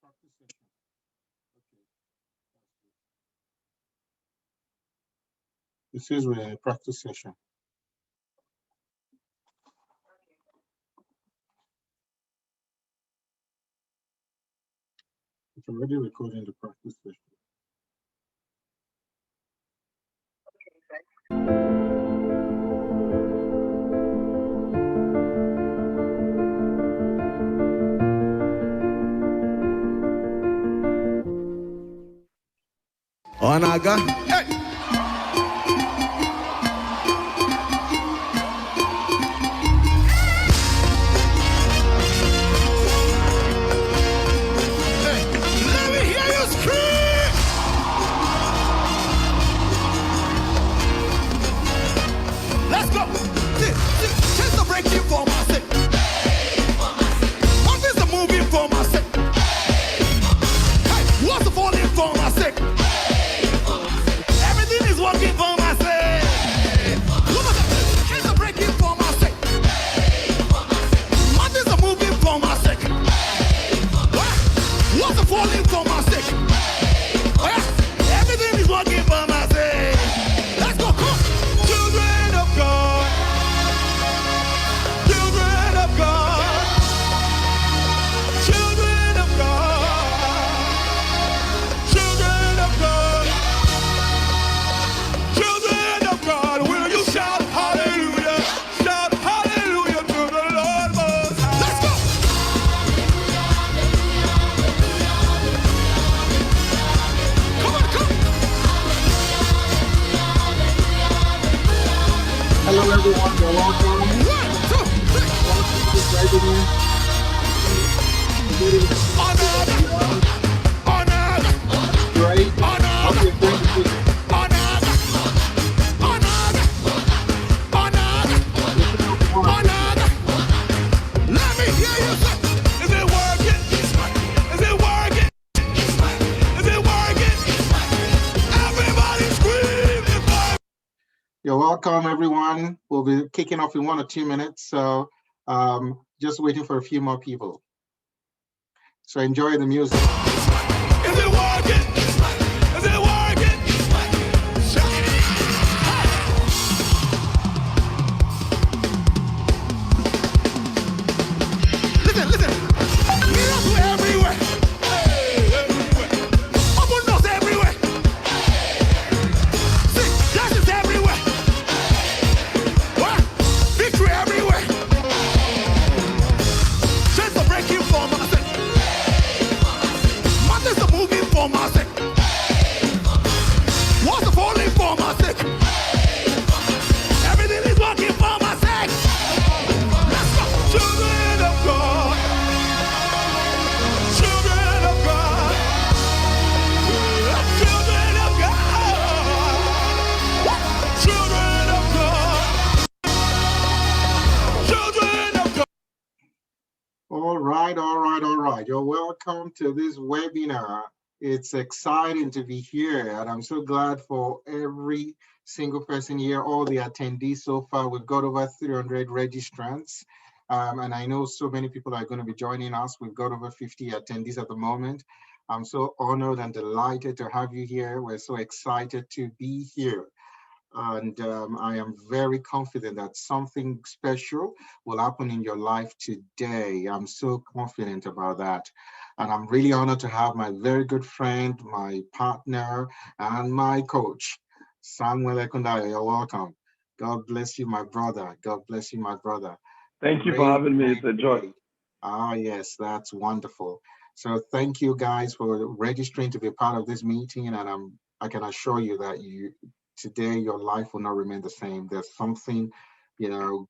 practice session. Okay. It says we're in a practice session. It's already recording the practice session. Onaga. Hey. Let me hear you scream. Let's go. Change the breaking for my sake. What is the moving for my sake? Hey, what's the falling for my sake? Everything is working for my sake. Change the breaking for my sake. What is the moving for my sake? What's the falling for my sake? Everything is working for my sake. Let's go, come on. Children of God. Children of God. Children of God. Children of God. Children of God. Will you shout hallelujah? Shout hallelujah to the Lord Most High. Let's go. Come on, come on. Hello, everyone. You're welcome. 1, 2, 3. Honor. Great. Okay, great to see you. Let me hear you say, is it working? Is it working? Is it working? Everybody scream, it's working. You're welcome, everyone. We'll be kicking off in 1 or 2 minutes, so just waiting for a few more people. So enjoy the music. Is it working? Is it working? Listen. Miracles everywhere. Everywhere. Open doors everywhere. See, blessings everywhere. What? Victory everywhere. Chains are breaking for my sake. Mountains are moving for my sake. Walls are falling for my sake. Everything is working for my sake. Let's go. Children of God. Children of God. Children of God. Children of God. Children of God. All right. You're welcome to this webinar. It's exciting to be here, and I'm so glad for every single person here, all the attendees so far. We've got over 300 registrants, and I know so many people are going to be joining us. We've got over 50 attendees at the moment. I'm so honored and delighted to have you here. We're so excited to be here. And I am very confident that something special will happen in your life today. I'm so confident about that. And I'm really honored to have my very good friend, my partner, and my coach, Samuel Ekundayo. You're welcome. God bless you, my brother. God bless you, my brother. Thank you for having me. It's a joy. Ah, yes, that's wonderful. So thank you guys for registering to be part of this meeting. And I can assure you that today your life will not remain the same. There's something,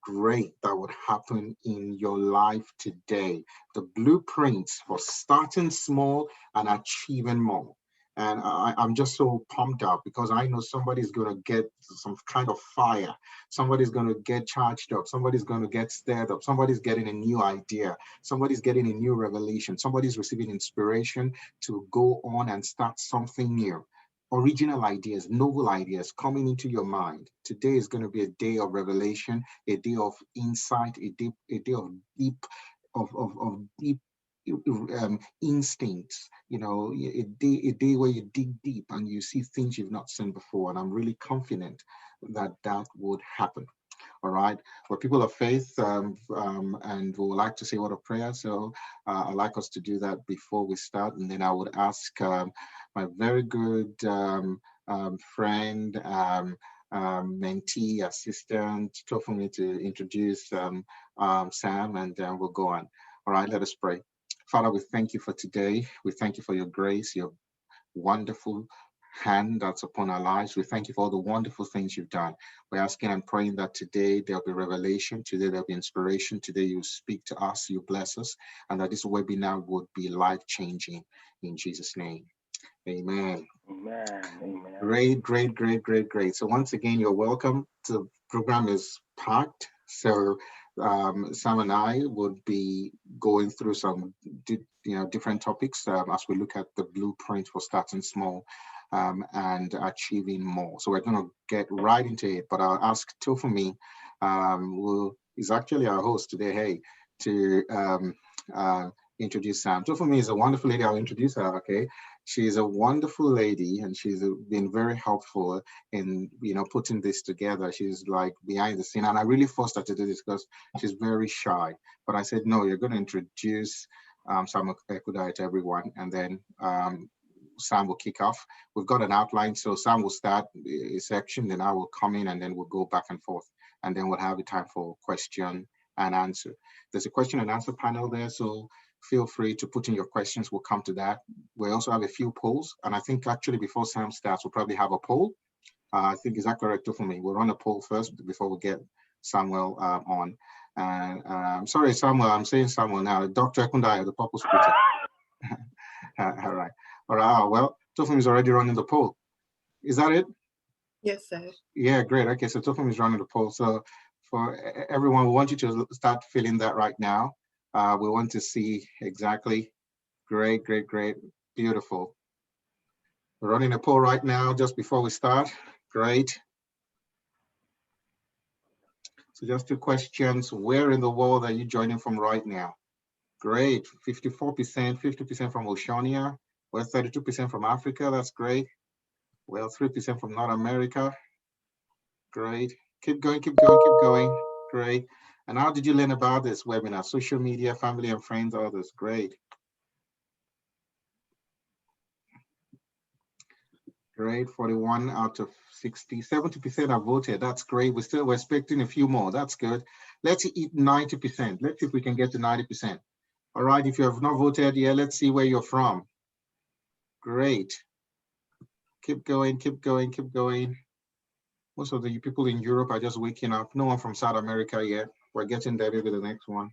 great that would happen in your life today. The blueprints for starting small and achieving more. And I'm just so pumped up because I know somebody's going to get some kind of fire. Somebody's going to get charged up. Somebody's going to get stirred up. Somebody's getting a new idea. Somebody's getting a new revelation. Somebody's receiving inspiration to go on and start something new. Original ideas, novel ideas coming into your mind. Today is going to be a day of revelation, a day of insight, a day of deep instincts, a day where you dig deep and you see things you've not seen before. And I'm really confident that that would happen. All right. We're people of faith, and we would like to say a word of prayer. So I'd like us to do that before we start. And then I would ask my very good friend, mentee, assistant, for me to introduce Sam, and we'll go on. All right, let us pray. Father, we thank you for today. We thank you for your grace, your wonderful hand that's upon our lives. We thank you for all the wonderful things you've done. We're asking and praying that today there'll be revelation, today there'll be inspiration, today you speak to us, you bless us, and that this webinar would be life-changing in Jesus' name. Amen. Amen. Amen. Great, great, great, great, great. So once again, you're welcome. The program is packed. So Sam and I would be going through some different topics as we look at the blueprint for starting small and achieving more. So we're going to get right into it. But I'll ask Tofumi, who is actually our host today, hey, to introduce Sam. Tofumi is a wonderful lady. I'll introduce her, okay? She's a wonderful lady, and she's been very helpful in putting this together. She's like behind the scene, and I really forced her to do this because she's very shy. But I said, no, you're going to introduce Sam Ekudai to everyone, and then Sam will kick off. We've got an outline, so Sam will start a section, then I will come in, and then we'll go back and forth, and then we'll have a time for question and answer. There's a question and answer panel there, so feel free to put in your questions. We'll come to that. We also have a few polls, and I think actually before Sam starts, we'll probably have a poll. I think, is that correct for me? We'll run a poll first before we get Samuel on. And sorry, Samuel, I'm saying Samuel now. Dr. Ekundai, the purple splitter. All right. Well, Tofum is already running the poll. Is that it? Yes, sir. Yeah, great. Okay, so Tofum is running the poll. So for everyone, we want you to start filling that right now. We want to see exactly. Great, great, great. Beautiful. We're running a poll right now just before we start. Great. So just 2 questions. Where in the world are you joining from right now? Great. 54%, 50% from Oceania. Well, 32% from Africa. That's great. Well, 3% from North America. Great. Keep going, keep going, keep going. Great. And how did you learn about this webinar? Social media, family and friends, others. Great. Great. 41 out of 60. 70% have voted. That's great. We're expecting a few more. That's good. Let's hit 90%. Let's see if we can get to 90%. All right. If you have not voted yet, let's see where you're from. Great. Keep going, keep going, keep going. Most of the people in Europe are just waking up. No one from South America yet. We're getting there. Maybe the next one.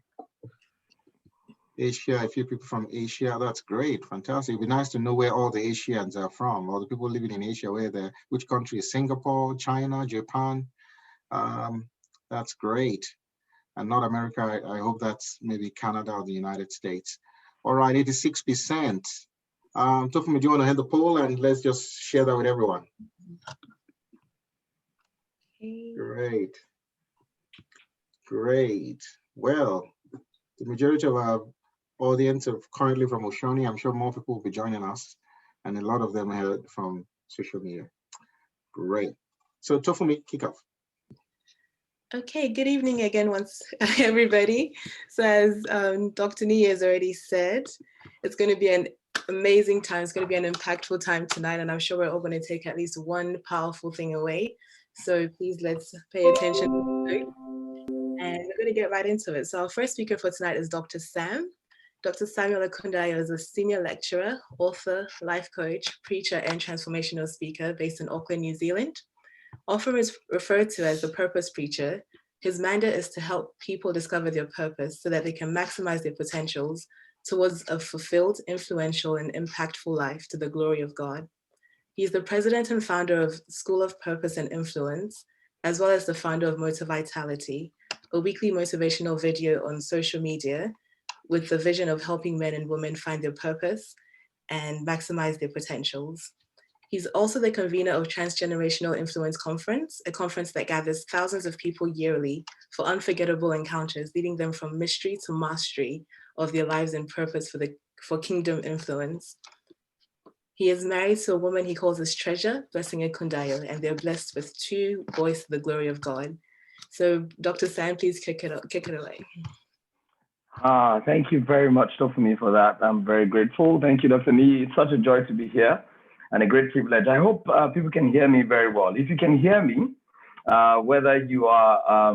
Asia, a few people from Asia. That's great. Fantastic. It'd be nice to know where all the Asians are from, all the people living in Asia, which country is Singapore, China, Japan. That's great. And North America, I hope that's maybe Canada or the United States. All right, 86%. Tofumi, do you want to head the poll and let's just share that with everyone? Okay. Great. Great. Well, the majority of our audience are currently from Oceania. I'm sure more people will be joining us, and a lot of them are from social media. Great. So Tofumi, kick off. Okay, good evening again once, everybody. So as Dr. Nia has already said, it's going to be an amazing time. It's going to be an impactful time tonight, and I'm sure we're all going to take at least one powerful thing away. So please let's pay attention. And we're going to get right into it. So our first speaker for tonight is Dr. Sam. Dr. Samuel Ekundayo is a senior lecturer, author, life coach, preacher, and transformational speaker based in Auckland, New Zealand. Often is referred to as the purpose preacher. His mandate is to help people discover their purpose so that they can maximize their potentials towards a fulfilled, influential, and impactful life to the glory of God. He's the president and founder of School of Purpose and Influence, as well as the founder of Motor Vitality, a weekly motivational video on social media with the vision of helping men and women find their purpose and maximize their potentials. He's also the convener of Transgenerational Influence Conference, a conference that gathers thousands of people yearly for unforgettable encounters, leading them from mystery to mastery of their lives and purpose for kingdom influence. He is married to a woman he calls his treasure, Blessing Ekundayo, and they're blessed with 2 boys to the glory of God. So Dr. Sam, please kick it away. Thank you very much, Dr. Nee, for that. I'm very grateful. Thank you, Dr. Nee. It's such a joy to be here and a great privilege. I hope people can hear me very well. If you can hear me, whether you are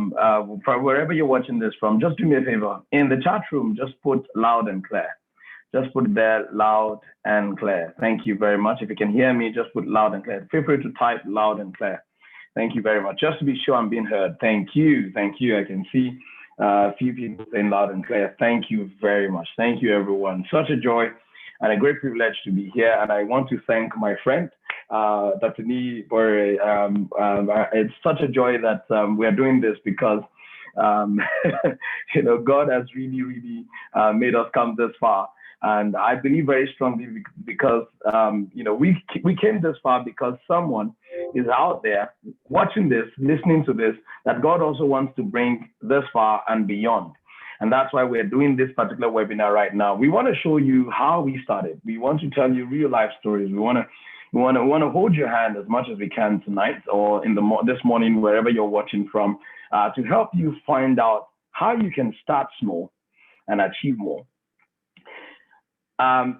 from wherever you're watching this from, just do me a favor. In the chat room, just put loud and clear. Just put there loud and clear. Thank you very much. If you can hear me, just put loud and clear. Feel free to type loud and clear. Thank you very much. Just to be sure I'm being heard. Thank you. Thank you. I can see a few people saying loud and clear. Thank you very much. Thank you, everyone. Such a joy and a great privilege to be here. And I want to thank my friend, Dr. Nee, for it's such a joy that we are doing this because God has really, really made us come this far. And I believe very strongly because, we came this far because someone is out there watching this, listening to this, that God also wants to bring this far and beyond. And that's why we're doing this particular webinar right now. We want to show you how we started. We want to tell you real life stories. We want to hold your hand as much as we can tonight or this morning, wherever you're watching from, to help you find out how you can start small and achieve more.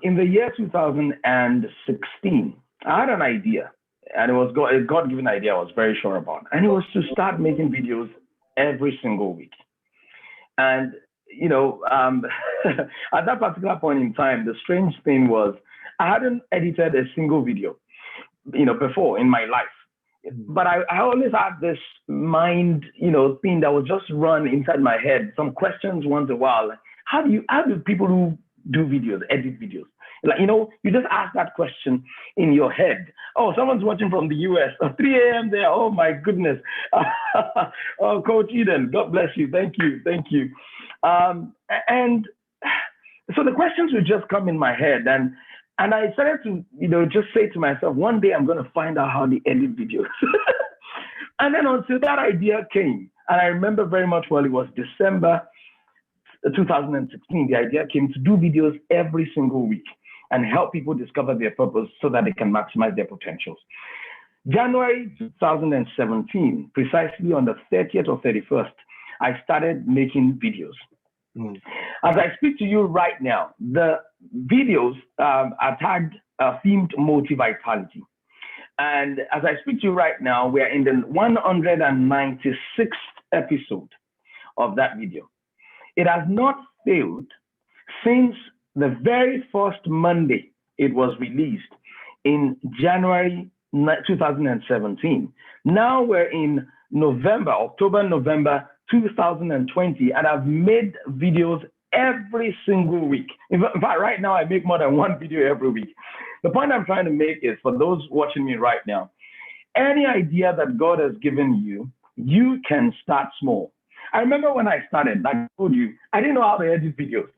In the year 2016, I had an idea, and it was a God-given idea I was very sure about, and it was to start making videos every single week. And, at that particular point in time, the strange thing was I hadn't edited a single video, before in my life. But I always had this mind, thing that would just run inside my head, some questions once in a while. How do people who do videos, edit videos? You just ask that question in your head. Oh, someone's watching from the US, 3 a.m. there. Oh my goodness. Oh, Coach Eden, God bless you. Thank you. And so the questions would just come in my head. And I started to, just say to myself, one day I'm going to find out how to edit videos. And then until that idea came, and I remember very much well, it was December 2016, the idea came to do videos every single week and help people discover their purpose so that they can maximize their potentials. January 2017, precisely on the 30th or 31st, I started making videos. As I speak to you right now, the videos are tagged themed multi-vitality. And as I speak to you right now, we are in the 196th episode of that video. It has not failed since the very first Monday it was released in January 2017. Now we're in October, November 2020, and I've made videos every single week. In fact, right now I make more than one video every week. The point I'm trying to make is for those watching me right now, any idea that God has given you, you can start small. I remember when I started, like I told you, I didn't know how to edit videos.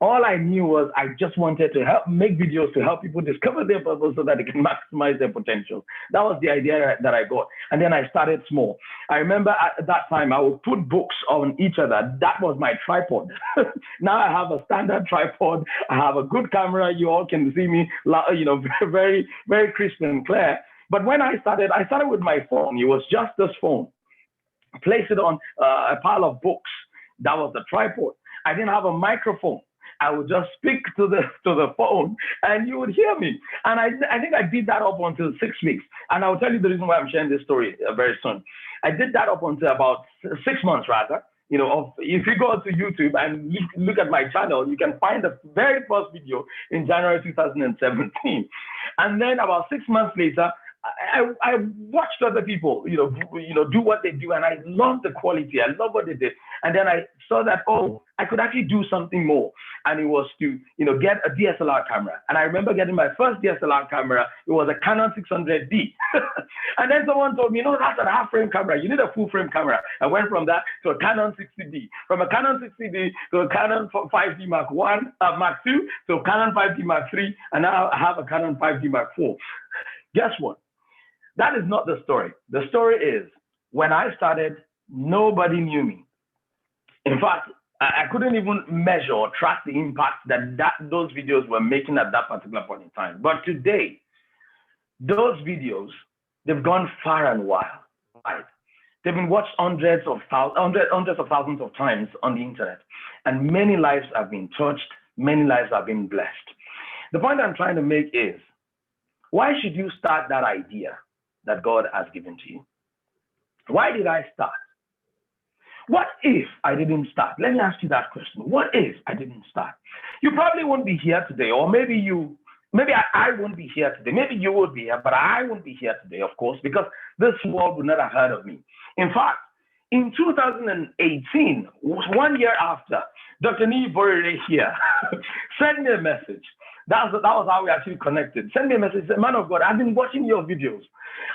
All I knew was I just wanted to make videos to help people discover their purpose so that they can maximize their potential. That was the idea that I got. And then I started small. I remember at that time, I would put books on each other. That was my tripod. Now I have a standard tripod. I have a good camera. You all can see me, very, very crisp and clear. But when I started with my phone. It was just this phone. Place it on a pile of books. That was the tripod. I didn't have a microphone. I would just speak to the phone and you would hear me. And I think I did that up until 6 weeks. And I'll tell you the reason why I'm sharing this story very soon. I did that up until about 6 months rather. If you go to YouTube and look at my channel, you can find the very first video in January 2017. And then about 6 months later, I watched other people, do what they do, and I loved the quality. I love what they did. And then I saw that, I could actually do something more. And it was to, get a DSLR camera. And I remember getting my first DSLR camera. It was a Canon 600D. And then someone told me, that's a half frame camera. You need a full frame camera. I went from that to a Canon 60D. From a Canon 60D to a Canon 5D Mark II to a Canon 5D Mark III. And now I have a Canon 5D Mark IV. Guess what? That is not the story. The story is when I started, nobody knew me. In fact, I couldn't even measure or track the impact that those videos were making at that particular point in time. But today, those videos, they've gone far and wide. They've been watched hundreds of thousands of times on the internet. And many lives have been touched. Many lives have been blessed. The point I'm trying to make is, why should you start that idea that God has given to you? Why did I start? What if I didn't start? Let me ask you that question. What if I didn't start? You probably won't be here today, or maybe I won't be here today. Maybe you would be here, but I won't be here today, of course, because this world would not have heard of me. In fact, in 2018, 1 year after, Dr. Borere here sent me a message. That was how we actually connected. Send me a message. Said, man of God, I've been watching your videos.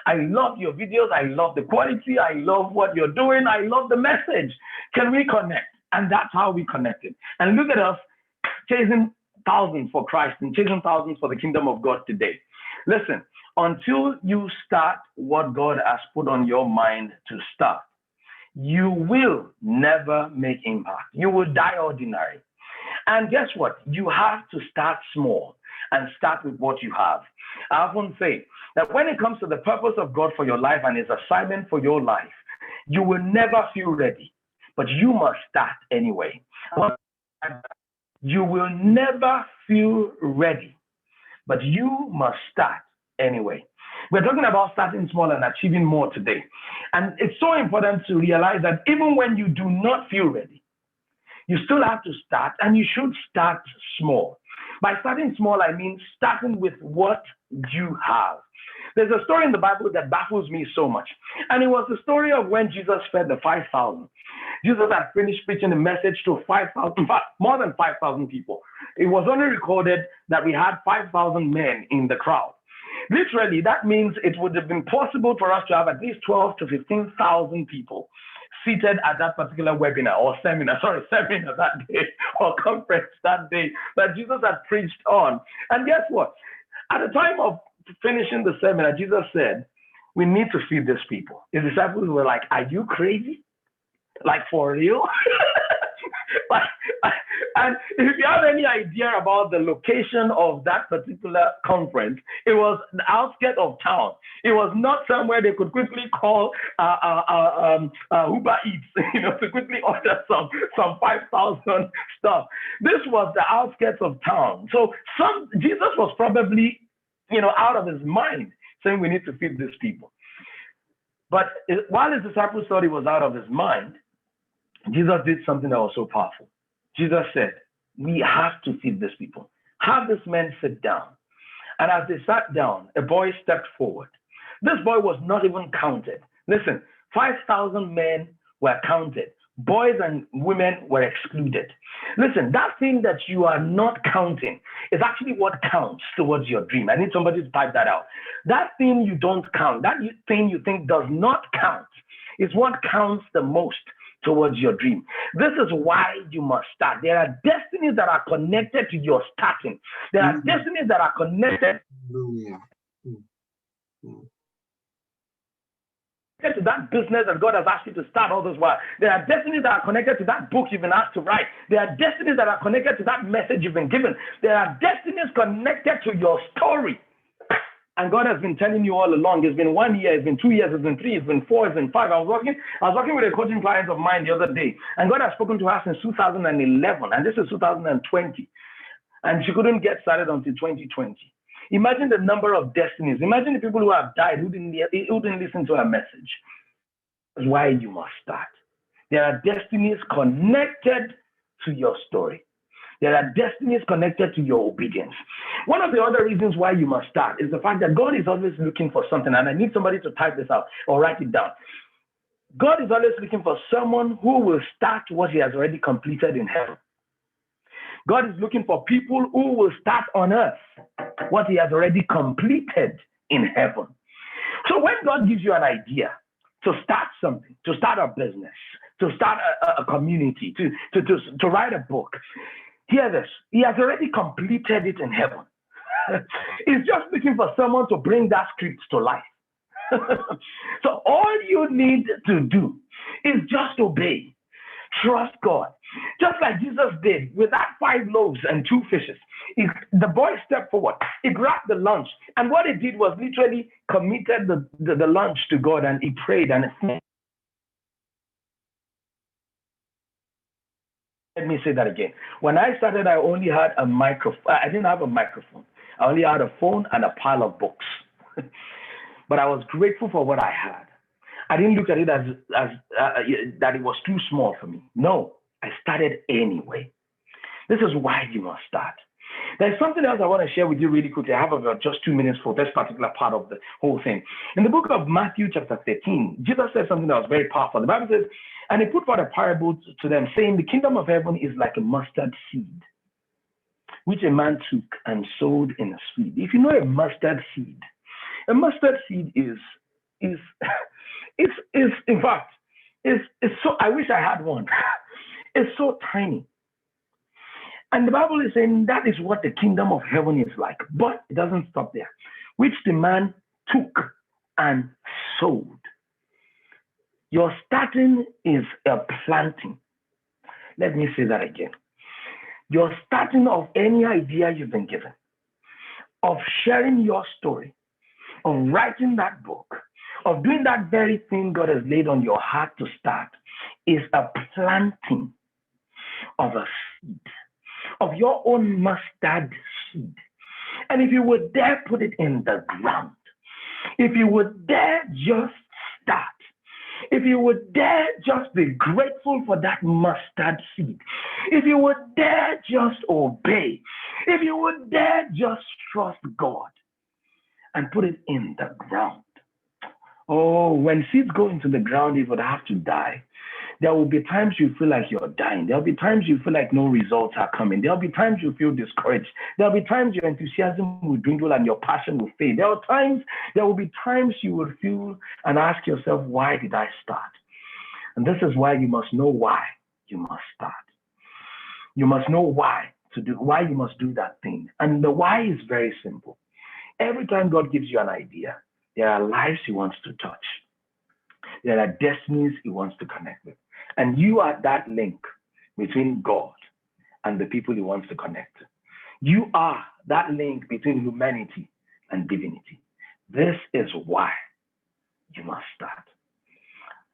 I love your videos. I love the quality. I love what you're doing. I love the message. Can we connect? And that's how we connected. And look at us chasing thousands for Christ and chasing thousands for the kingdom of God today. Listen, until you start what God has put on your mind to start, you will never make impact. You will die ordinary. And guess what? You have to start small and start with what you have. I often say that when it comes to the purpose of God for your life and his assignment for your life, you will never feel ready, but you must start anyway. You will never feel ready, but you must start anyway. We're talking about starting small and achieving more today. And it's so important to realize that even when you do not feel ready, you still have to start, and you should start small. By starting small, I mean starting with what you have. There's a story in the Bible that baffles me so much. And it was the story of when Jesus fed the 5,000. Jesus had finished preaching the message to 5,000, in fact, more than 5,000 people. It was only recorded that we had 5,000 men in the crowd. Literally, that means it would have been possible for us to have at least 12 to 15,000 people seated at that particular webinar or seminar that day, or conference that day that Jesus had preached on. And guess what? At the time of finishing the seminar, Jesus said, we need to feed these people. His disciples were like, are you crazy? Like, for real? And if you have any idea about the location of that particular conference, it was the outskirts of town. It was not somewhere they could quickly call Uber Eats, to quickly order some 5,000 stuff. This was the outskirts of town. So Jesus was probably, out of his mind, saying we need to feed these people. But while his disciples thought he was out of his mind, Jesus did something that was so powerful. Jesus said, we have to feed these people. Have this man sit down. And as they sat down, a boy stepped forward. This boy was not even counted. Listen, 5,000 men were counted. Boys and women were excluded. Listen, that thing that you are not counting is actually what counts towards your dream. I need somebody to type that out. That thing you don't count, that thing you think does not count, is what counts the most towards your dream. This is why you must start. There are destinies that are connected to your starting. There are destinies that are connected to that business that God has asked you to start all this while. There are destinies that are connected to that book you've been asked to write. There are destinies that are connected to that message you've been given. There are destinies connected to your story. And God has been telling you all along. It's been 1 year, it's been 2 years, it's been 3, it's been 4, it's been 5. I was working with a coaching client of mine the other day, and God has spoken to her since 2011, and this is 2020. And she couldn't get started until 2020. Imagine the number of destinies. Imagine the people who have died who didn't listen to her message. That's why you must start. There are destinies connected to your story. There are destinies connected to your obedience. One of the other reasons why you must start is the fact that God is always looking for something, and I need somebody to type this out or write it down. God is always looking for someone who will start what he has already completed in heaven. God is looking for people who will start on earth what he has already completed in heaven. So when God gives you an idea to start something, to start a business, to start a community, to write a book, hear this, he has already completed it in heaven. It's just looking for someone to bring that script to life. So all you need to do is just obey. Trust God. Just like Jesus did with that 5 loaves and 2 fishes. The boy stepped forward. He grabbed the lunch. And what he did was literally committed the lunch to God, and he prayed and let me say that again. When I started, I only had a microphone. I didn't have a microphone. I only had a phone and a pile of books. But I was grateful for what I had. I didn't look at it as that it was too small for me. No, I started anyway. This is why you must start. There's something else I want to share with you really quickly. I have about just 2 minutes for this particular part of the whole thing. In the book of Matthew chapter 13, Jesus said something that was very powerful. The Bible says, and he put forth a parable to them, saying, the kingdom of heaven is like a mustard seed, which a man took and sowed in a field. If you know a mustard seed is in fact, it's so, I wish I had one. It's so tiny. And the Bible is saying that is what the kingdom of heaven is like. But it doesn't stop there. Which the man took and sowed. Your starting is a planting. Let me say that again. Your starting of any idea you've been given, of sharing your story, of writing that book, of doing that very thing God has laid on your heart to start, is a planting of a seed, of your own mustard seed. And if you would dare put it in the ground, if you would dare just start, if you would dare just be grateful for that mustard seed, if you would dare just obey, if you would dare just trust God and put it in the ground. Oh, when seeds go into the ground, it would have to die. There will be times you feel like you're dying. There'll be times you feel like no results are coming. There'll be times you feel discouraged. There'll be times your enthusiasm will dwindle and your passion will fade. There will be times you will feel and ask yourself, why did I start? And this is why you must know why you must start. You must know why you must do that thing. And the why is very simple. Every time God gives you an idea, there are lives he wants to touch. There are destinies he wants to connect with. And you are that link between God and the people he wants to connect to. You are that link between humanity and divinity. This is why you must start.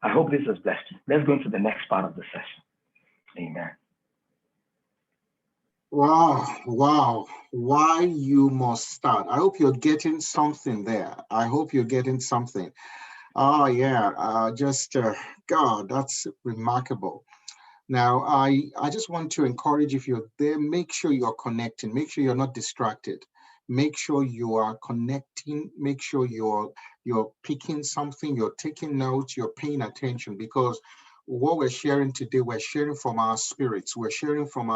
I hope this has blessed you. Let's go into the next part of the session. Amen. Wow. Why you must start. I hope you're getting something there. I hope you're getting something. Oh, yeah. God, that's remarkable. Now, I just want to encourage, if you're there, make sure you're connecting. Make sure you're not distracted. Make sure you are connecting. Make sure you're picking something, you're taking notes, you're paying attention, because what we're sharing today, we're sharing from our spirits, we're sharing from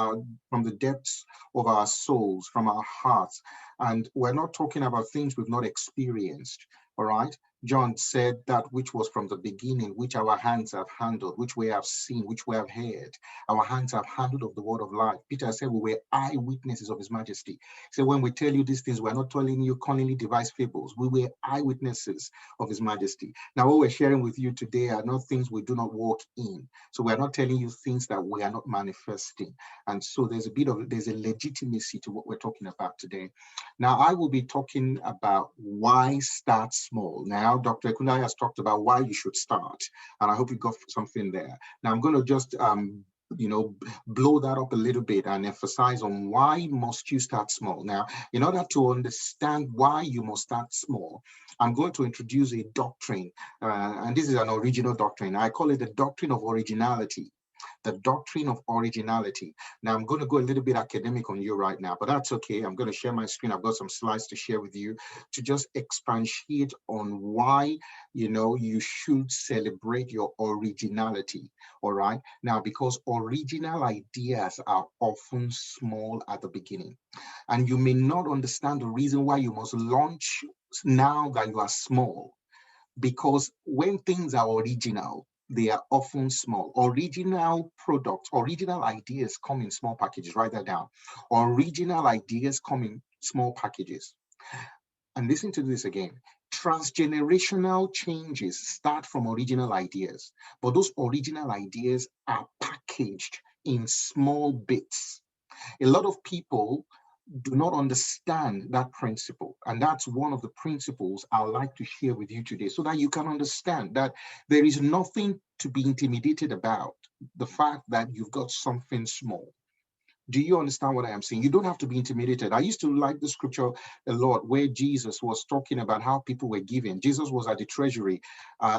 the depths of our souls, from our hearts, and we're not talking about things we've not experienced. All right. John said that which was from the beginning, which our hands have handled, which we have seen, which we have heard. Our hands have handled of the word of life. Peter said we were eyewitnesses of his majesty. So when we tell you these things, we're not telling you cunningly devised fables. We were eyewitnesses of his majesty. Now, what we're sharing with you today are not things we do not walk in. So we're not telling you things that we are not manifesting. And so there's a legitimacy to what we're talking about today. Now, I will be talking about why start small. Now, Dr. Ekundayo has talked about why you should start, and I hope you got something there. Now, I'm going to just, blow that up a little bit and emphasize on why must you start small. Now, in order to understand why you must start small, I'm going to introduce a doctrine, and this is an original doctrine. I call it the doctrine of originality. The doctrine of originality. Now, I'm going to go a little bit academic on you right now, but that's okay. I'm going to share my screen. I've got some slides to share with you to just expatiate on why, you should celebrate your originality. All right. Now, because original ideas are often small at the beginning, and you may not understand the reason why you must launch now that you are small. Because when things are original, they are often small. Original products, original ideas come in small packages. Write that down. Original ideas come in small packages. And listen to this again. Transgenerational changes start from original ideas, but those original ideas are packaged in small bits. A lot of people do not understand that principle. And that's one of the principles I'd like to share with you today so that you can understand that there is nothing to be intimidated about the fact that you've got something small. Do you understand what I am saying? You don't have to be intimidated. I used to like the scripture a lot where Jesus was talking about how people were giving. Jesus was at the treasury.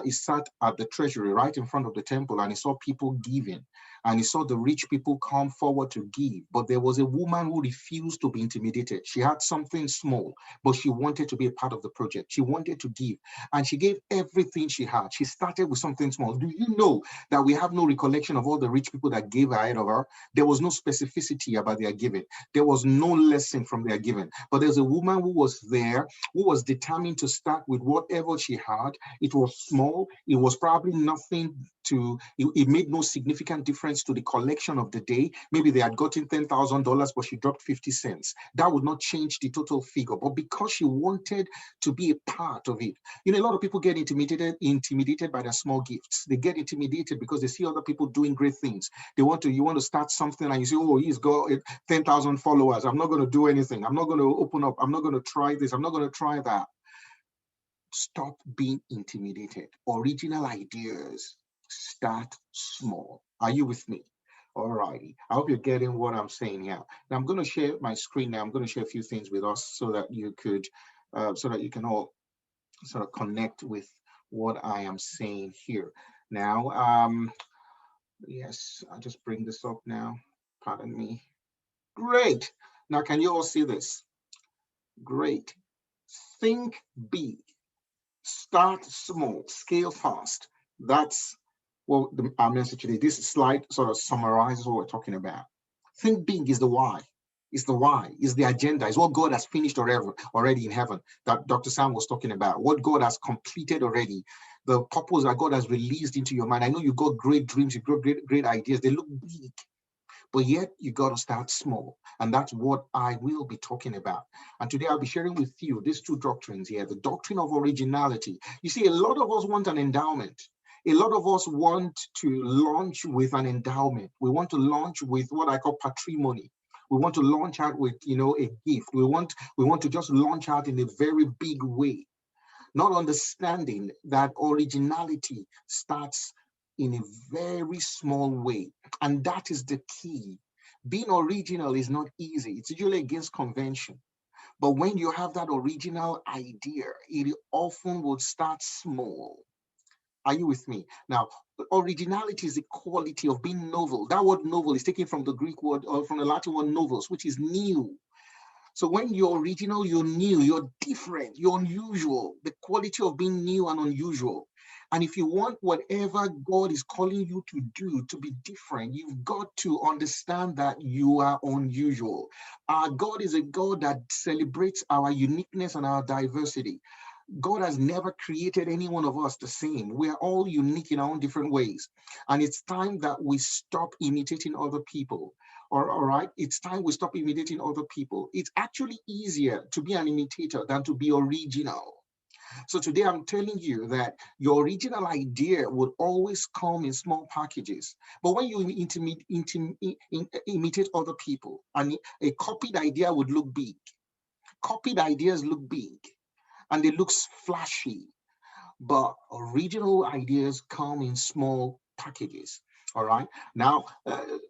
He sat at the treasury right in front of the temple and he saw people giving. And he saw the rich people come forward to give. But there was a woman who refused to be intimidated. She had something small, but she wanted to be a part of the project. She wanted to give. And she gave everything she had. She started with something small. Do you know that we have no recollection of all the rich people that gave ahead of her? There was no specificity about their giving. There was no lesson from their giving. But there's a woman who was there, who was determined to start with whatever she had. It was small. It was probably nothing to, it made no significant difference to the collection of the day. Maybe they had gotten $10,000, but she dropped 50 cents. That would not change the total figure. But because she wanted to be a part of it, you know, a lot of people get intimidated by their small gifts. They get intimidated because they see other people doing great things. You want to start something and you say, oh, he's got 10,000 followers. I'm not going to do anything. I'm not going to open up. I'm not going to try this. I'm not going to try that. Stop being intimidated. Original ideas start small. Are you with me? All righty. I hope you're getting what I'm saying here. Now I'm going to share my screen now. I'm going to share a few things with us so that you can all sort of connect with what I am saying here. Now, yes, I'll just bring this up now. Pardon me. Great. Now, can you all see this? Great. Think big. Start small. Scale fast. That's what our message today. This slide sort of summarizes what we're talking about. Think big is the why. Is the why, is the agenda, is what God has finished already in heaven that Dr. Sam was talking about, what God has completed already, the purpose that God has released into your mind. I know you got great dreams, you got great ideas, they look big, but yet you got to start small. And that's what I will be talking about. And today I'll be sharing with you these two doctrines here, the doctrine of originality. You see, a lot of us want an endowment. A lot of us want to launch with an endowment. We want to launch with what I call patrimony. We want to launch out with, a gift. We want to just launch out in a very big way, not understanding that originality starts in a very small way. And that is the key. Being original is not easy. It's usually against convention. But when you have that original idea, it often would start small. Are you with me? Now, originality is the quality of being novel. That word novel is taken from the Greek word, or from the Latin word novus, which is new. So when you're original, you're new, you're different, you're unusual. The quality of being new and unusual. And if you want whatever God is calling you to do to be different, you've got to understand that you are unusual. Our God is a God that celebrates our uniqueness and our diversity. God has never created any one of us the same. We are all unique in our own different ways. And it's time that we stop imitating other people. All right, it's time we stop imitating other people. It's actually easier to be an imitator than to be original. So today I'm telling you that your original idea would always come in small packages. But when you imitate other people, and a copied idea would look big. Copied ideas look big and it looks flashy, but original ideas come in small packages. All right. Now,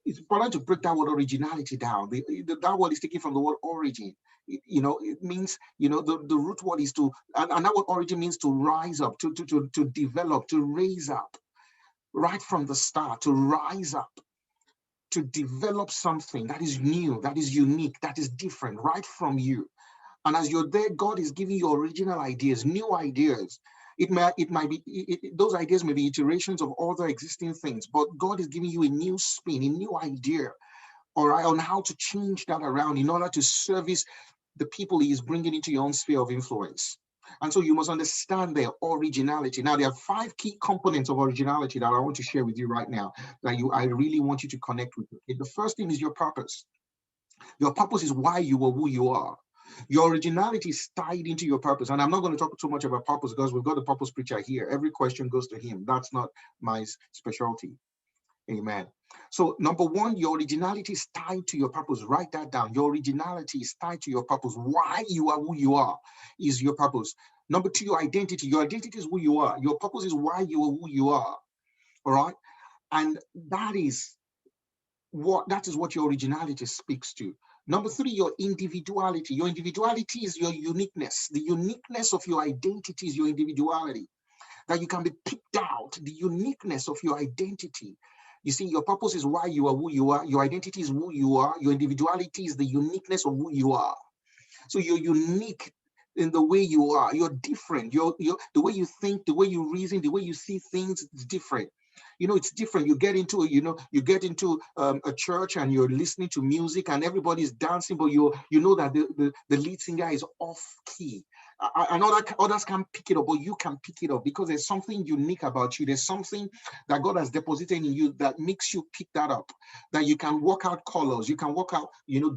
it's important to break that word originality down. That word is taken from the word origin. It means, the root word is to, and that word origin means to rise up, to develop, to raise up, right from the start, to rise up, to develop something that is new, that is unique, that is different, right from you. And as you're there, God is giving you original ideas, new ideas. It might be, those ideas may be iterations of other existing things, but God is giving you a new spin, a new idea, all right, on how to change that around in order to service the people He is bringing into your own sphere of influence. And so you must understand their originality. Now, there are 5 key components of originality that I want to share with you right now that I really want you to connect with. Okay? The first thing is your purpose. Your purpose is why you are who you are. Your originality is tied into your purpose. And I'm not going to talk too much about purpose because we've got the purpose preacher here. Every question goes to him. That's not my specialty. Amen. So number 1, your originality is tied to your purpose. Write that down. Your originality is tied to your purpose. Why you are who you are is your purpose. Number 2, your identity. Your identity is who you are. Your purpose is why you are who you are. All right. And that is what your originality speaks to. Number 3, your individuality. Your individuality is your uniqueness. The uniqueness of your identity is your individuality. That you can be picked out, the uniqueness of your identity. You see, your purpose is why you are who you are. Your identity is who you are. Your individuality is the uniqueness of who you are. So you're unique in the way you are. You're different. You're the way you think, the way you reason, the way you see things is different. You know, it's different. You get into a church and you're listening to music and everybody's dancing, but you know that the lead singer is off key. I know that others can pick it up, but you can pick it up because there's something unique about you. There's something that God has deposited in you that makes you pick that up. That you can work out colors, you can work out,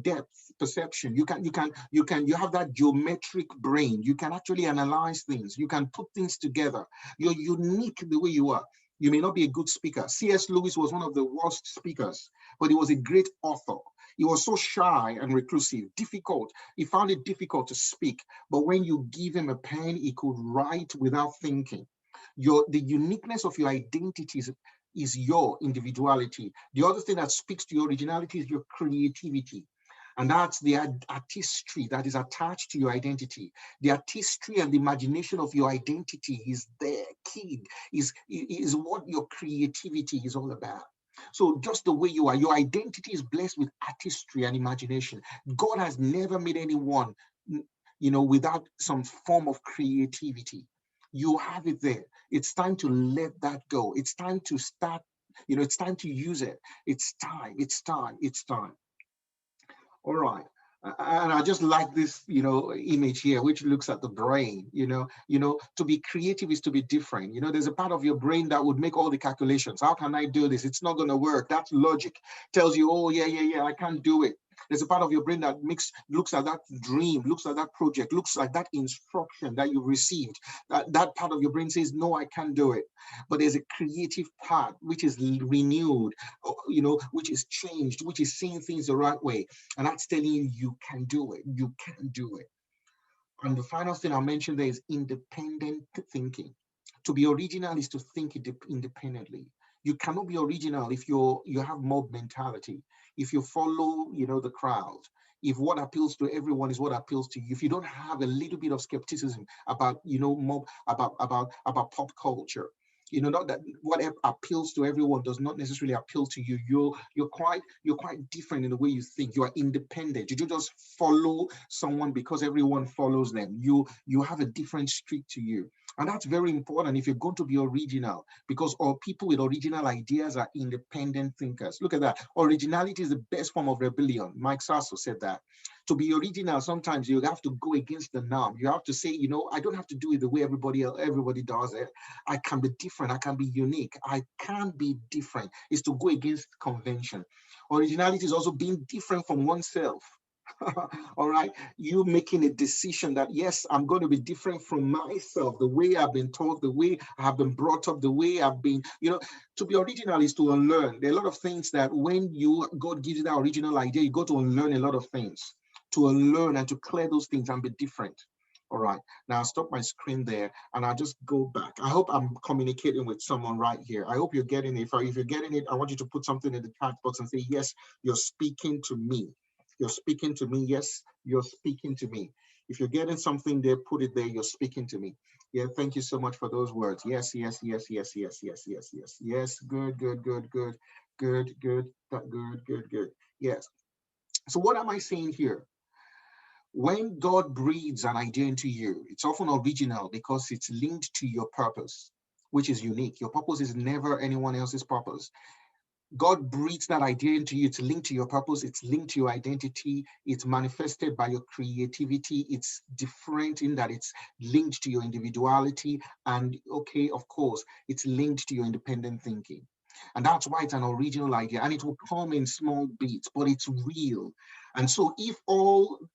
depth, perception. You have that geometric brain. You can actually analyze things. You can put things together. You're unique the way you are. You may not be a good speaker. C.S. Lewis was one of the worst speakers, but he was a great author. He was so shy and reclusive, difficult. He found it difficult to speak. But when you give him a pen, he could write without thinking. The uniqueness of your identity is your individuality. The other thing that speaks to your originality is your creativity. And that's the artistry that is attached to your identity. The artistry and the imagination of your identity is the key, is what your creativity is all about. So just the way you are, your identity is blessed with artistry and imagination. God has never made anyone, without some form of creativity. You have it there. It's time to let that go. It's time to start, it's time to use it. It's time. All right. And I just like this, image here, which looks at the brain, to be creative is to be different. There's a part of your brain that would make all the calculations. How can I do this? It's not going to work. That's logic. Tells you, oh, yeah, I can't do it. There's a part of your brain that looks at that dream, looks at that project, looks like that instruction that you've received. That part of your brain says, no, I can't do it. But there's a creative part which is renewed, which is changed, which is seeing things the right way. And that's telling you can do it. You can do it. And the final thing I'll mention there is independent thinking. To be original is to think independently. You cannot be original if you have mob mentality. If you follow, the crowd. If what appeals to everyone is what appeals to you. If you don't have a little bit of skepticism about, mob, about pop culture. Not that what appeals to everyone does not necessarily appeal to you. You're quite different in the way you think. You are independent. You don't just follow someone because everyone follows them. You have a different streak to you. And that's very important if you're going to be original, because all people with original ideas are independent thinkers. Look at that. Originality is the best form of rebellion. Mike Sasso said that. To be original, sometimes you have to go against the norm. You have to say, I don't have to do it the way everybody does it. I can be different. I can be unique. I can be different. It's to go against convention. Originality is also being different from oneself. All right, you making a decision that, yes, I'm going to be different from myself, the way I've been taught, the way I have been brought up, the way I've been, to be original is to unlearn. There are a lot of things that when God gives you that original idea, you got to unlearn a lot of things, to unlearn and to clear those things and be different. All right, now I'll stop my screen there and I'll just go back. I hope I'm communicating with someone right here. I hope you're getting it. If you're getting it, I want you to put something in the chat box and say, yes, you're speaking to me. You're speaking to me. Yes, you're speaking to me. If you're getting something there, put it there. You're speaking to me. Yeah, thank you so much for those words. Yes. Yes. Good. Yes. So what am I saying here? When God breathes an idea into you, it's often original because it's linked to your purpose, which is unique. Your purpose is never anyone else's purpose. God breathes that idea into you. It's linked to your purpose. It's linked to your identity. It's manifested by your creativity. It's different in that it's linked to your individuality. And okay, of course, it's linked to your independent thinking. And that's why it's an original idea. And it will come in small bits, but it's real. And so if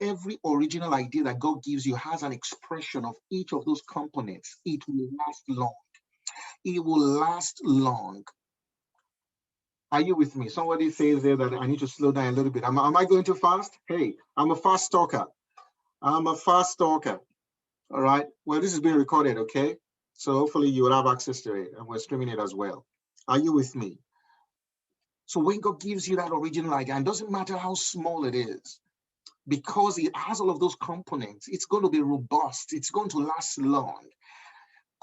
every original idea that God gives you has an expression of each of those components, it will last long. It will last long. Are you with me? Somebody says there that I need to slow down a little bit. Am I going too fast? Hey, I'm a fast talker. I'm a fast talker. All right. Well, this is being recorded, okay? So hopefully you will have access to it, and we're streaming it as well. Are you with me? So when God gives you that original idea, and it doesn't matter how small it is, because it has all of those components, it's going to be robust. It's going to last long.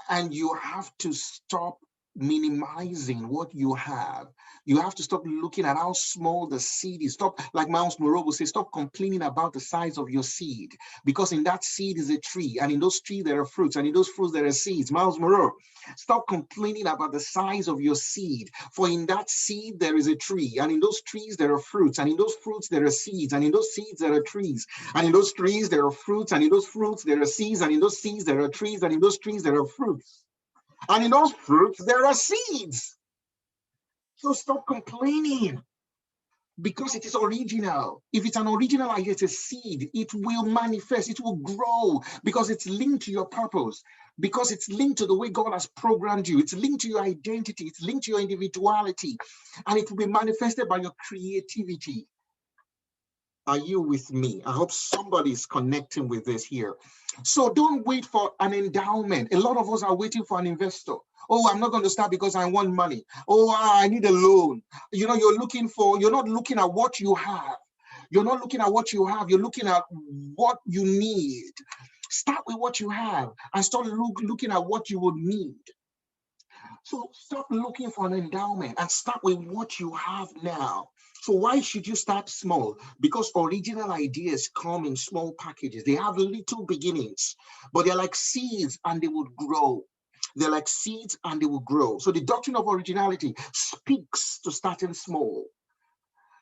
And you have to stop minimizing what you have. You have to stop looking at how small the seed is. Stop, like Miles Moreau says, stop complaining about the size of your seed, because in that seed is a tree, and in those trees there are fruits, and in those fruits there are seeds. Miles Moreau, stop complaining about the size of your seed, for in that seed there is a tree, and in those trees there are fruits, and in those fruits there are seeds, and in those seeds there are trees, and in those trees there are fruits, and in those fruits there are seeds, and in those seeds there are trees, and in those trees there are fruits. And in those fruits, there are seeds. So stop complaining, because it is original. If it's an original idea, it's a seed. It will manifest. It will grow, because it's linked to your purpose, because it's linked to the way God has programmed you. It's linked to your identity. It's linked to your individuality. And it will be manifested by your creativity. Are you with me? I hope somebody's connecting with this here. So don't wait for an endowment. A lot of us are waiting for an investor. Oh, I'm not going to start because I want money. Oh, I need a loan. You know, you're not looking at what you have. You're not looking at what you have. You're looking at what you need. Start with what you have and start looking at what you would need. So stop looking for an endowment and start with what you have now. So why should you start small? Because original ideas come in small packages. They have little beginnings, but they're like seeds and they would grow. They're like seeds and they will grow. So the doctrine of originality speaks to starting small.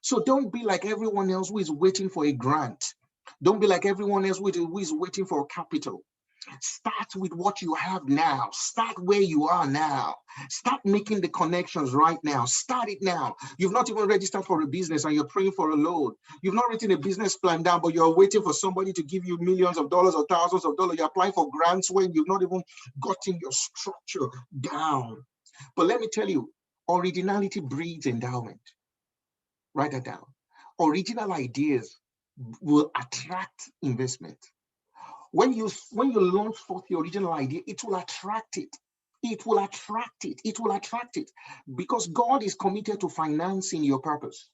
So don't be like everyone else who is waiting for a grant. Don't be like everyone else who is waiting for capital. Start with what you have now. Start where you are now. Start making the connections right now. Start it now. You've not even registered for a business and you're praying for a loan. You've not written a business plan down, but you're waiting for somebody to give you millions of dollars or thousands of dollars. You're applying for grants when you've not even gotten your structure down. But let me tell you, originality breeds endowment. Write that down. Original ideas will attract investment. When you launch forth the original idea, it will attract it. It will attract it. It will attract it, because God is committed to financing your purpose.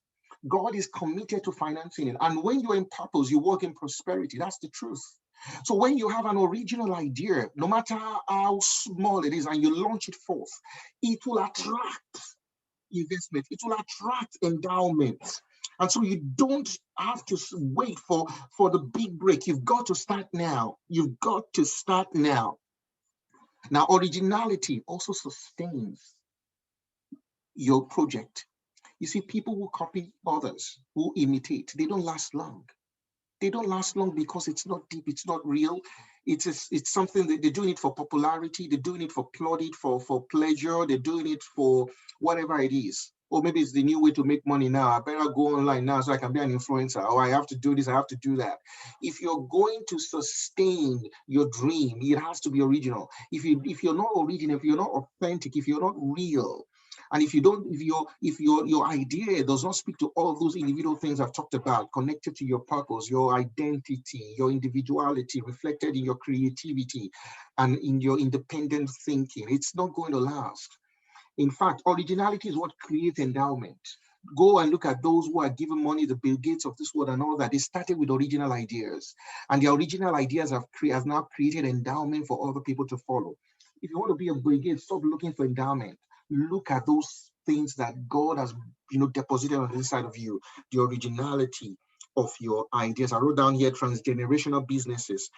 God is committed to financing it. And when you're in purpose, you work in prosperity. That's the truth. So when you have an original idea, no matter how small it is, and you launch it forth, it will attract investment. It will attract endowment. And so you don't have to wait for the big break. You've got to start now. You've got to start now. Now, originality also sustains your project. You see, people who copy others, who imitate, they don't last long. They don't last long because it's not deep, it's not real. It's something that they're doing it for popularity, they're doing it for plaudit, for pleasure, they're doing it for whatever it is. Or maybe it's the new way to make money now. I better go online now so I can be an influencer. Or I have to do this, I have to do that. If you're going to sustain your dream, it has to be original. If you're not original, if you're not authentic, if you're not real, and if your idea does not speak to all of those individual things I've talked about, connected to your purpose, your identity, your individuality, reflected in your creativity and in your independent thinking, it's not going to last. In fact, originality is what creates endowment. Go and look at those who are given money, the Bill Gates of this world and all that. They started with original ideas, and the original ideas have now created endowment for other people to follow. If you want to be a Bill Gates, stop looking for endowment. Look at those things that God has, deposited on the inside of you, the originality of your ideas. I wrote down here, transgenerational businesses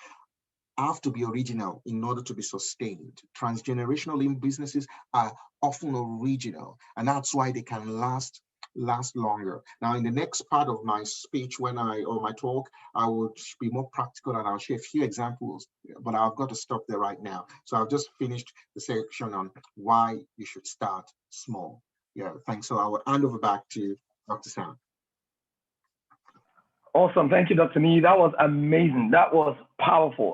have to be original in order to be sustained. Transgenerational businesses are often original, and that's why they can last last longer. Now, in the next part of my speech, or my talk, I will be more practical and I'll share a few examples, but I've got to stop there right now. So I've just finished the section on why you should start small. Yeah, thanks. So I will hand over back to Dr. Sam. Awesome. Thank you, Dr. Nee. That was amazing. That was powerful.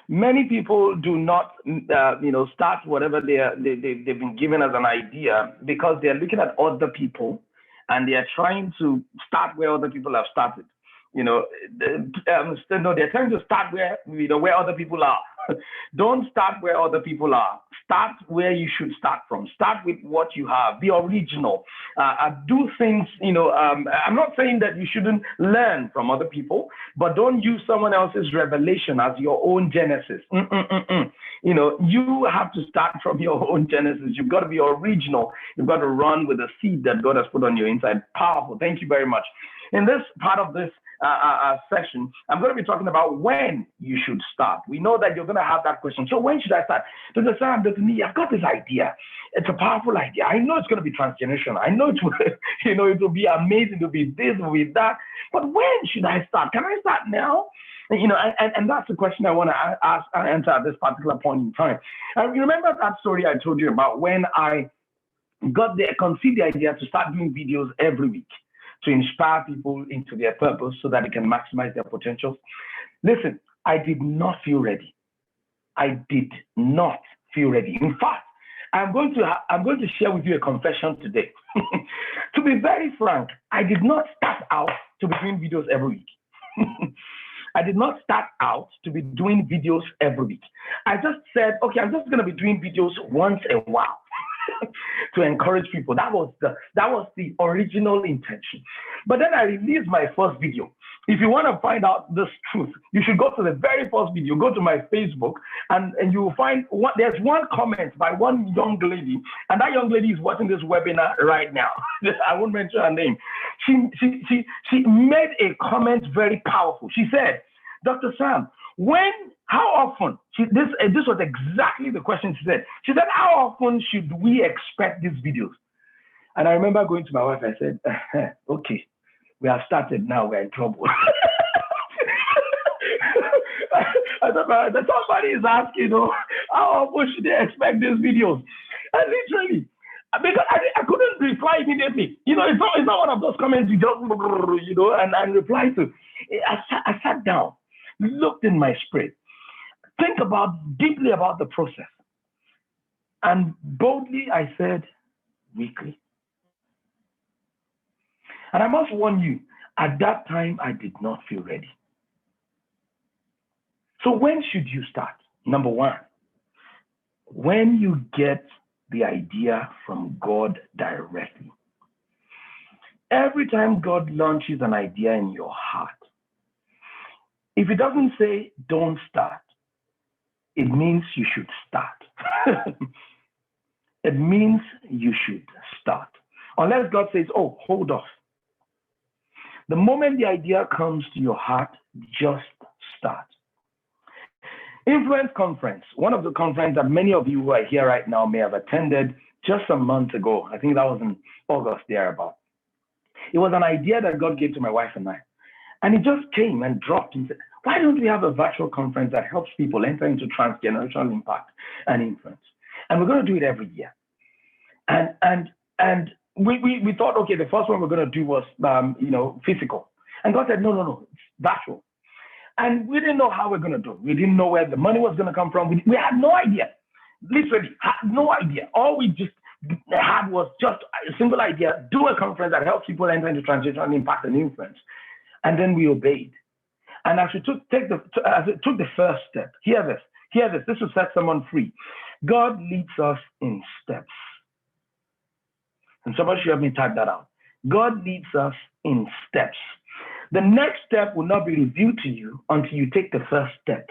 Many people do not, start whatever they've been given as an idea because they're looking at other people and they are trying to start where other people have started. They're trying to start where other people are. Don't start where other people are. Start where you should start from. Start with what you have. Be original. Do things, I'm not saying that you shouldn't learn from other people, but don't use someone else's revelation as your own genesis. You have to start from your own genesis. You've got to be original. You've got to run with the seed that God has put on your inside. Powerful. Thank you very much. In this part of this session, I'm going to be talking about when you should start. We know that you're going to have that question. So when should I start? Dr. Sam, Dr. Nee, I've got this idea. It's a powerful idea. I know it's going to be transgenerational. I know it will, it will be amazing. It will be this, it will be that. But when should I start? Can I start now? And that's the question I want to answer at this particular point in time. You remember that story I told you about when I conceived the idea to start doing videos every week to inspire people into their purpose so that they can maximize their potentials? Listen, I did not feel ready. I did not feel ready. In fact, I'm going to share with you a confession today. To be very frank, I did not start out to be doing videos every week. I did not start out to be doing videos every week. I just said, okay, I'm just going to be doing videos once in a while. To encourage people. That was the original intention. But then I released my first video. If you want to find out this truth, you should go to the very first video. Go to my Facebook, and you will find there's one comment by one young lady, and that young lady is watching this webinar right now. I won't mention her name. She made a comment very powerful. She said, Dr. Sam, how often, this was exactly the question she said. She said, how often should we expect these videos? And I remember going to my wife, I said, okay, we have started now, we're in trouble. I thought, somebody is asking, how often should they expect these videos? And literally, because I couldn't reply immediately. It's not one of those comments you just, and reply to. I sat down, looked in my spirit, think deeply about the process. And boldly I said, weekly. And I must warn you, at that time, I did not feel ready. So when should you start? Number one, when you get the idea from God directly. Every time God launches an idea in your heart, if it doesn't say don't start, it means you should start. It means you should start. Unless God says, oh, hold off. The moment the idea comes to your heart, just start. Influence Conference, one of the conferences that many of you who are here right now may have attended just a month ago. I think that was in August, thereabout. It was an idea that God gave to my wife and I. And it just came and dropped and said, why don't we have a virtual conference that helps people enter into transgenerational impact and influence? And we're going to do it every year. And we thought, okay, the first one we're going to do was, physical. And God said, no, it's virtual. And we didn't know how we're going to do it. We didn't know where the money was going to come from. We had no idea. Literally, had no idea. All we just had was just a single idea: do a conference that helps people enter into transitional impact and influence. And then we obeyed. And as we took the first step, hear this. This will set someone free. God leads us in steps. And somebody should have me type that out. God leads us in steps. The next step will not be revealed to you until you take the first step.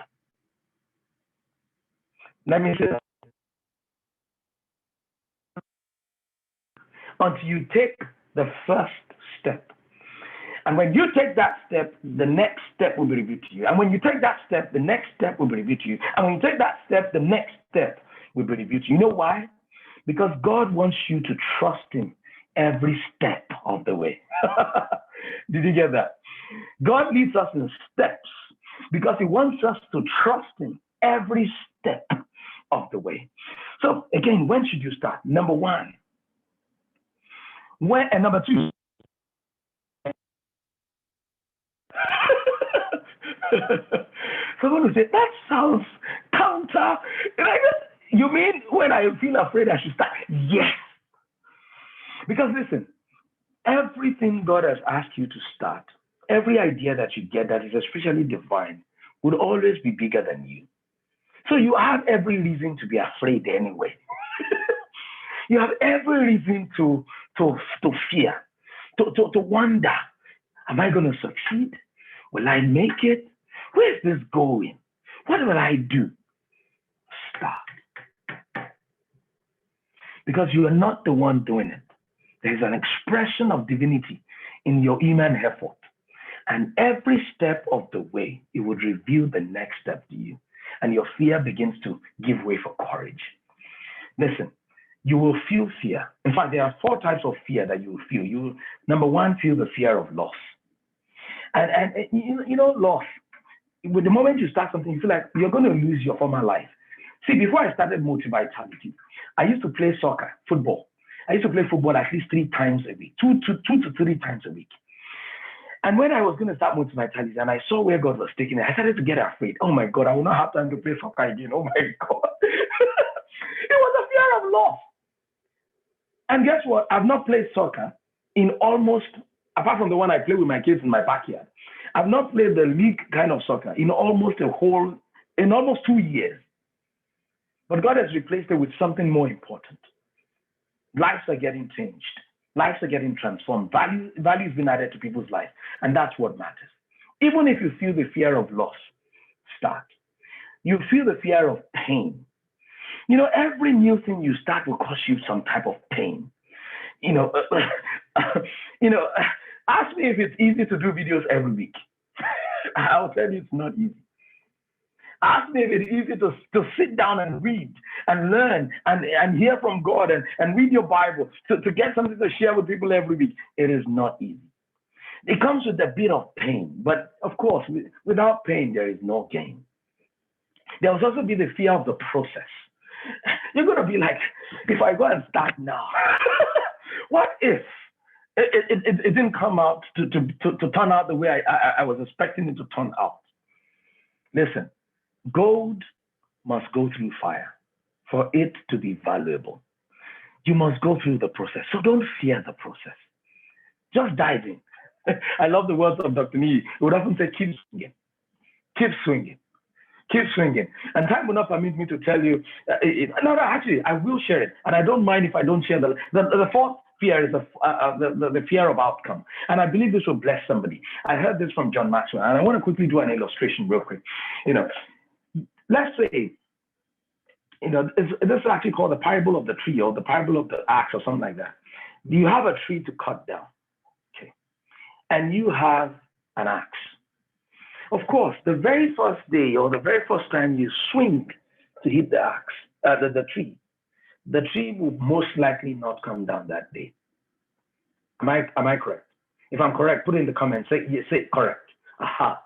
Let me say that. Until you take the first step. And when you take that step, the next step will be revealed to you. And when you take that step, the next step will be revealed to you. And when you take that step, the next step will be revealed to you. You know why? Because God wants you to trust him every step of the way. Did you get that? God leads us in steps because he wants us to trust him every step of the way. So again, when should you start? Number one. When, and number two. Someone will say, that sounds counter. You mean when I feel afraid I should start? Yes. Because listen, everything God has asked you to start, every idea that you get that is especially divine, would always be bigger than you. So you have every reason to be afraid anyway. You have every reason to fear, to wonder, am I going to succeed? Will I make it? Where's this going? What will I do? Start. Because you are not the one doing it. There is an expression of divinity in your iman effort. And every step of the way, it would reveal the next step to you. And your fear begins to give way for courage. Listen, you will feel fear. In fact, there are 4 types of fear that you will feel. You will, number one, feel the fear of loss. And you know, loss. With the moment you start something, you feel like you're going to lose your former life. See, before I started Multivitality, I used to play soccer, football. I used to play football at least 3 times a week, 2 to 3 times a week. And when I was going to start Multivitality and I saw where God was taking it, I started to get afraid. Oh my God, I will not have time to play soccer again. Oh my God. It was a fear of loss. And guess what? I've not played soccer in almost, apart from the one I play with my kids in my backyard, I've not played the league kind of soccer in almost 2 years. But God has replaced it with something more important. Lives are getting changed. Lives are getting transformed. Value has been added to people's lives. And that's what matters. Even if you feel the fear of loss, start. You feel the fear of pain. You know, every new thing you start will cause you some type of pain. Ask me if it's easy to do videos every week. I'll tell you it's not easy. Ask me if it's easy to sit down and read and learn and hear from God and read your Bible to get something to share with people every week. It is not easy. It comes with a bit of pain, but of course, without pain, there is no gain. There will also be the fear of the process. You're going to be like, if I go and start now, what if it didn't come out to turn out the way I was expecting it to turn out? Listen, gold must go through fire for it to be valuable. You must go through the process. So don't fear the process. Just dive in. I love the words of Dr. Nee. He would often say, keep swinging. Keep swinging. Keep swinging. And time will not permit me to tell you. Actually, I will share it. And I don't mind if I don't share the 4th fear is the fear of outcome. And I believe this will bless somebody. I heard this from John Maxwell. And I want to quickly do an illustration real quick. Let's say, this is actually called the parable of the tree or the parable of the axe or something like that. You have a tree to cut down. Okay. And you have an axe. Of course, the very first day or the very first time you swing to hit the axe, the tree will most likely not come down that day. Am I correct? If I'm correct, put it in the comments. Say correct. Aha.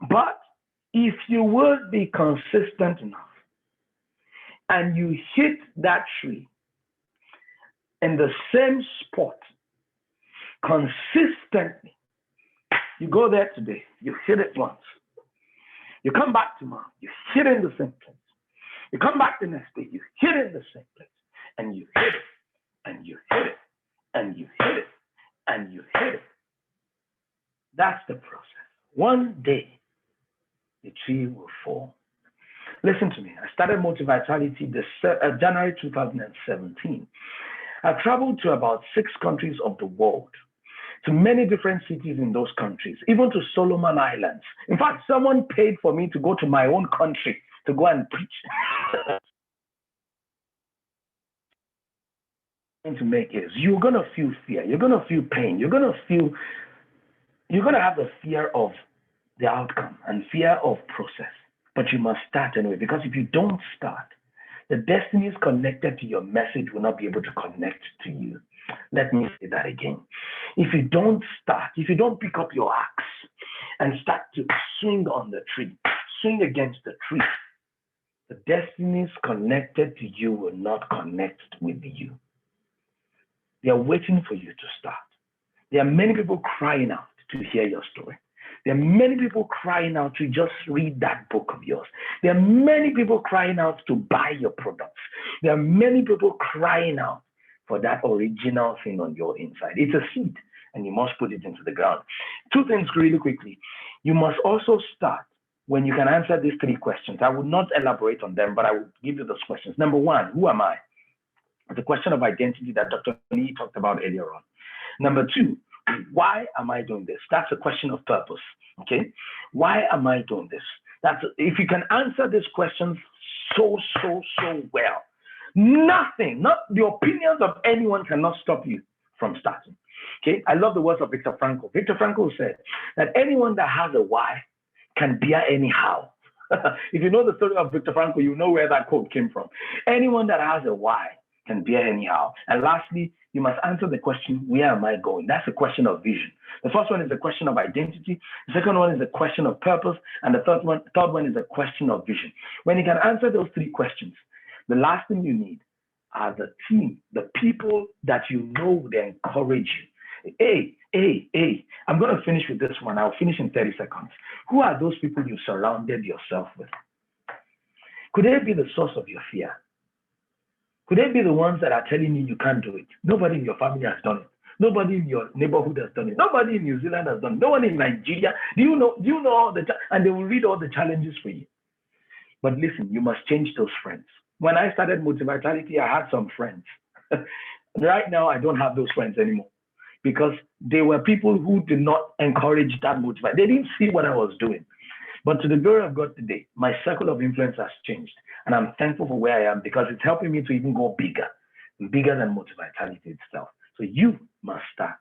But if you would be consistent enough and you hit that tree in the same spot consistently, you go there today, you hit it once. You come back tomorrow, you hit it in the same place. You come back the next day, you hit it in the same place. And you hit it, and you hit it, and you hit it, and you hit it. That's the process. One day, the tree will fall. Listen to me. I started Multivitality January 2017. I've traveled to about 6 countries of the world, to many different cities in those countries, even to Solomon Islands. In fact, someone paid for me to go to my own country to go and preach. To make is you're going to feel fear, you're going to feel pain, you're going to have the fear of the outcome and fear of process, but you must start anyway, because if you don't start, The destinies connected to your message will not be able to connect to you. Let me say that again. If you don't start, if you don't pick up your axe and start to swing on the tree, swing against the tree, the destinies connected to you will not connect with you. They are waiting for you to start. There are many people crying out to hear your story. There are many people crying out to just read that book of yours. There are many people crying out to buy your products. There are many people crying out for that original thing on your inside. It's a seed, and you must put it into the ground. Two things really quickly. You must also start when you can answer these three questions. I will not elaborate on them, but I will give you those questions. Number one, who am I? The question of identity that Dr. Lee talked about earlier on. Number two, why am I doing this? That's a question of purpose, okay? Why am I doing this? If you can answer these questions so well, nothing, not the opinions of anyone cannot stop you from starting, okay? I love the words of Viktor Frankl. Viktor Frankl said that anyone that has a why can bear anyhow. If you know the story of Viktor Frankl, you know where that quote came from. Anyone that has a why can bear anyhow. And lastly, you must answer the question, where am I going? That's a question of vision. The first one is a question of identity. The second one is a question of purpose. And the third one is a question of vision. When you can answer those three questions, the last thing you need are the team, the people that you know they encourage you. Hey, I'm going to finish with this one. I'll finish in 30 seconds. Who are those people you surrounded yourself with? Could they be the source of your fear? Could they be the ones that are telling you can't do it? Nobody in your family has done it. Nobody in your neighborhood has done it. Nobody in New Zealand has done it. No one in Nigeria. Do you know all and they will read all the challenges for you. But listen, you must change those friends. When I started Multivitality, I had some friends. Right now, I don't have those friends anymore because they were people who did not encourage that motivation. They didn't see what I was doing. But to the glory of God today, my circle of influence has changed. And I'm thankful for where I am because it's helping me to even go bigger than Multivitality itself. So you must start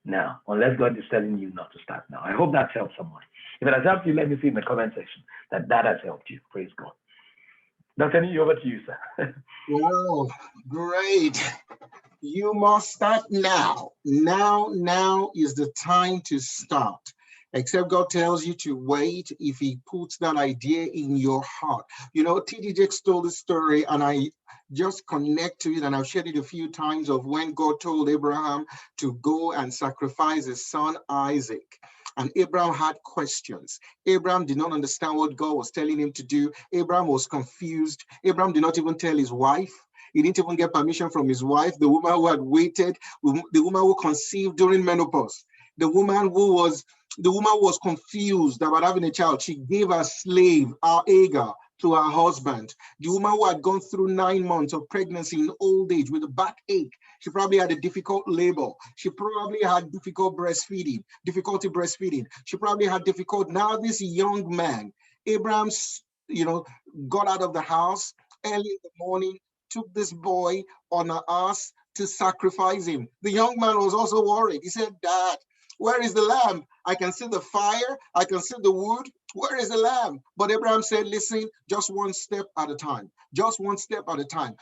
now, unless God is telling you not to start now. I hope that's helped someone. If it has helped you, let me see in the comment section that has helped you. Praise God. Dr. Nee, over to you, sir. Wow, great. You must start now. Now is the time to start. Except God tells you to wait if he puts that idea in your heart. You know, T.D. Jakes told the story, and I just connect to it, and I've shared it a few times, of when God told Abraham to go and sacrifice his son Isaac. And Abraham had questions. Abraham did not understand what God was telling him to do. Abraham was confused. Abraham did not even tell his wife. He didn't even get permission from his wife, the woman who had waited, the woman who conceived during menopause, the woman who was confused about having a child. She gave her slave, our Hagar, to her husband. The woman who had gone through 9 months of pregnancy in old age with a backache. She probably had a difficult labor. She probably had difficulty breastfeeding. She probably had now this young man, Abraham, got out of the house early in the morning, took this boy on an ass to sacrifice him. The young man was also worried. He said, Dad, where is the lamb? I can see the fire. I can see the wood. Where is the lamb? But Abraham said, listen, just one step at a time. Just one step at a time.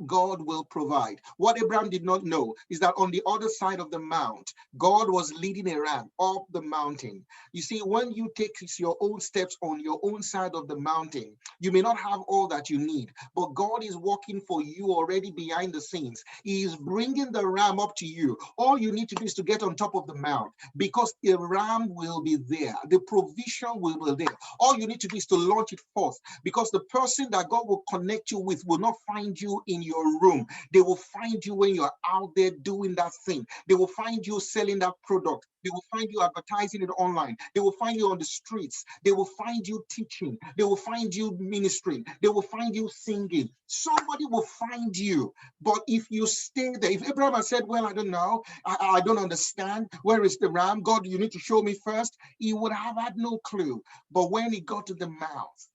God will provide. What Abraham did not know is that on the other side of the mount, God was leading a ram up the mountain. You see, when you take your own steps on your own side of the mountain, you may not have all that you need, but God is working for you already behind the scenes. He is bringing the ram up to you. All you need to do is to get on top of the mount, because the ram will be there. The provision will be there. All you need to do is to launch it forth, because the person that God will connect you with will not find you in your room. They will find you when you're out there doing that thing. They will find you selling that product. They will find you advertising it online. They will find you on the streets. They will find you teaching. They will find you ministering. They will find you singing. Somebody will find you. But if you stay there, if Abraham had said, well, I don't know, I don't understand, where is the ram? God, you need to show me first. He would have had no clue. But when he got to the mouth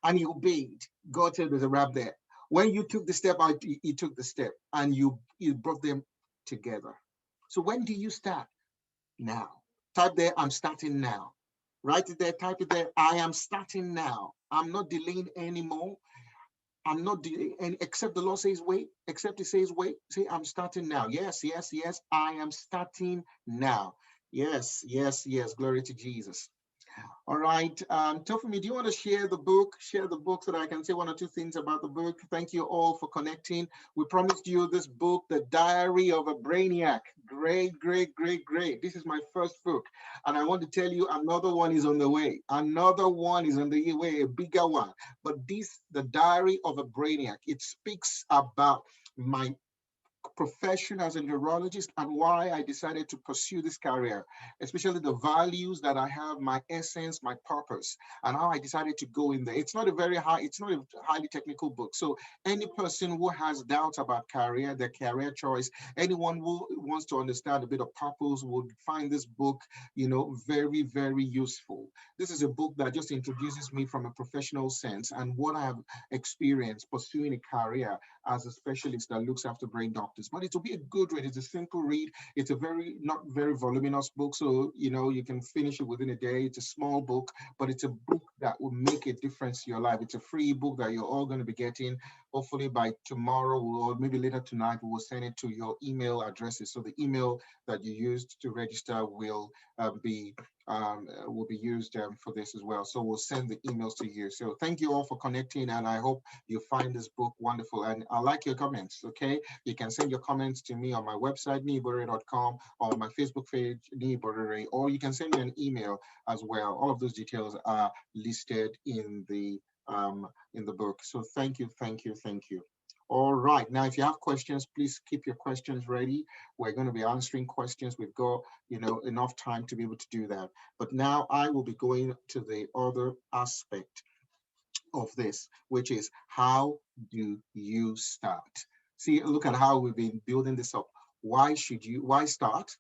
and he obeyed, God said, there's a ram there. When you took the step out, he took the step, and you brought them together. So when do you start? Now. Type there, I'm starting now. Write it there, type it there, I am starting now. I'm not delaying anymore. I'm not doing, and except the Lord says wait, except He says wait, say I'm starting now. Yes, yes, yes, I am starting now. Yes, yes, yes. Glory to Jesus. All right. Tofumi, do you want to share the book? Share the book so that I can say one or two things about the book. Thank you all for connecting. We promised you this book, The Diary of a Brainiac. Great, great, great, great. This is my first book. And I want to tell you another one is on the way. Another one is on the way, a bigger one. But this, The Diary of a Brainiac, it speaks about my profession as a neurologist and why I decided to pursue this career, especially the values that I have, my essence, my purpose, and how I decided to go in there. It's not a highly technical book. So any person who has doubts about career, their career choice, anyone who wants to understand a bit of purpose would find this book, very, very useful. This is a book that just introduces me from a professional sense and what I have experienced pursuing a career as a specialist that looks after brain doctors. But it will be a good read. It's a simple read. It's a not very voluminous book. So, you can finish it within a day. It's a small book, but it's a book that will make a difference to your life. It's a free book that you're all going to be getting. Hopefully by tomorrow or maybe later tonight, we will send it to your email addresses. So the email that you used to register will be used for this as well. So we'll send the emails to you. So thank you all for connecting, and I hope you find this book wonderful. And I like your comments, okay? You can send your comments to me on my website, niborere.com, or on my Facebook page, Niborere, or you can send me an email as well. All of those details are listed in the book. So thank you, thank you, thank you. All right. Now, if you have questions, please keep your questions ready. We're going to be answering questions. We've got, enough time to be able to do that. But now I will be going to the other aspect of this, which is how do you start? See, look at how we've been building this up. Why start?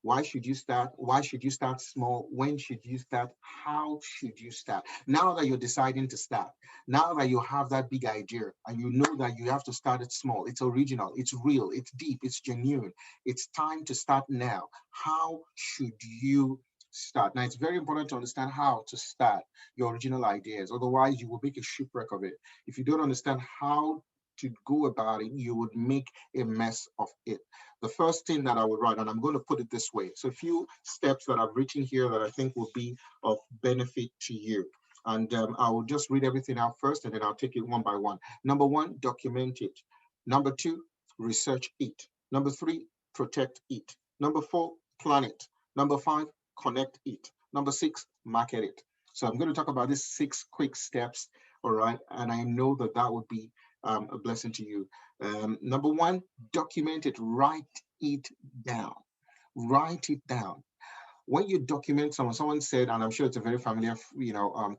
Why should you start? Why should you start small? When should you start? How should you start? Now that you're deciding to start, now that you have that big idea and you know that you have to start it small, it's original, it's real, it's deep, it's genuine. It's time to start now. How should you start? Now, it's very important to understand how to start your original ideas. Otherwise, you will make a shipwreck of it. If you don't understand how to go about it, you would make a mess of it. The first thing that I would write, and I'm going to put it this way. So a few steps that I've written here that I think will be of benefit to you. And I will just read everything out first, and then I'll take it one by one. Number one, document it. Number two, research it. Number three, protect it. Number four, plan it. Number five, connect it. Number six, market it. So I'm going to talk about these 6 quick steps, all right? And I know that that would be a blessing to you. Number one, document it, write it down. Write it down. When you document someone said, and I'm sure it's a very familiar,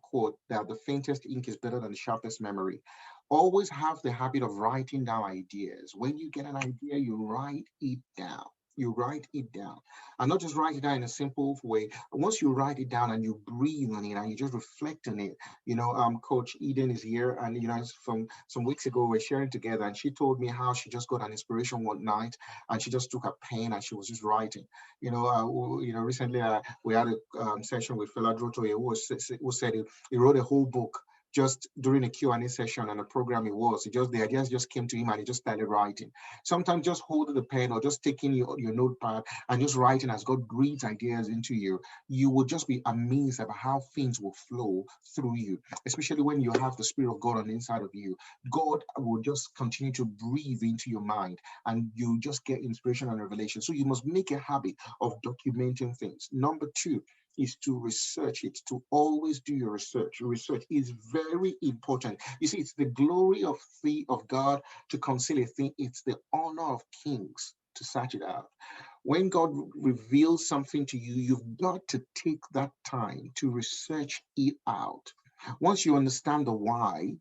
quote, that the faintest ink is better than the sharpest memory. Always have the habit of writing down ideas. When you get an idea, you write it down. You write it down, and not just write it down in a simple way. Once you write it down and you breathe on it and you just reflect on it, Coach Eden is here, and from some weeks ago we were sharing together, and she told me how she just got an inspiration one night, and she just took a pen and she was just writing. Recently we had a session with Fela Drotoye who said he wrote a whole book just during a Q&A session and a program the ideas just came to him and he just started writing. Sometimes just holding the pen or just taking your notepad and just writing as God breathes ideas into you, you will just be amazed about how things will flow through you, especially when you have the Spirit of God on the inside of you. God will just continue to breathe into your mind and you just get inspiration and revelation. So you must make a habit of documenting things. Number two is to research it, to always do your research. Research is very important. You see, it's the glory of God to conceal a thing. It's the honor of kings to search it out. When God reveals something to you, you've got to take that time to research it out. Once you understand the why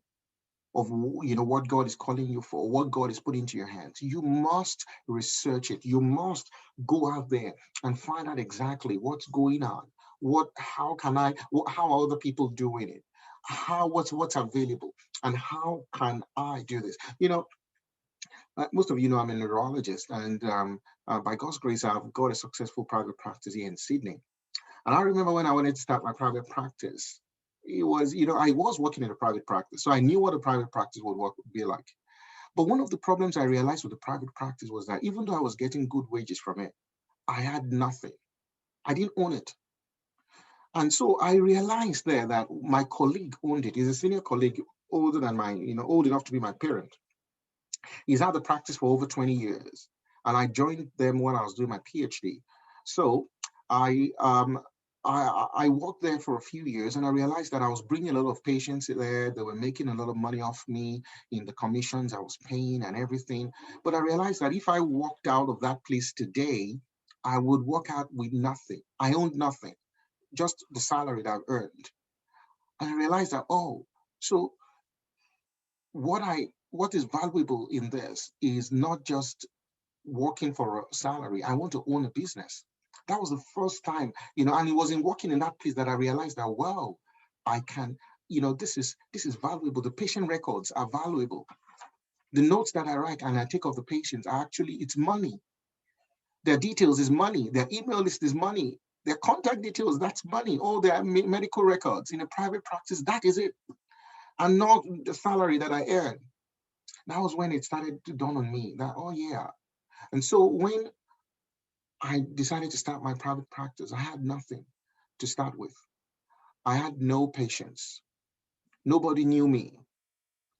of what God is calling you for, what God is putting into your hands, you must research it. You must go out there and find out exactly what's going on. How are other people doing it? What's available, and how can I do this? Most of you know I'm a neurologist, and by God's grace, I've got a successful private practice here in Sydney. And I remember when I wanted to start my private practice, it was, I was working in a private practice, so I knew what a private practice would be like. But one of the problems I realized with the private practice was that even though I was getting good wages from it, I had nothing. I didn't own it. And so I realized there that my colleague owned it. He's a senior colleague, older than old enough to be my parent. He's had the practice for over 20 years. And I joined them when I was doing my PhD. So I I worked there for a few years, and I realized that I was bringing a lot of patients there. They were making a lot of money off me in the commissions I was paying and everything. But I realized that if I walked out of that place today, I would walk out with nothing. I owned nothing, just the salary that I've earned. And I realized that, oh, so what is valuable in this is not just working for a salary. I want to own a business. That was the first time, and it was in working in that place that I realized that, wow, I can, this is valuable. The patient records are valuable. The notes that I write and I take of the patients are actually, it's money. Their details is money. Their email list is money. Their contact details, that's money. All their medical records in a private practice, that is it. And not the salary that I earn. That was when it started to dawn on me that, oh yeah. And so when I decided to start my private practice, I had nothing to start with. I had no patients. Nobody knew me.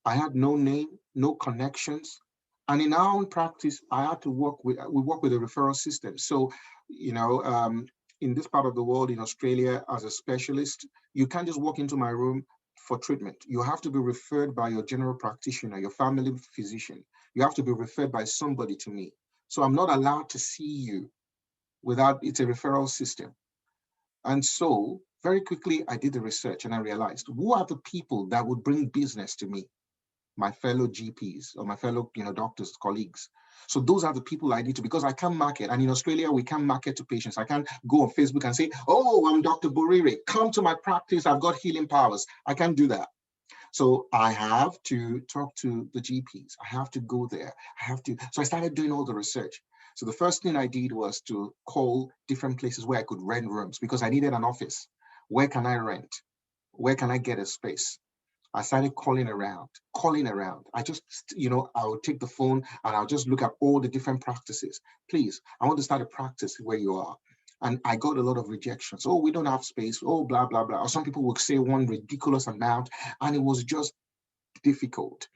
I had no name, no connections. And in our own practice, we work with a referral system. So, in this part of the world, in Australia, as a specialist, you can't just walk into my room for treatment. You have to be referred by your general practitioner, your family physician. You have to be referred by somebody to me. So I'm not allowed to see you without, it's a referral system. And so very quickly, I did the research and I realized who are the people that would bring business to me, my fellow GPs or my fellow doctors, colleagues. So those are the people I need to, because I can't market. And in Australia, we can't market to patients. I can't go on Facebook and say, oh, I'm Dr. Burire, come to my practice, I've got healing powers. I can't do that. So I have to talk to the GPs. I have to go there. So I started doing all the research. So the first thing I did was to call different places where I could rent rooms because I needed an office. Where can I rent? Where can I get a space? I started calling around. I just, I would take the phone and I'll just look at all the different practices. Please, I want to start a practice where you are. And I got a lot of rejections. Oh, we don't have space. Oh, blah, blah, blah. Or some people would say one ridiculous amount, and it was just difficult.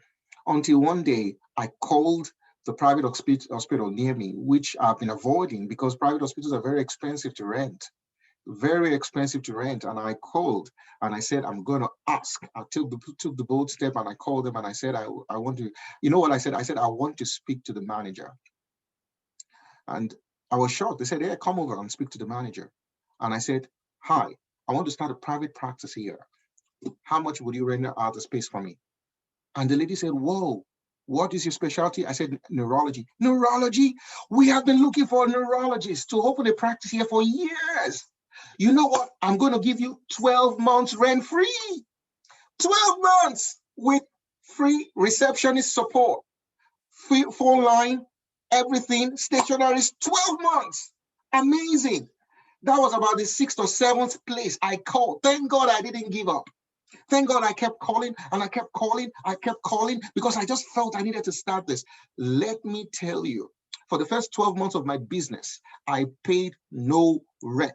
Until one day I called the private hospital near me, which I've been avoiding because private hospitals are very expensive to rent. And I called and I said, I'm going to ask. I took the bold step and I called them and I said, I want to, you know what I said? I said, I want to speak to the manager. And I was shocked. They said, yeah, come over and speak to the manager. And I said, hi, I want to start a private practice here. How much would you rent out the space for me? And the lady said, whoa, what is your specialty? I said, neurology. Neurology? We have been looking for a neurologist to open a practice here for years. You know what? I'm going to give you 12 months rent free. 12 months with free receptionist support, free phone line, everything, stationaries, 12 months. Amazing. That was about the 6th or 7th place I called. Thank God I didn't give up. Thank God I kept calling and I kept calling because I just felt I needed to start this. Let me tell you, for the first 12 months of my business, I paid no rent.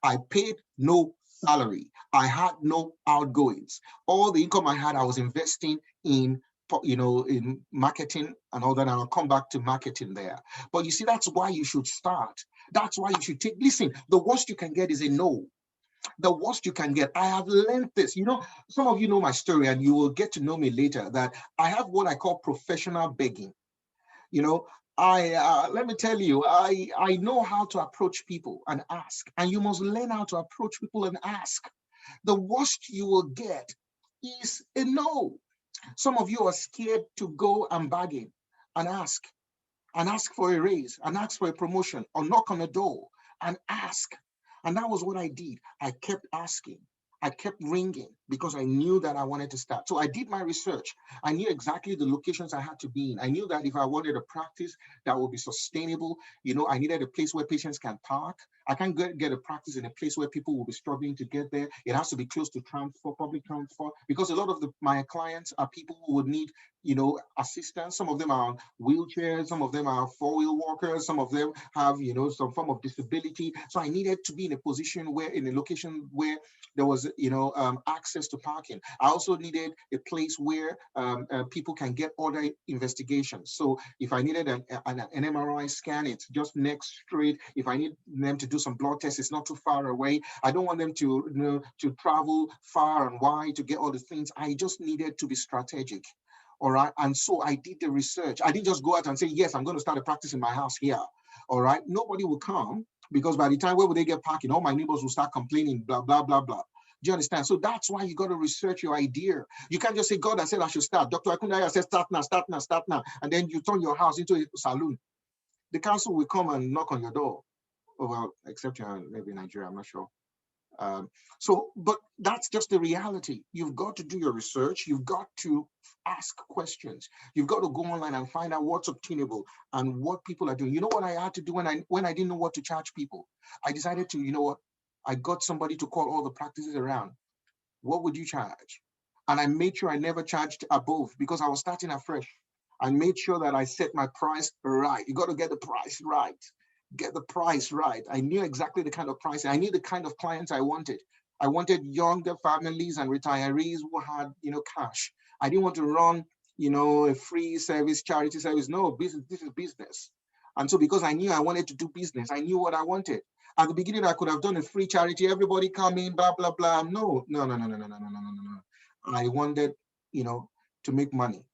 I paid no salary. I had no outgoings. All the income I had, I was investing in marketing and all that. And I'll come back to marketing there. But you see, that's why you should start. That's why you should listen, the worst you can get is a no. The worst you can get. I have learned this. Some of you know my story and you will get to know me later, that I have what I call professional begging. Let me tell you, I know how to approach people and ask, and you must learn how to approach people and ask. The worst you will get is a no. Some of you are scared to go and bargain and ask for a raise and ask for a promotion or knock on a door and ask. And that was what I did. I kept asking I kept ringing because I knew that I wanted to start. So I did my research. I knew exactly the locations I had to be in. I knew that if I wanted a practice that would be sustainable, I needed a place where patients can park. I can't get a practice in a place where people will be struggling to get there. It has to be close to transport, public transport, because a lot of my clients are people who would need, assistance. Some of them are on wheelchairs, some of them are four-wheel walkers, some of them have, some form of disability. So I needed to be in a position where, in a location where there was, access to parking. I also needed a place where people can get other investigations. So if I needed an MRI scan, it's just next street. If I need them to do some blood tests, it's not too far away. I don't want them to travel far and wide to get all the things. I just needed to be strategic. All right. And so I did the research. I didn't just go out and say, yes, I'm going to start a practice in my house here. All right. Nobody will come, because by the time, where will they get parking? All my neighbors will start complaining, blah, blah, blah, blah. Do you understand? So that's why you got to research your idea. You can't just say, God, I said I should start. Dr. Akundaya said, start now, start now, start now. And then you turn your house into a saloon. The council will come and knock on your door. Oh, well, except you're maybe in Nigeria, I'm not sure. But that's just the reality. You've got to do your research. You've got to ask questions. You've got to go online and find out what's obtainable and what people are doing. You know what I had to do when I didn't know what to charge people? I decided to, I got somebody to call all the practices around. What would you charge? And I made sure I never charged above, because I was starting afresh. I made sure that I set my price right. You got to get the price right. Get the price right. I knew exactly the kind of price. I knew the kind of clients I wanted. I wanted younger families and retirees who had, cash. I didn't want to run, a free service, charity service. No, business. This is business. And so, because I knew I wanted to do business, I knew what I wanted. At the beginning, I could have done a free charity. Everybody come in, blah, blah, blah. No. I wanted, to make money.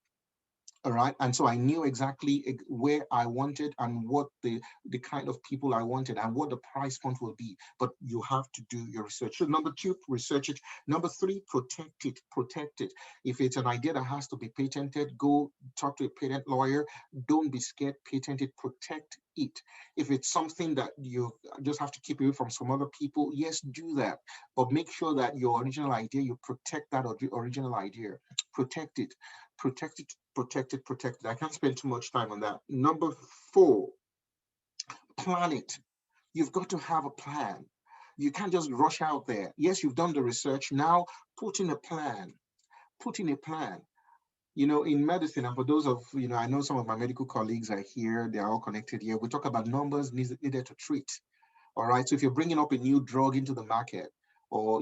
All right. And so I knew exactly where I wanted and what the kind of people I wanted and what the price point will be. But you have to do your research. So number 2, research it. Number 3, protect it. Protect it. If it's an idea that has to be patented, go talk to a patent lawyer. Don't be scared. Patent it. Protect it. If it's something that you just have to keep away from some other people, yes, do that. But make sure that your original idea, you protect that original idea. Protect it. Protect it, protect it, protect it. I can't spend too much time on that. Number 4, plan it. You've got to have a plan. You can't just rush out there. Yes, you've done the research. Now put in a plan. Put in a plan. In medicine, and for those of, I know some of my medical colleagues are here, they're all connected here. We talk about numbers needed to treat. All right. So if you're bringing up a new drug into the market, or,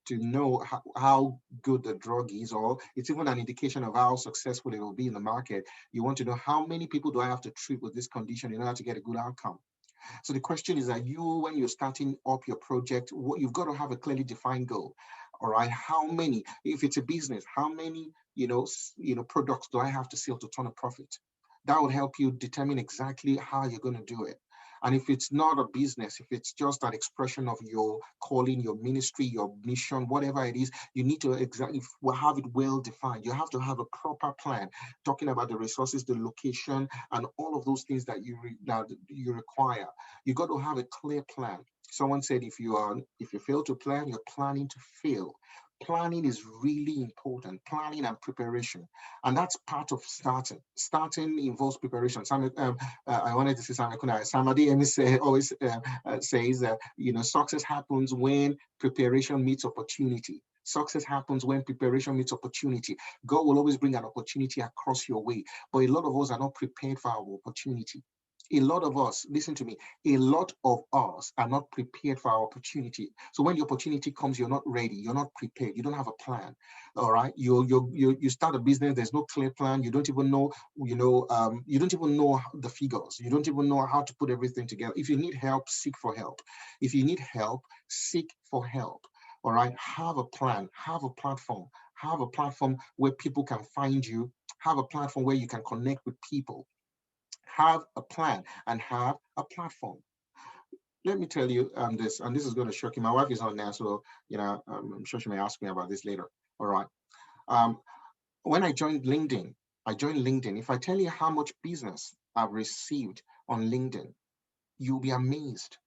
to know how good the drug is, or it's even an indication of how successful it will be in the market, you want to know how many people do I have to treat with this condition in order to get a good outcome. So the question is that when you're starting up your project, you've got to have a clearly defined goal. All right. How many, if it's a business, how many, products do I have to sell to turn a profit? That would help you determine exactly how you're going to do it. And if it's not a business, if it's just an expression of your calling, your ministry, your mission, whatever it is, you need to have it well defined. You have to have a proper plan, talking about the resources, the location, and all of those things that you require. You got to have a clear plan. Someone said, if you fail to plan, you're planning to fail. Planning is really important, planning and preparation. And that's part of starting. Starting involves preparation. I wanted to say Samadi always says that, success happens when preparation meets opportunity. Success happens when preparation meets opportunity. God will always bring an opportunity across your way. But a lot of us are not prepared for our opportunity. A lot of us, listen to me, a lot of us are not prepared for our opportunity. So when the opportunity comes, you're not ready, you're not prepared, you don't have a plan. All right. You start a business, there's no clear plan, you don't even know, you don't even know the figures, you don't even know how to put everything together. If you need help, seek for help. If you need help, seek for help. All right. Have a plan, have a platform where people can find you, have a platform where you can connect with people. Have a plan and have a platform. Let me tell you this, and this is going to shock you. My wife is on there, so I'm sure she may ask me about this later. All right. When I joined LinkedIn, If I tell you how much business I've received on LinkedIn, you'll be amazed.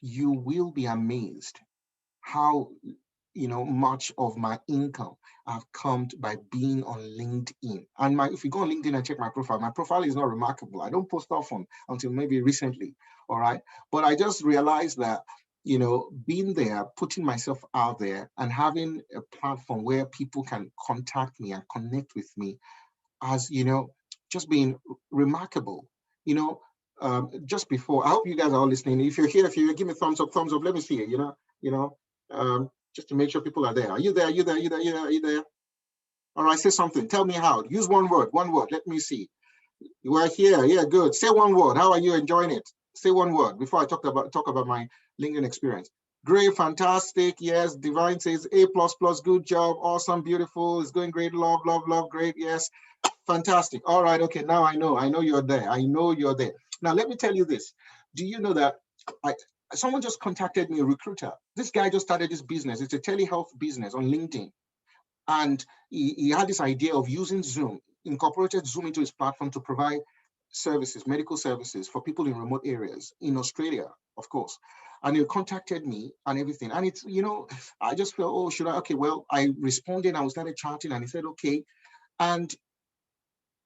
You will be amazed how much of my income have come by being on LinkedIn. And if you go on LinkedIn and check my profile is not remarkable. I don't post often until maybe recently, all right? But I just realized that, being there, putting myself out there and having a platform where people can contact me and connect with me has, just been remarkable. Just before, I hope you guys are all listening. If you're here, if you give me thumbs up, let me see it, just to make sure people are there. Are you there? Are you there? Are you there? Are you there? All right, say something. Tell me how. Use one word. Let me see. You are here. Yeah, good. Say one word. How are you enjoying it? Say one word before I talk about my LinkedIn experience. Great, fantastic. Yes, Divine says A++, good job, awesome, beautiful. It's going great. Love, great. Yes, fantastic. All right, okay. Now I know you're there. I know you're there. Now let me tell you this. Do you know that someone just contacted me, a recruiter. This guy just started this business. It's a telehealth business on LinkedIn. And he had this idea of using Zoom, incorporated Zoom into his platform to provide services, medical services for people in remote areas in Australia, of course. And he contacted me and everything. And it's, I just felt, oh, should I? Okay, well, I responded and we started chatting and he said, okay. And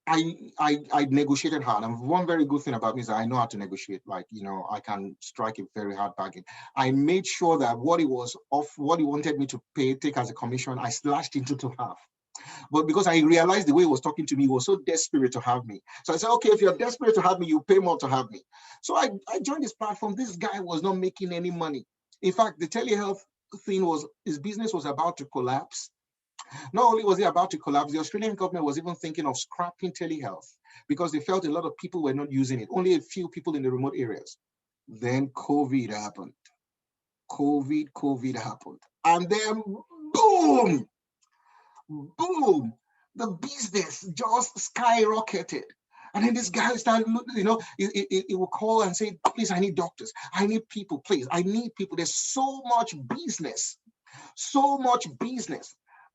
I negotiated hard. And one very good thing about me is that I know how to negotiate. Like, I can strike a very hard bargain. I made sure that what he wanted me to take as a commission, I slashed into half. But because I realized the way he was talking to me, he was so desperate to have me. So I said, okay, if you're desperate to have me, you pay more to have me. So I joined this platform. This guy was not making any money. In fact, the telehealth thing his business was about to collapse. Not only was it about to collapse, the Australian government was even thinking of scrapping telehealth because they felt a lot of people were not using it, only a few people in the remote areas. Then COVID happened. COVID happened. And then boom, the business just skyrocketed. And then this guy started, he will call and say, please, I need doctors. I need people, please. I need people. There's so much business.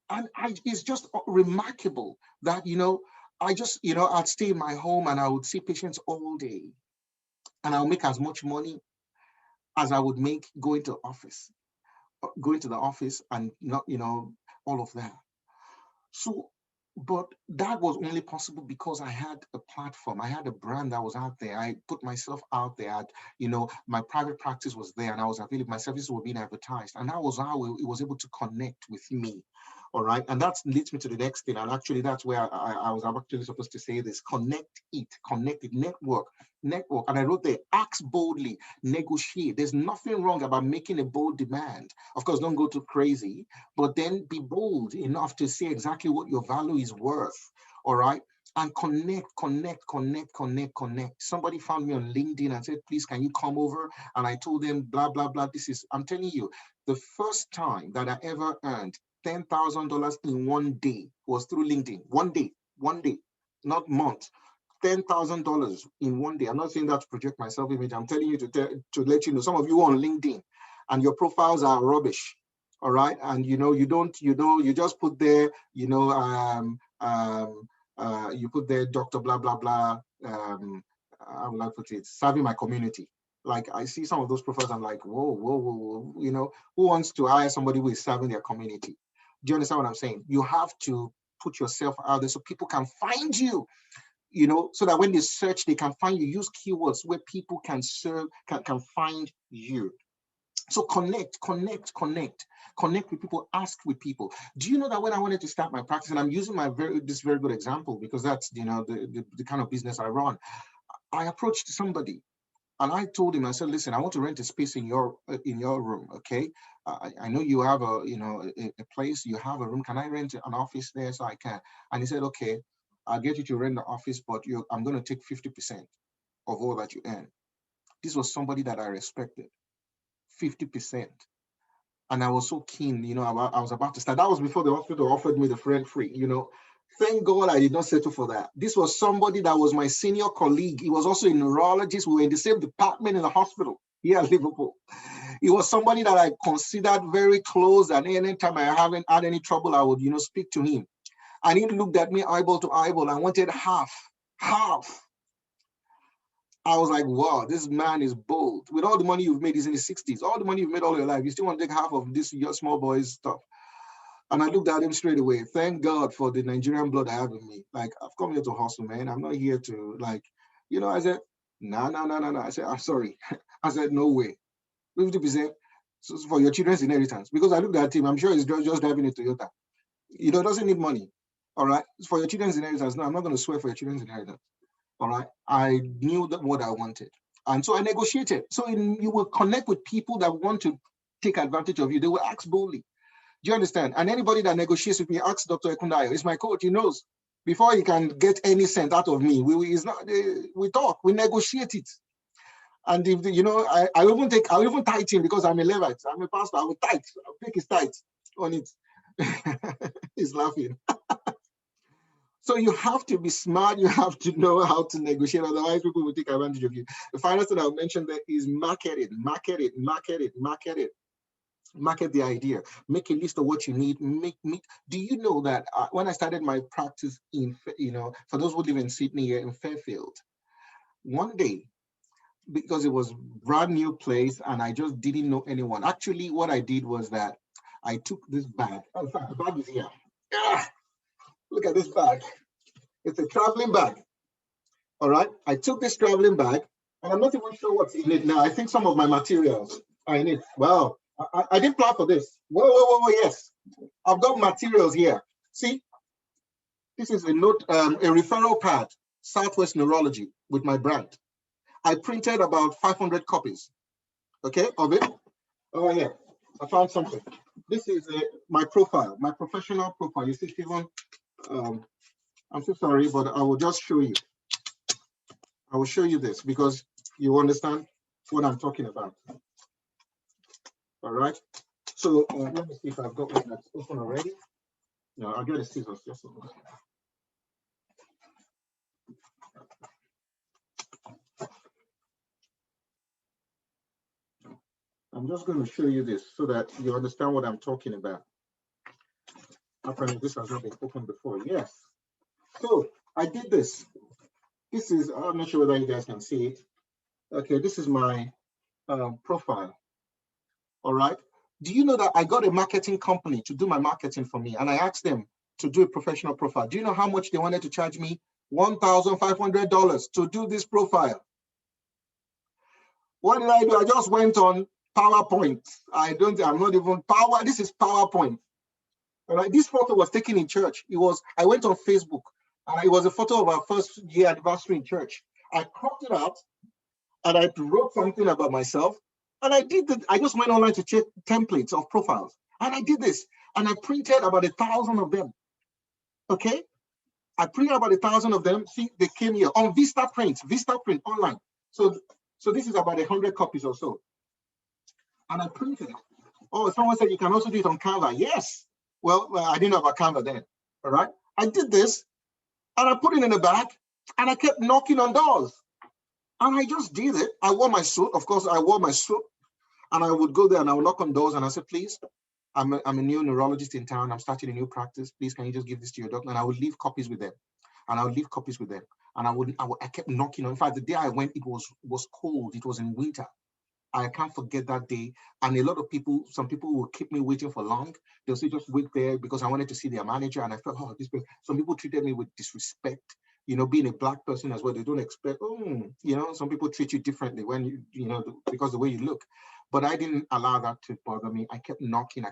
And it's just remarkable that, I just, I'd stay in my home and I would see patients all day. And I'll make as much money as I would make going to the office and not, all of that. So, but that was only possible because I had a platform. I had a brand that was out there. I put myself out there. My private practice was there and I was available. My services were being advertised. And that was how it was able to connect with me. All right. And that leads me to the next thing. And actually, that's where I was actually supposed to say this. Connect it, network. And I wrote there, ask boldly, negotiate. There's nothing wrong about making a bold demand. Of course, don't go too crazy, but then be bold enough to say exactly what your value is worth. All right. And connect. Somebody found me on LinkedIn and said, please, can you come over? And I told them, blah, blah, blah. I'm telling you, the first time that I ever earned $10,000 in one day was through LinkedIn. One day, not month. $10,000 in one day. I'm not saying that to project my self-image. I'm telling you to let you know. Some of you on LinkedIn and your profiles are rubbish. All right. And you just put there, you put there Dr. blah, blah, blah. How would I put it? Serving my community. Like I see some of those profiles, I'm like, whoa. Who wants to hire somebody who is serving their community? Do you understand what I'm saying? You have to put yourself out there so people can find you, so that when they search, they can find you. Use keywords where people can find you. So connect with people, ask with people. Do you know that when I wanted to start my practice, and I'm using this very good example because that's, the kind of business I run, I approached somebody. And I told him, I said, listen, I want to rent a space in your room, okay? I know you have a place, you have a room. Can I rent an office there so I can? And he said, okay, I'll get you to rent the office, but I'm going to take 50% of all that you earn. This was somebody that I respected, 50%. And I was so keen, I was about to start. That was before the hospital offered me the rent-free, Thank God I did not settle for that. This was somebody that was my senior colleague. He was also a neurologist. We were in the same department in the hospital here at Liverpool. He was somebody that I considered very close, and anytime I haven't had any trouble, I would, speak to him. And he looked at me eyeball to eyeball and wanted half. I was like, wow, this man is bold. With all the money you've made, he's in his 60s. All the money you've made all your life, you still want to take half of this your small boy's stuff. And I looked at him straight away. Thank God for the Nigerian blood I have in me. Like, I've come here to hustle, man. I'm not here to, like, I said, no. I said, I'm sorry. I said, no way. 50% for your children's inheritance. Because I looked at him, I'm sure he's just driving a Toyota. Doesn't need money. All right. For your children's inheritance. No, I'm not going to swear for your children's inheritance. All right. I knew that what I wanted. And so I negotiated. So you will connect with people that want to take advantage of you. They will ask boldly. Do you understand? And anybody that negotiates with me, ask Dr. Ekundayo. He's my coach. He knows. Before he can get any cent out of me, we talk, we negotiate it. And if I'll even tithe him because I'm a Levite. I'm a pastor. I will tithe. I'll take his tithe on it. He's laughing. So you have to be smart. You have to know how to negotiate. Otherwise, people will take advantage of you. The final thing I'll mention there is market it. Market the idea. Make a list of what you need. Do you know that when I started my practice for those who live in Sydney here in Fairfield, one day, because it was a brand new place and I just didn't know anyone. Actually, what I did was that I took this bag. Oh, in fact, the bag is here. Look at this bag. It's a traveling bag. All right. I took this traveling bag and I'm not even sure what's in it now. I think some of my materials are in it. Wow. I didn't plan for this. Whoa, yes. I've got materials here. See, this is a note, a referral pad, Southwest Neurology with my brand. I printed about 500 copies, okay, of it. Oh yeah, I found something. This is my profile, my professional profile. You see, Stephen, I'm so sorry, but I will just show you. I will show you this because you understand what I'm talking about. All right. So let me see if I've got one that's open already. No, I'll get the scissors. Just a minute. I'm just going to show you this so that you understand what I'm talking about. Apparently, this has not been opened before. Yes. So I did this. This is, I'm not sure whether you guys can see it. Okay, this is my profile. All right. Do you know that I got a marketing company to do my marketing for me? And I asked them to do a professional profile. Do you know how much they wanted to charge me? $1,500 to do this profile. What did I do? I just went on PowerPoint. I'm not even power. This is PowerPoint. All right. This photo was taken in church. I went on Facebook and it was a photo of our first year anniversary in church. I cropped it out and I wrote something about myself. And I did that. I just went online to check templates of profiles. And I did this. And I printed about 1,000 of them. Okay. I printed about 1,000 of them. See, they came here on Vista Print online. So this is about 100 copies or so. And I printed it. Oh, someone said you can also do it on Canva. Yes. Well, I didn't know about Canva then. All right. I did this and I put it in a bag and I kept knocking on doors. And I just did it. I wore my suit. Of course, I wore my suit. And I would go there and I would knock on doors and I said, please, I'm a new neurologist in town. I'm starting a new practice. Please, can you just give this to your doctor? And I would leave copies with them. And I kept knocking on. In fact, the day I went, it was cold. It was in winter. I can't forget that day. And a lot of people, some people will keep me waiting for long. They'll say, just wait there because I wanted to see their manager. And I felt, oh, this person. Some people treated me with disrespect. Being a Black person as well, they don't expect, some people treat you differently when because the way you look. But I didn't allow that to bother me. I kept knocking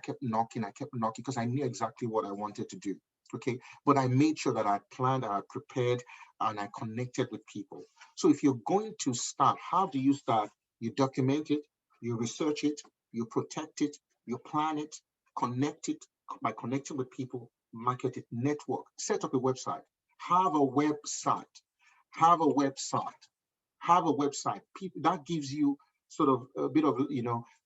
because I knew exactly what I wanted to do. Okay. But I made sure that I planned, I prepared, and I connected with people. So if you're going to start, how do you start? You document it, you research it, you protect it, you plan it, connect it by connecting with people, market it, network, set up a website. Have a website. People, that gives you sort of a bit of,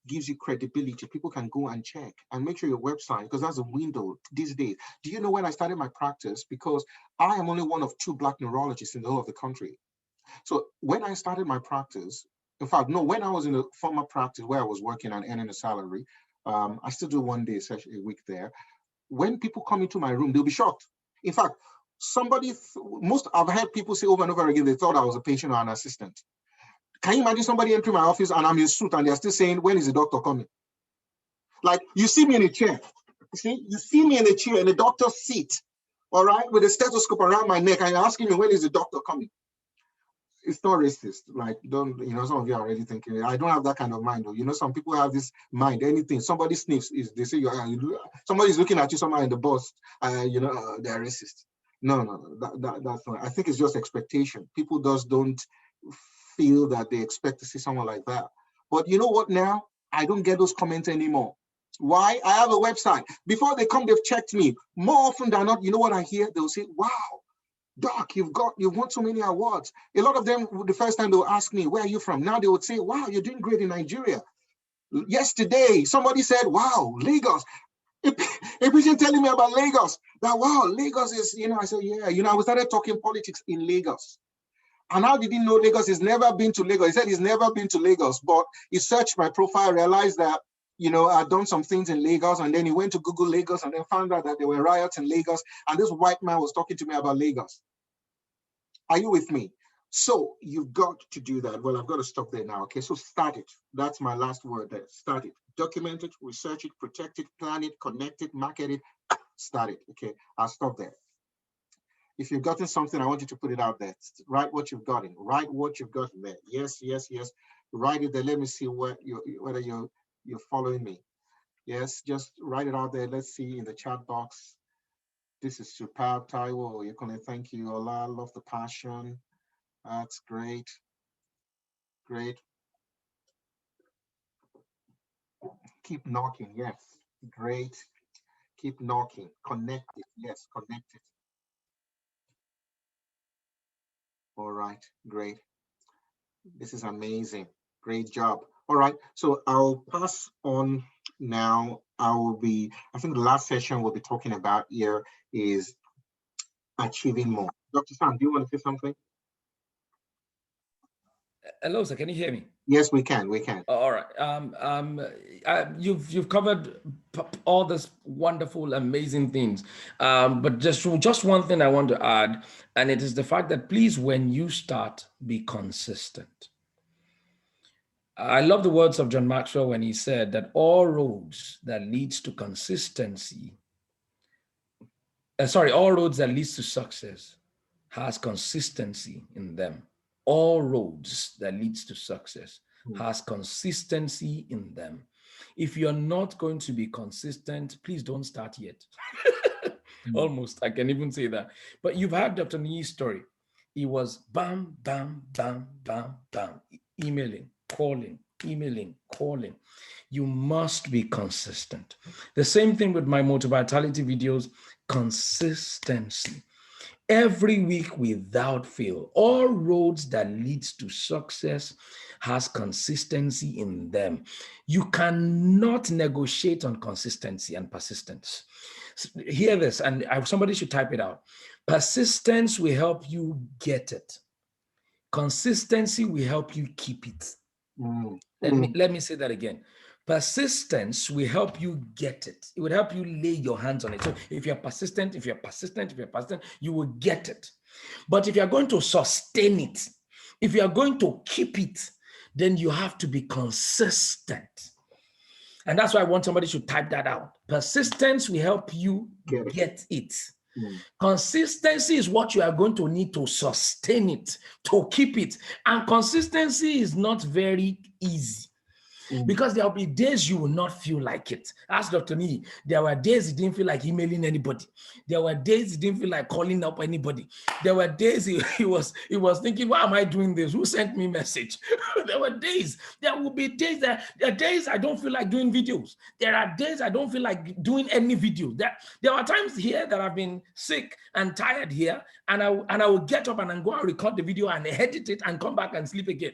gives you credibility. People can go and check and make sure your website, because that's a window these days. Do you know when I started my practice? Because I am only one of 2 Black neurologists in the whole of the country. So when I started my practice, in fact, no, when I was in a former practice where I was working and earning a salary, I still do 1 day session a week there. When people come into my room, they'll be shocked. In fact, I've heard people say over and over again, they thought I was a patient or an assistant. Can you imagine somebody entering my office and I'm in suit and they're still saying, when is the doctor coming? Like, you see me in a chair. You see me in a chair in a doctor's seat, all right, with a stethoscope around my neck, and you're asking me, when is the doctor coming? It's not racist. Like, don't, some of you are already thinking, I don't have that kind of mind. Or, some people have this mind, anything, somebody sniffs, they say, somebody's looking at you, somewhere in the bus, they're racist. No, that's not. I think it's just expectation. People just don't feel that they expect to see someone like that. But you know what now? I don't get those comments anymore. Why? I have a website. Before they come, they've checked me. More often than not, you know what I hear? They'll say, wow, Doc, you've won so many awards. A lot of them, the first time they'll ask me, where are you from? Now they would say, wow, you're doing great in Nigeria. Yesterday, somebody said, wow, Lagos. A patient telling me about Lagos. That, wow, Lagos is, I said, yeah. We started talking politics in Lagos. And how did he know Lagos? He's never been to Lagos. He said he's never been to Lagos, but he searched my profile, realized that, I'd done some things in Lagos, and then he went to Google Lagos and then found out that there were riots in Lagos, and this white man was talking to me about Lagos. Are you with me? So you've got to do that. Well, I've got to stop there now. Okay, so start it. That's my last word there. Start it. Document it, research it, protect it, plan it, connect it, market it, start it. Okay, I'll stop there. If you've gotten something, I want you to put it out there. Write what you've gotten. Write what you've gotten there. Yes. Write it there. Let me see whether you're following me. Yes, just write it out there. Let's see in the chat box. This is superb, Taiwo. You can thank you, Ola. Love the passion. That's great. Great. Keep knocking. Yes. Great. Keep knocking. Connect it. Yes, connect it. All right. Great. This is amazing. Great job. All right. So I'll pass on now. I think the last session we'll be talking about here is achieving more. Dr. Sam, do you want to say something? Hello, sir. Can you hear me? Yes, we can. All right. You've covered all this wonderful, amazing things. But just one thing I want to add, and it is the fact that please, when you start, be consistent. I love the words of John Maxwell when he said that all roads that leads to consistency, all roads that leads to success has consistency in them. All roads that leads to success has consistency in them. If you're not going to be consistent, please don't start yet. Almost, I can even say that. But you've heard Dr. Niyi's story. He was bam, bam, bam, bam, bam, emailing, calling. You must be consistent. The same thing with my Motor Vitality videos, consistency. Every week without fail, all roads that leads to success has consistency in them. You cannot negotiate on consistency and persistence. Hear this, and somebody should type it out. Persistence will help you get it. Consistency will help you keep it. Let me say that again. Persistence will help you get it. It would help you lay your hands on it. So if you're persistent, you will get it. But if you're going to sustain it, if you're going to keep it, then you have to be consistent. And that's why I want somebody to type that out. Persistence will help you get it. Consistency is what you are going to need to sustain it, to keep it. And consistency is not very easy. Because there will be days you will not feel like it. Ask Dr. Niyi. There were days he didn't feel like emailing anybody. There were days he didn't feel like calling up anybody. There were days he was thinking, why am I doing this? Who sent me a message? There will be days there are days I don't feel like doing videos. There are days I don't feel like doing any video. There are times here that I've been sick and tired here, and I will get up and go and record the video and edit it and come back and sleep again.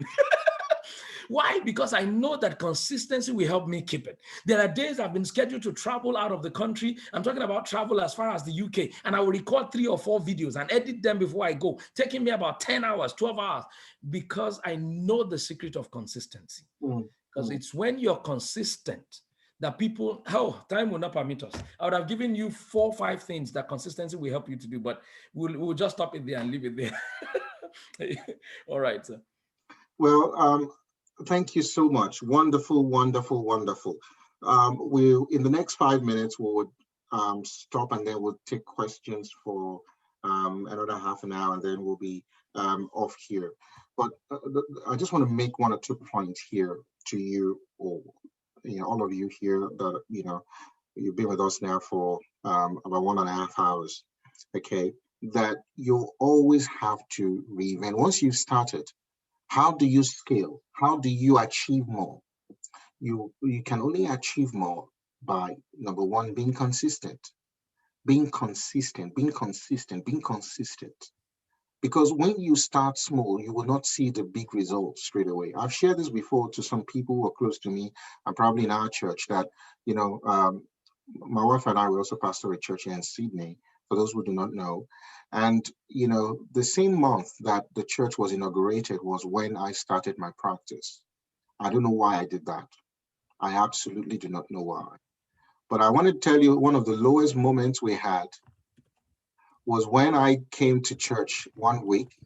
Why? Because I know that consistency will help me keep it. There are days I've been scheduled to travel out of the country. I'm talking about travel as far as the UK, and I will record 3 or 4 videos and edit them before I go, taking me about 10 hours, 12 hours, because I know the secret of consistency. Because it's when you're consistent that people, time will not permit us. I would have given you 4 or 5 things that consistency will help you to do, but we'll just stop it there and leave it there. All right, sir. Well, thank you so much. Wonderful, wonderful, wonderful. We'll in the next 5 minutes we would stop, and then we'll take questions for another half an hour, and then we'll be off here. But I just want to make one or two points here to you, or all of you here that you've been with us now for about 1.5 hours. Okay, that you always have to reinvent. Once you've started, how do you scale? How do you achieve more? You can only achieve more by, number one, being consistent, being consistent, being consistent, being consistent. Because when you start small, you will not see the big results straight away. I've shared this before to some people who are close to me, and probably in our church, that my wife and I were also pastor a church here in Sydney, for those who do not know. And, the same month that the church was inaugurated was when I started my practice. I don't know why I did that. I absolutely do not know why. But I want to tell you, one of the lowest moments we had was when I came to church one week,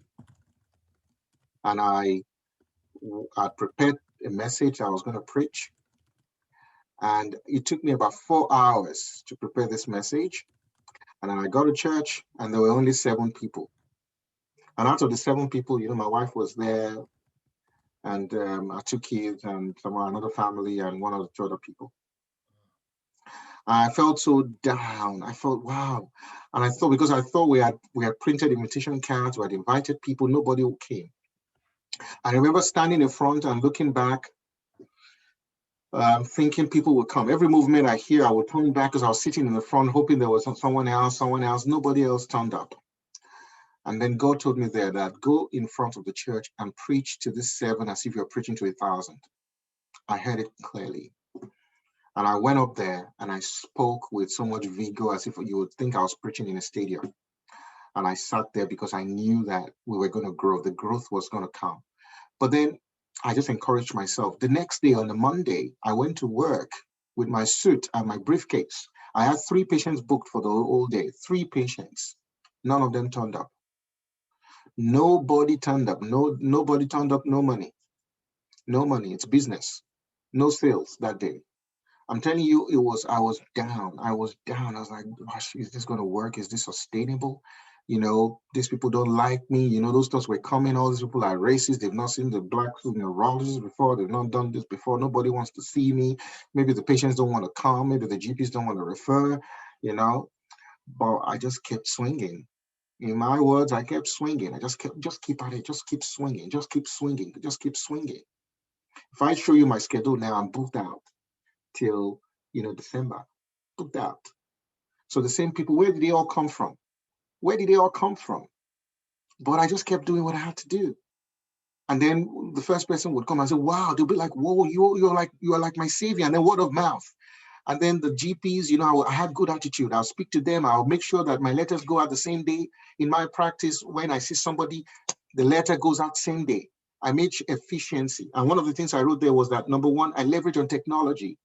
and I prepared a message I was going to preach. And it took me about 4 hours to prepare this message. And then I got to church, and there were only 7 people. And out of the 7 people, my wife was there, and our 2 kids, and another family, and one or two other people. I felt so down. I felt, wow. And I thought, because I thought we had printed invitation cards, we had invited people, nobody came. I remember standing in front and looking back, thinking people would come. Every movement I hear, I would turn back, because I was sitting in the front, hoping there was someone else. Nobody else turned up. And then God told me there that go in front of the church and preach to this 7 as if you're preaching to 1,000. I heard it clearly. And I went up there and I spoke with so much vigor, as if you would think I was preaching in a stadium. And I sat there because I knew that we were going to grow. The growth was going to come. But then I just encouraged myself. The next day, on the Monday, I went to work with my suit and my briefcase. I had 3 patients booked for the whole day. 3 patients. None of them turned up. Nobody turned up. Nobody turned up. No money. No money. It's business. No sales that day. I'm telling you, I was down. I was like, gosh, is this going to work? Is this sustainable? These people don't like me. Those thoughts were coming. All these people are racist. They've not seen the black neurologists before. They've not done this before. Nobody wants to see me. Maybe the patients don't want to come. Maybe the GPs don't want to refer, But I just kept swinging. In my words, I kept swinging. I just keep at it. Just keep swinging. Just keep swinging. Just keep swinging. If I show you my schedule now, I'm booked out till, December. Booked out. So the same people, where did they all come from? Where did they all come from? But I just kept doing what I had to do. And then the first person would come and say, wow, they'll be like, whoa, you are like my savior. And then word of mouth. And then the GPs, I had good attitude. I'll speak to them. I'll make sure that my letters go out the same day. In my practice, when I see somebody, the letter goes out same day. I made efficiency. And one of the things I wrote there was that, number one, I leverage on technology.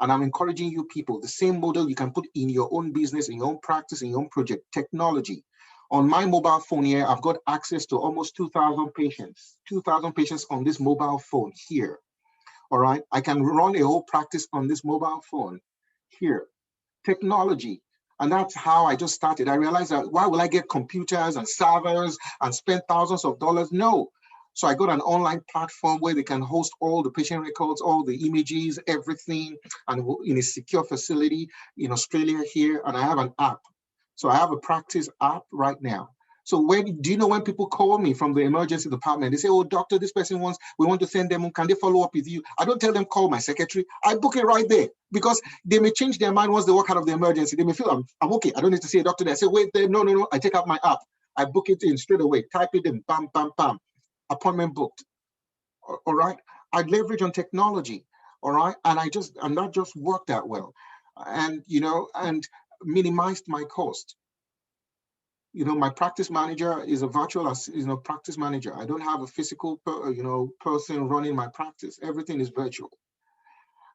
And I'm encouraging you people, the same model you can put in your own business, in your own practice, in your own project, technology. On my mobile phone here, I've got access to almost 2,000 patients, 2,000 patients on this mobile phone here. All right. I can run a whole practice on this mobile phone here. Technology. And that's how I just started. I realized that why will I get computers and servers and spend thousands of dollars? No. So I got an online platform where they can host all the patient records, all the images, everything, and in a secure facility in Australia here. And I have an app. So I have a practice app right now. So do you know when people call me from the emergency department, they say, oh, doctor, this person we want to send them, can they follow up with you? I don't tell them call my secretary. I book it right there, because they may change their mind once they walk out of the emergency. They may feel I'm okay. I don't need to see a doctor there. I say, wait there. No. I take out my app. I book it in straight away. Type it in, bam, bam, bam. Appointment booked. All right. I leverage on technology. All right. And that just worked that well. And, and minimized my cost. My practice manager is a virtual, practice manager. I don't have a physical, person running my practice. Everything is virtual.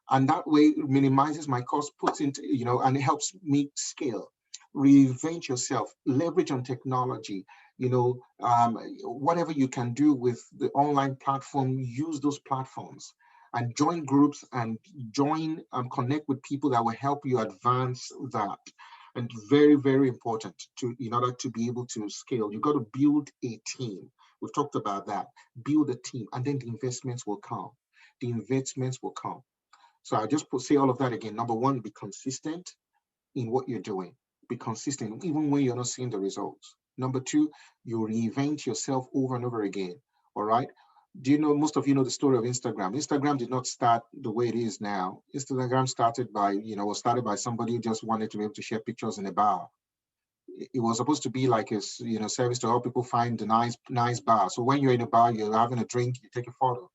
And that way it minimizes my cost, puts into, and it helps me scale. Reinvent yourself, leverage on technology, whatever you can do with the online platform, use those platforms and join groups and connect with people that will help you advance that. And very, very important in order to be able to scale, you got to build a team. We've talked about that. Build a team, and then the investments will come. The investments will come. So I just say all of that again. Number one, be consistent in what you're doing. Be consistent, even when you're not seeing the results. Number two, you reinvent yourself over and over again. All right. Do you know, most of you know the story of Instagram. Instagram did not start the way it is now. Instagram started by, somebody who just wanted to be able to share pictures in a bar. It was supposed to be like a, service to help people find a nice bar. So when you're in a bar, you're having a drink, you take a photo.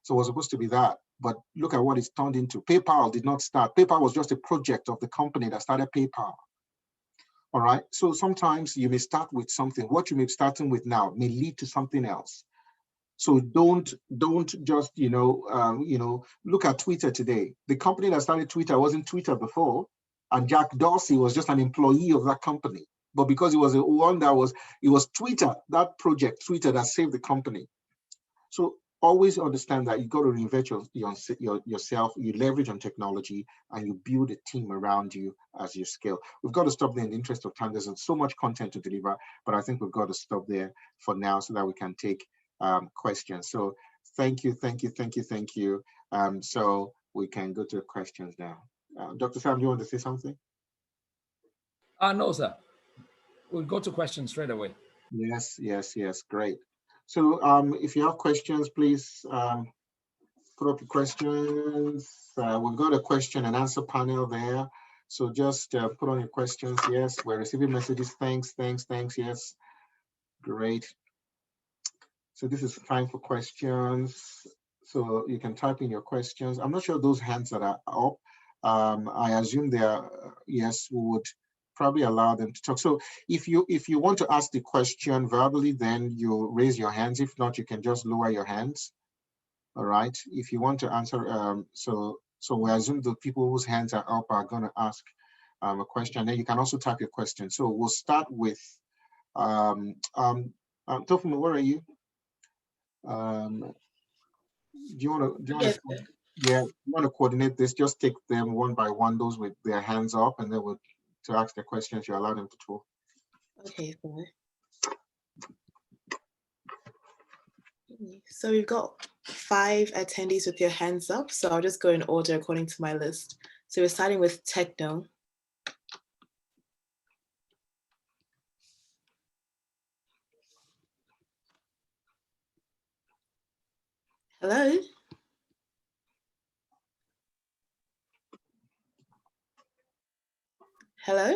So it was supposed to be that. But look at what it's turned into. PayPal did not start. PayPal was just a project of the company that started PayPal. All right. So sometimes you may start with something. What you may be starting with now may lead to something else. So don't just, look at Twitter today. The company that started Twitter wasn't Twitter before. And Jack Dorsey was just an employee of that company. But because it was the one it was Twitter, that project, Twitter, that saved the company. So always understand that you got to reinvent yourself, you leverage on technology, and you build a team around you as you scale. We've got to stop there in the interest of time. There's so much content to deliver, but I think we've got to stop there for now so that we can take questions. So thank you. So we can go to questions now. Dr. Sam, do you want to say something? No, sir. We'll go to questions straight away. Yes, great. So if you have questions, please put up your questions. We've got a question and answer panel there. So just put on your questions. Yes, we're receiving messages. Thanks. Yes, great. So this is time for questions. So you can type in your questions. I'm not sure those hands that are up. I assume they are, yes, we would probably allow them to talk. So if you want to ask the question verbally, then you raise your hands. If not, you can just lower your hands. All right. If you want to answer, so we assume the people whose hands are up are going to ask a question. Then you can also type your question. So we'll start with Tofumi, where are you? Do you want to coordinate this? Just take them one by one, those with their hands up, and then to ask the questions, you allow them to talk. Okay, so we've got 5 attendees with your hands up, so I'll just go in order according to my list. So we're starting with Techno. Hello? Hello?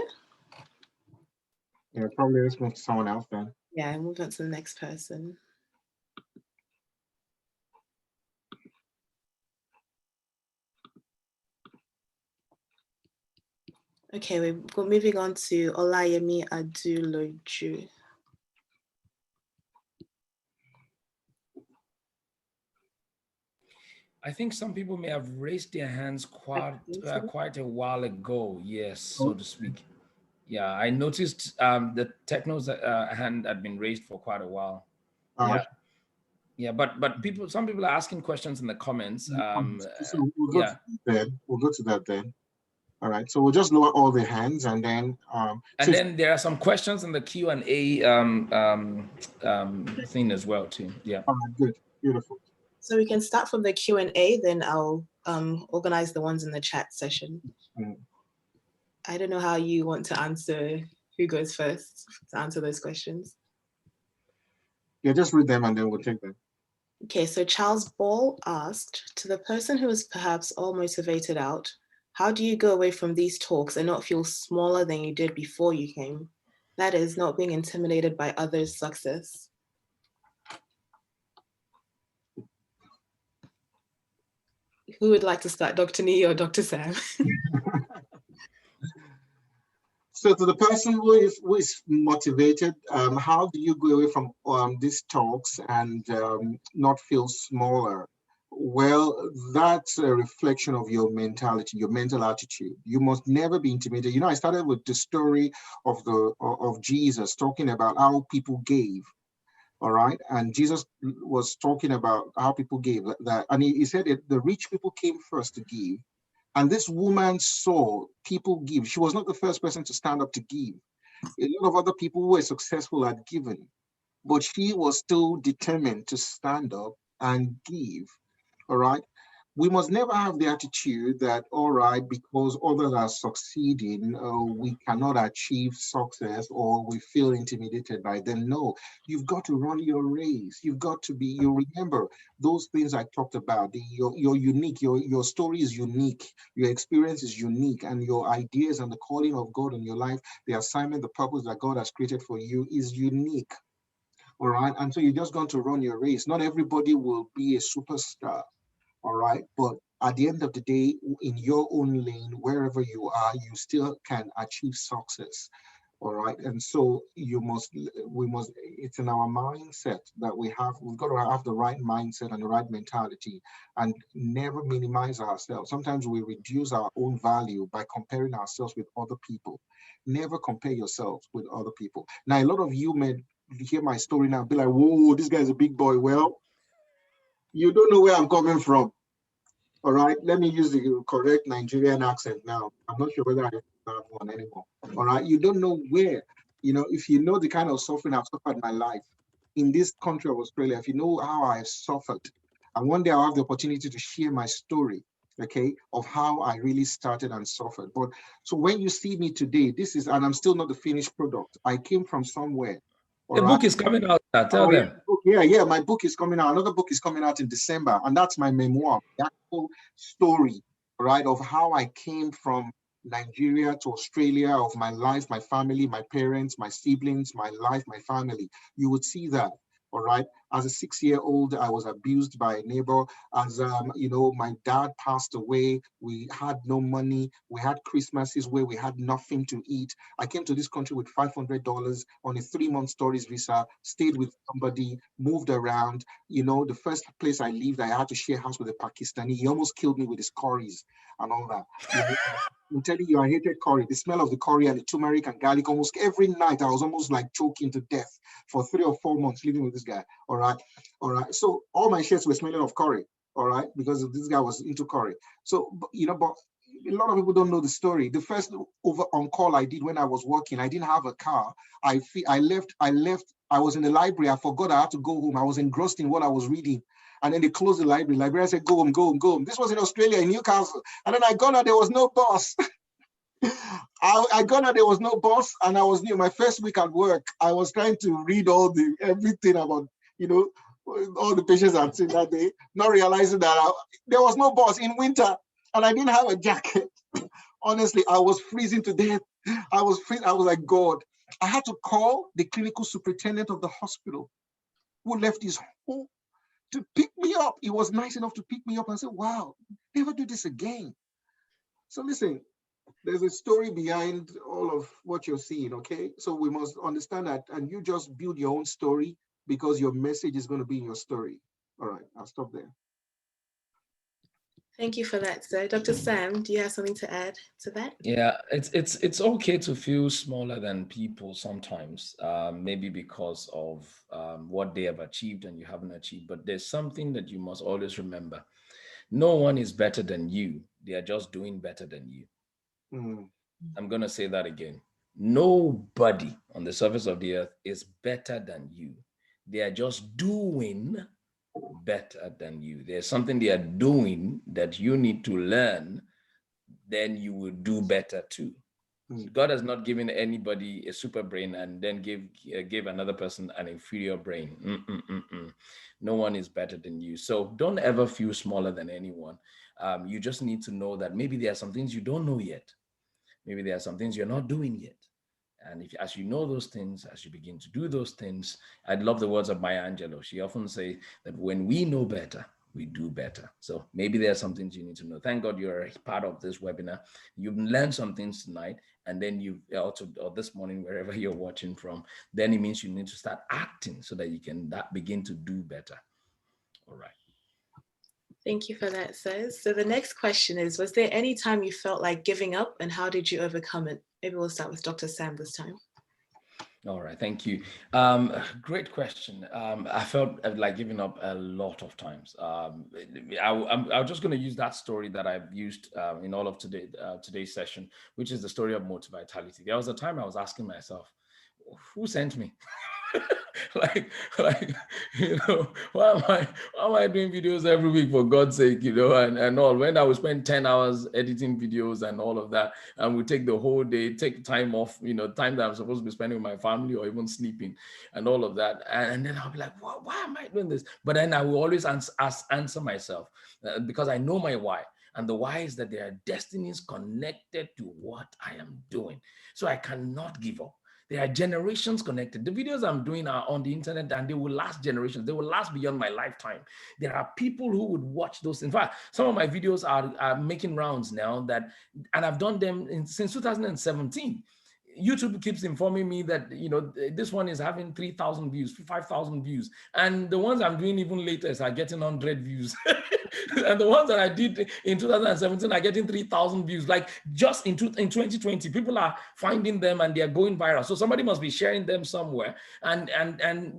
Yeah, probably let's move to someone else then. Yeah, move on to the next person. Okay, we're moving on to Olayemi Aduloju. I think some people may have raised their hands quite a while ago, yes, so to speak. Yeah, I noticed the Techno's hand had been raised for quite a while. But some people are asking questions in the comments. So we'll go to that then. All right, so we'll just lower all the hands, and then then there are some questions in the Q&A thing as well too. Yeah. All right, good, beautiful. So we can start from the Q&A, then I'll organize the ones in the chat session. I don't know how you want to answer, who goes first to answer those questions. Yeah, just read them and then we'll take them. Okay, so Charles Ball asked, to the person who is perhaps all motivated out, how do you go away from these talks and not feel smaller than you did before you came? That is, not being intimidated by others' success. Who would like to start, Dr. Nee or Dr. Sam? So to the person who is motivated, how do you go away from these talks and not feel smaller? Well, that's a reflection of your mentality, your mental attitude. You must never be intimidated. You know, I started with the story of Jesus talking about how people gave. All right. And Jesus was talking about how people gave that. And he said that the rich people came first to give. And this woman saw people give. She was not the first person to stand up to give. A lot of other people who were successful at giving, but she was still determined to stand up and give. All right. We must never have the attitude that, all right, because others are succeeding, we cannot achieve success or we feel intimidated by them. No, you've got to run your race. You've got to be, you remember those things I talked about. You're unique. Your story is unique. Your experience is unique. And your ideas and the calling of God in your life, the assignment, the purpose that God has created for you is unique. All right. And so you're just going to run your race. Not everybody will be a superstar. All right. But at the end of the day, in your own lane, wherever you are, you still can achieve success. All right. And so it's in our mindset that we've got to have the right mindset and the right mentality and never minimize ourselves. Sometimes we reduce our own value by comparing ourselves with other people. Never compare yourselves with other people. Now, a lot of you may hear my story now, be like, whoa, this guy's a big boy. Well, you don't know where I'm coming from. All right, let me use the correct Nigerian accent now. I'm not sure whether I have one anymore. All right, you don't know where, if you know the kind of suffering I've suffered in my life in this country of Australia, if you know how I've suffered, and one day I'll have the opportunity to share my story, okay, of how I really started and suffered. But so when you see me today, and I'm still not the finished product. I came from somewhere. All The right. book is coming out. Tell Oh, yeah, them. yeah, my book is coming out. Another book is coming out in December, and that's my memoir, the actual story, right, of how I came from Nigeria to Australia, of my life, my family, my parents, my siblings, my life, my family. You would see that. All right. As a 6-year-old, I was abused by a neighbor. As my dad passed away. We had no money. We had Christmases where we had nothing to eat. I came to this country with $500 on a 3-month stories visa, stayed with somebody, moved around. The first place I lived, I had to share a house with a Pakistani. He almost killed me with his curries and all that. I'm telling you, I hated curry. The smell of the curry and the turmeric and garlic, almost every night, I was almost like choking to death for 3 or 4 months living with this guy. All right. All right. So all my shirts were smelling of curry. All right. Because this guy was into curry. So, but a lot of people don't know the story. The first over on call I did when I was working, I didn't have a car. I left. I was in the library. I forgot I had to go home. I was engrossed in what I was reading. And then they closed the library. Librarian said, go home, go home, go home. This was in Australia, in Newcastle. And then I got out, there was no bus. I got out, there was no bus. And I was new. My first week at work, I was trying to read everything about, all the patients I'd seen that day, not realizing that there was no bus in winter. And I didn't have a jacket. Honestly, I was freezing to death. I was freezing. I was like, God. I had to call the clinical superintendent of the hospital who left his home to pick me up. He was nice enough to pick me up and say, wow, never do this again. So listen, there's a story behind all of what you're seeing, okay? So we must understand that, and you just build your own story because your message is going to be in your story. All right, I'll stop there. Thank you for that, sir. Dr. Sam, do you have something to add to that? Yeah, it's okay to feel smaller than people sometimes, maybe because of what they have achieved and you haven't achieved. But there's something that you must always remember: no one is better than you. They are just doing better than you. I'm going to say that again. Nobody on the surface of the earth is better than you. They are just doing better than you. There's something they are doing that you need to learn, then you will do better too. God has not given anybody a super brain and then give another person an inferior brain. No one is better than you. So don't ever feel smaller than anyone. You just need to know that maybe there are some things you don't know yet. Maybe there are some things you're not doing yet. And as you know those things, as you begin to do those things, I'd love the words of Maya Angelou. She often say that when we know better, we do better. So maybe there are some things you need to know. Thank God you're a part of this webinar. You've learned some things tonight, and then you also, or this morning, wherever you're watching from, then it means you need to start acting so that you can begin to do better. All right. Thank you for that, Says. So the next question is, was there any time you felt like giving up, and how did you overcome it? Maybe we'll start with Dr. Sam this time. All right, thank you. Great question. I felt like giving up a lot of times. I'm just going to use that story that I've used in all of today's session, which is the story of Motive Vitality. There was a time I was asking myself, who sent me? like, like, why am I doing videos every week, for God's sake, and all, when I would spend 10 hours editing videos and all of that, and we take the whole day, take time off, time that I'm supposed to be spending with my family or even sleeping and all of that. And then I'll be like, why am I doing this? But then I will always answer myself because I know my why. And the why is that there are destinies connected to what I am doing. So I cannot give up. There are generations connected. The videos I'm doing are on the internet and they will last generations. They will last beyond my lifetime. There are people who would watch those. In fact, some of my videos are making rounds now and I've done them since 2017. YouTube keeps informing me that, this one is having 3,000 views, 5,000 views. And the ones I'm doing even later are getting 100 views. And the ones that I did in 2017 are getting 3,000 views. Like just in 2020, people are finding them and they're going viral. So somebody must be sharing them somewhere and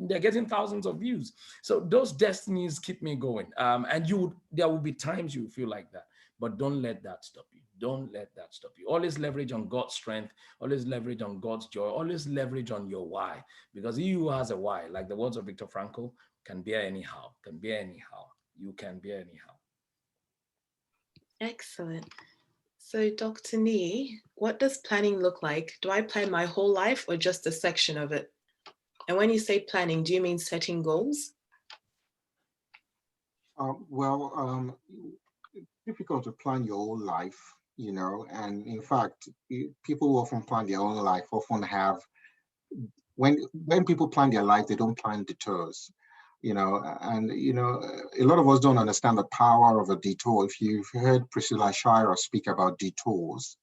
they're getting thousands of views. So those destinies keep me going. And there will be times you feel like that, but don't let that stop you. Don't let that stop you. Always leverage on God's strength. Always leverage on God's joy. Always leverage on your why. Because he who has a why, like the words of Viktor Frankl, can bear anyhow, can bear anyhow. You can bear anyhow. Excellent. So Dr. Nee, what does planning look like? Do I plan my whole life or just a section of it? And when you say planning, do you mean setting goals? It's difficult to plan your whole life, and in fact, people who often plan their own life often have, when people plan their life, they don't plan detours, and, a lot of us don't understand the power of a detour. If you've heard Priscilla Shira speak about detours,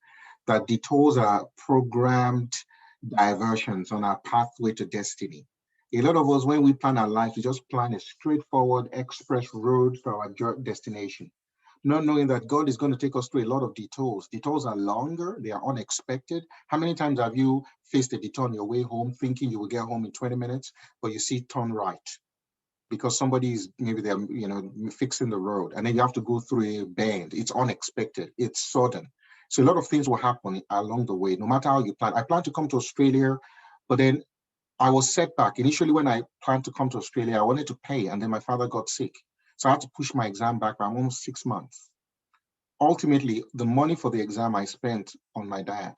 that detours are programmed diversions on our pathway to destiny. A lot of us, when we plan our life, we just plan a straightforward express road to our destination, not knowing that God is going to take us through a lot of detours. Detours are longer, they are unexpected. How many times have you faced a detour on your way home thinking you will get home in 20 minutes, but you see turn right because somebody is, maybe they're, fixing the road, and then you have to go through a bend. It's unexpected, it's sudden. So a lot of things will happen along the way, no matter how you plan. I plan to come to Australia, but then I was set back. Initially, when I planned to come to Australia, I wanted to pay, and then my father got sick. So I had to push my exam back by almost 6 months. Ultimately, the money for the exam I spent on my dad.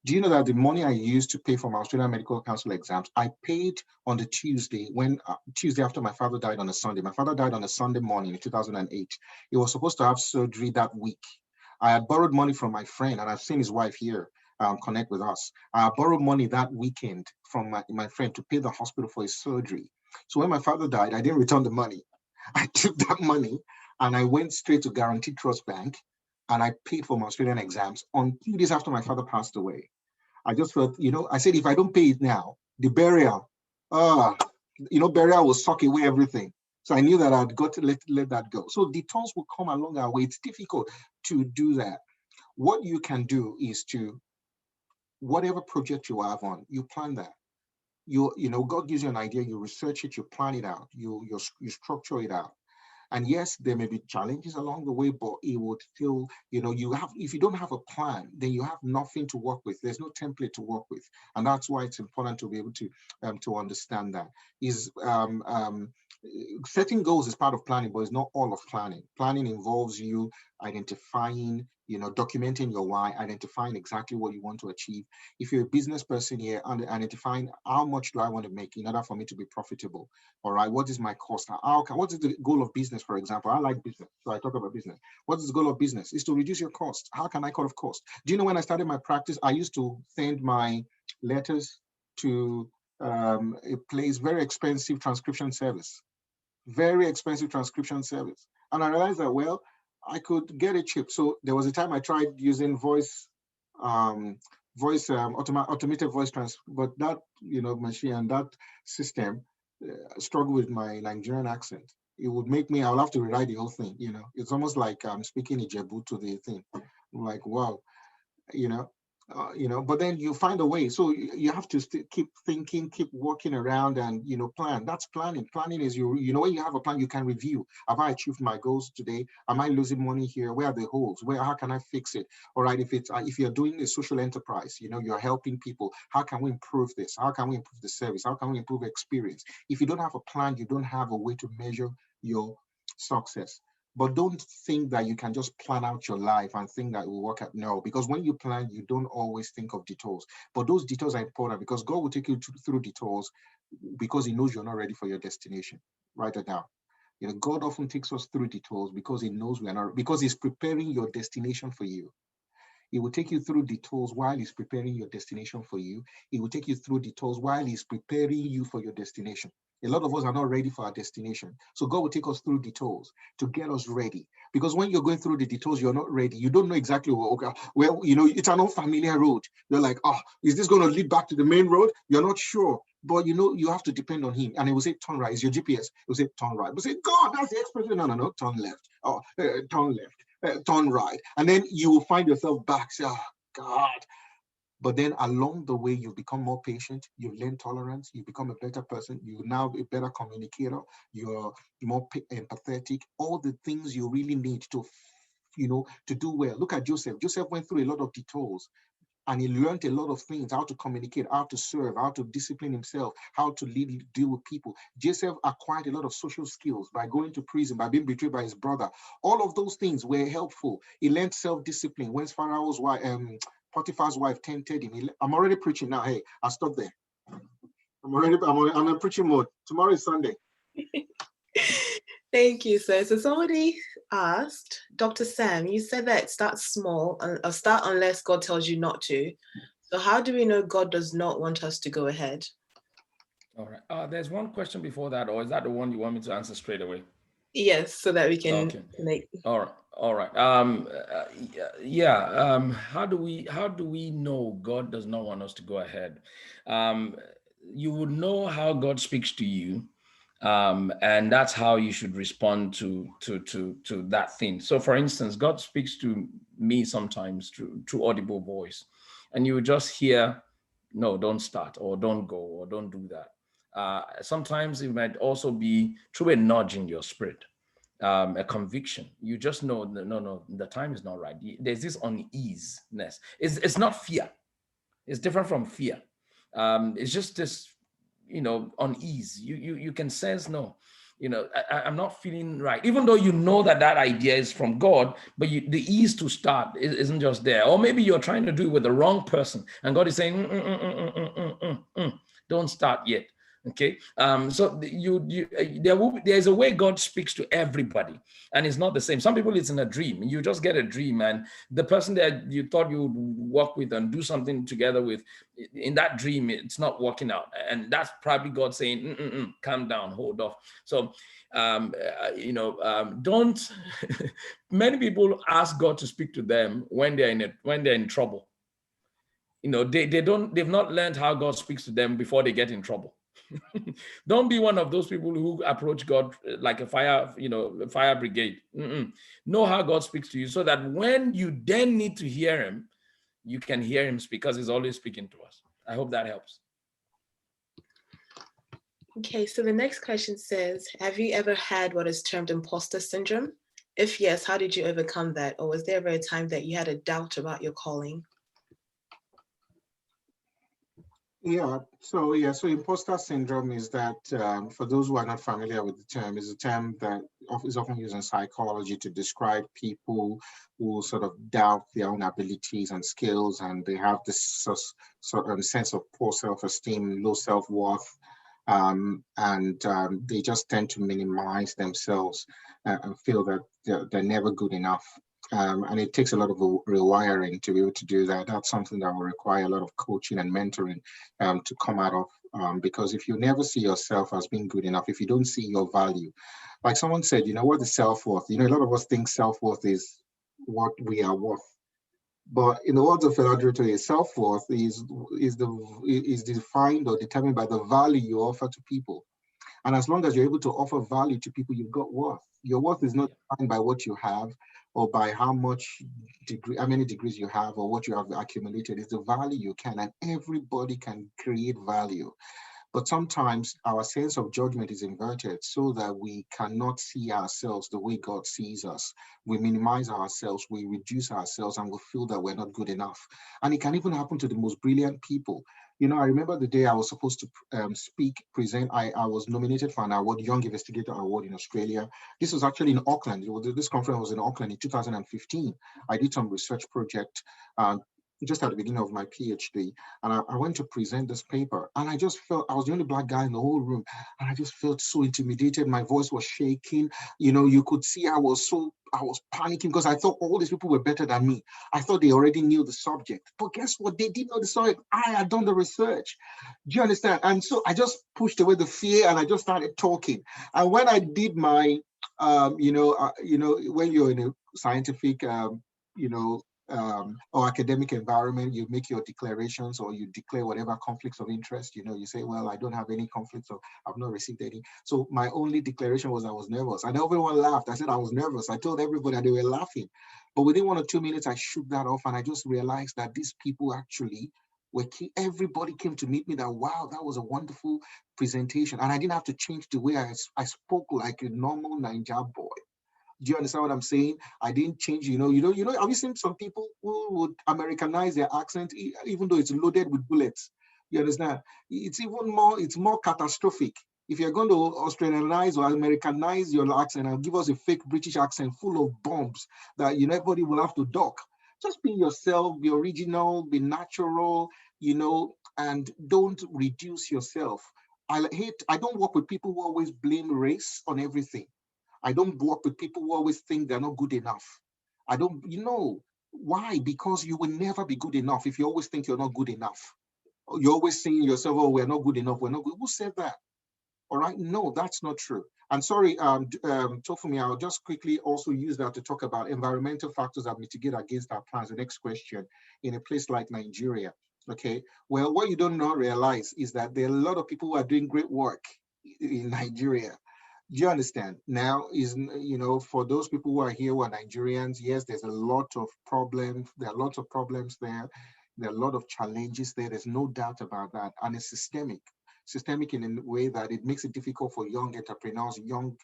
Do you know that the money I used to pay for my Australian Medical Council exams, I paid on the Tuesday Tuesday after my father died on a Sunday. My father died on a Sunday morning in 2008. He was supposed to have surgery that week. I had borrowed money from my friend, and I've seen his wife here connect with us. I borrowed money that weekend from my friend to pay the hospital for his surgery. So when my father died, I didn't return the money. I took that money and I went straight to Guaranteed Trust Bank and I paid for my Australian exams on 2 days after my father passed away. I just felt, I said, if I don't pay it now, the burial, burial will suck away everything. So I knew that I'd got to let that go. So detours will come along our way. It's difficult to do that. What you can do is to, whatever project you have on, you plan that. God gives you an idea, you research it, you plan it out, you structure it out. And yes, there may be challenges along the way, but it would still, if you don't have a plan, then you have nothing to work with. There's no template to work with. And that's why it's important to be able to understand that. Setting goals is part of planning, but it's not all of planning. Planning involves you identifying, documenting your why, identifying exactly what you want to achieve. If you're a business person here, identifying how much do I want to make in order for me to be profitable. All right, what is my cost? What is the goal of business, for example? I like business, so I talk about business. What is the goal of business? Is to reduce your cost. How can I cut off cost? Do you know when I started my practice, I used to send my letters to a place, very expensive transcription service. Very expensive transcription service. And I realized that, well, I could get it cheap. So there was a time I tried using automated voice transfer, but that, machine and that system struggled with my Nigerian accent. it would make me, I'll have to rewrite the whole thing, you know. It's almost like I'm speaking Ijebu to the thing. I'm like, wow, you know, but then you find a way. So you have to keep thinking, keep working around, and plan. That's planning. Planning is when you have a plan, you can review. Have I achieved my goals today? Am I losing money here? Where are the holes? How can I fix it? All right, if you're doing a social enterprise, you're helping people. How can we improve this? How can we improve the service? How can we improve experience? If you don't have a plan, you don't have a way to measure your success. But don't think that you can just plan out your life and think that it will work out. No, because when you plan, you don't always think of detours. But those detours are important because God will take you through detours because he knows you're not ready for your destination. Write it down. God often takes us through detours because he knows we are not, because he's preparing your destination for you. He will take you through detours while he's preparing your destination for you. He will take you through detours while he's preparing you for your destination. A lot of us are not ready for our destination. So God will take us through detours to get us ready. Because when you're going through the detours, you're not ready. You don't know exactly where, it's an unfamiliar road. You're like, is this going to lead back to the main road? You're not sure. But you have to depend on him. And he will say, turn right. It's your GPS. He will say, turn right. But say, God, that's the expression. No, turn left. Turn left. Turn right. And then you will find yourself back. Say, oh, God. But then along the way, you become more patient, you learn tolerance, you become a better person, you're now a better communicator, you're more empathetic, all the things you really need to do well. Look at Joseph. Joseph went through a lot of detours and he learned a lot of things, how to communicate, how to serve, how to discipline himself, how to deal with people. Joseph acquired a lot of social skills by going to prison, by being betrayed by his brother. All of those things were helpful. He learned self-discipline. When Pharaoh's wife, Potiphar's wife tempted him. I'm already preaching now. Hey, I'll stop there. I'm in preaching mode. Tomorrow is Sunday. Thank you, sir. So somebody asked, Dr. Sam, you said that start small or start unless God tells you not to. So how do we know God does not want us to go ahead? All right. There's one question before that, or is that the one you want me to answer straight away? Yes, so that we can okay. All right. How do we know God does not want us to go ahead? You would know how God speaks to you, and that's how you should respond to that thing. So, for instance, God speaks to me sometimes through audible voice, and you would just hear, "No, don't start," or "Don't go," or "Don't do that." Sometimes it might also be through a nudge in your spirit. A conviction. You just know, no, the time is not right. There's this uneasiness. It's not fear. It's different from fear. It's just this, unease. You can sense, no, I'm not feeling right. Even though you know that idea is from God, but the ease to start isn't just there. Or maybe you're trying to do it with the wrong person, and God is saying, don't start yet. Okay, so there's a way God speaks to everybody, and it's not the same. Some people, it's in a dream. You just get a dream, and the person that you thought you would work with and do something together with, in that dream, it's not working out, and that's probably God saying, calm down, hold off. So, don't. Many people ask God to speak to them when they're in trouble. They've not learned how God speaks to them before they get in trouble. Don't be one of those people who approach God like a fire brigade. Know how God speaks to you, so that when you then need to hear him, you can hear him speak, because he's always speaking to us. I hope that helps. Okay, so the next question says, have you ever had what is termed imposter syndrome? If yes, how did you overcome that? Or was there ever a time that you had a doubt about your calling? So imposter syndrome is that, for those who are not familiar with the term, is a term that is often used in psychology to describe people who sort of doubt their own abilities and skills, and they have this sort of sense of poor self-esteem, low self-worth, and they just tend to minimize themselves and feel that they're never good enough. And it takes a lot of rewiring to be able to do that. That's something that will require a lot of coaching and mentoring to come out of, because if you never see yourself as being good enough, if you don't see your value, like someone said, what is self-worth? A lot of us think self-worth is what we are worth. But in the words of Philadelphia, self-worth is defined or determined by the value you offer to people. And as long as you're able to offer value to people, you've got worth. Your worth is not defined by what you have or by how many degrees you have or what you have accumulated. It's the value you can, and everybody can create value. But sometimes our sense of judgment is inverted so that we cannot see ourselves the way God sees us. We minimize ourselves, we reduce ourselves, and we feel that we're not good enough. And it can even happen to the most brilliant people. You know, I remember the day I was supposed to present. I was nominated for an award, Young Investigator Award in Australia. This was actually in Auckland. This conference was in Auckland in 2015. I did some research project just at the beginning of my PhD. And I went to present this paper, and I just felt I was the only Black guy in the whole room. And I just felt so intimidated. My voice was shaking. You know, you could see I was panicking because I thought all these people were better than me. I thought they already knew the subject. But guess what? They didn't know the subject. I had done the research. Do you understand? And so I just pushed away the fear and I just started talking. And when I did my, when you're in a scientific, or academic environment, you make your declarations or you declare whatever conflicts of interest. You know, you say, well, I don't have any conflicts, or I've not received any. So my only declaration was I was nervous, and everyone laughed. I said I was nervous. I told everybody, and they were laughing. But within 1 or 2 minutes, I shook that off, and I just realized that these people actually everybody came to meet me that, wow, that was a wonderful presentation. And I didn't have to change the way I spoke like a normal Naija boy. Do you understand what I'm saying? I didn't change, have you seen some people who would Americanize their accent, even though it's loaded with bullets? You understand? It's more catastrophic. If you're going to Australianize or Americanize your accent and give us a fake British accent full of bombs that, everybody will have to duck. Just be yourself, be original, be natural, and don't reduce yourself. I don't work with people who always blame race on everything. I don't work with people who always think they're not good enough. I don't, why? Because you will never be good enough if you always think you're not good enough. You're always saying to yourself, oh, we're not good enough, we're not good. Who said that? All right, no, that's not true. And sorry, Tofumi, I'll just quickly also use that to talk about environmental factors that mitigate against our plans. The next question, in a place like Nigeria, okay? Well, what you don't not realize is that there are a lot of people who are doing great work in Nigeria. Do you understand? Now, for those people who are here who are Nigerians, yes, there's a lot of problems. There are lots of problems there. There are a lot of challenges there. There's no doubt about that. And it's systemic in a way that it makes it difficult for young entrepreneurs, young,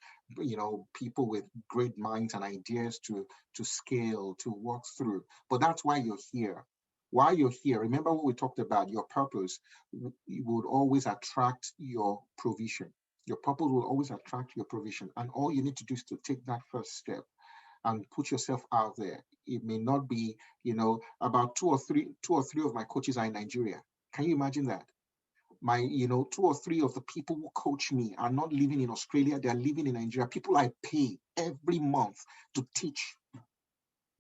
people with great minds and ideas to scale, to work through. But that's why you're here. While you're here, remember what we talked about, your purpose would always attract your provision. Your purpose will always attract your provision. And all you need to do is to take that first step and put yourself out there. It may not be, about two or three of my coaches are in Nigeria. Can you imagine that? My, 2 or 3 of the people who coach me are not living in Australia. They're living in Nigeria. People I pay every month to teach.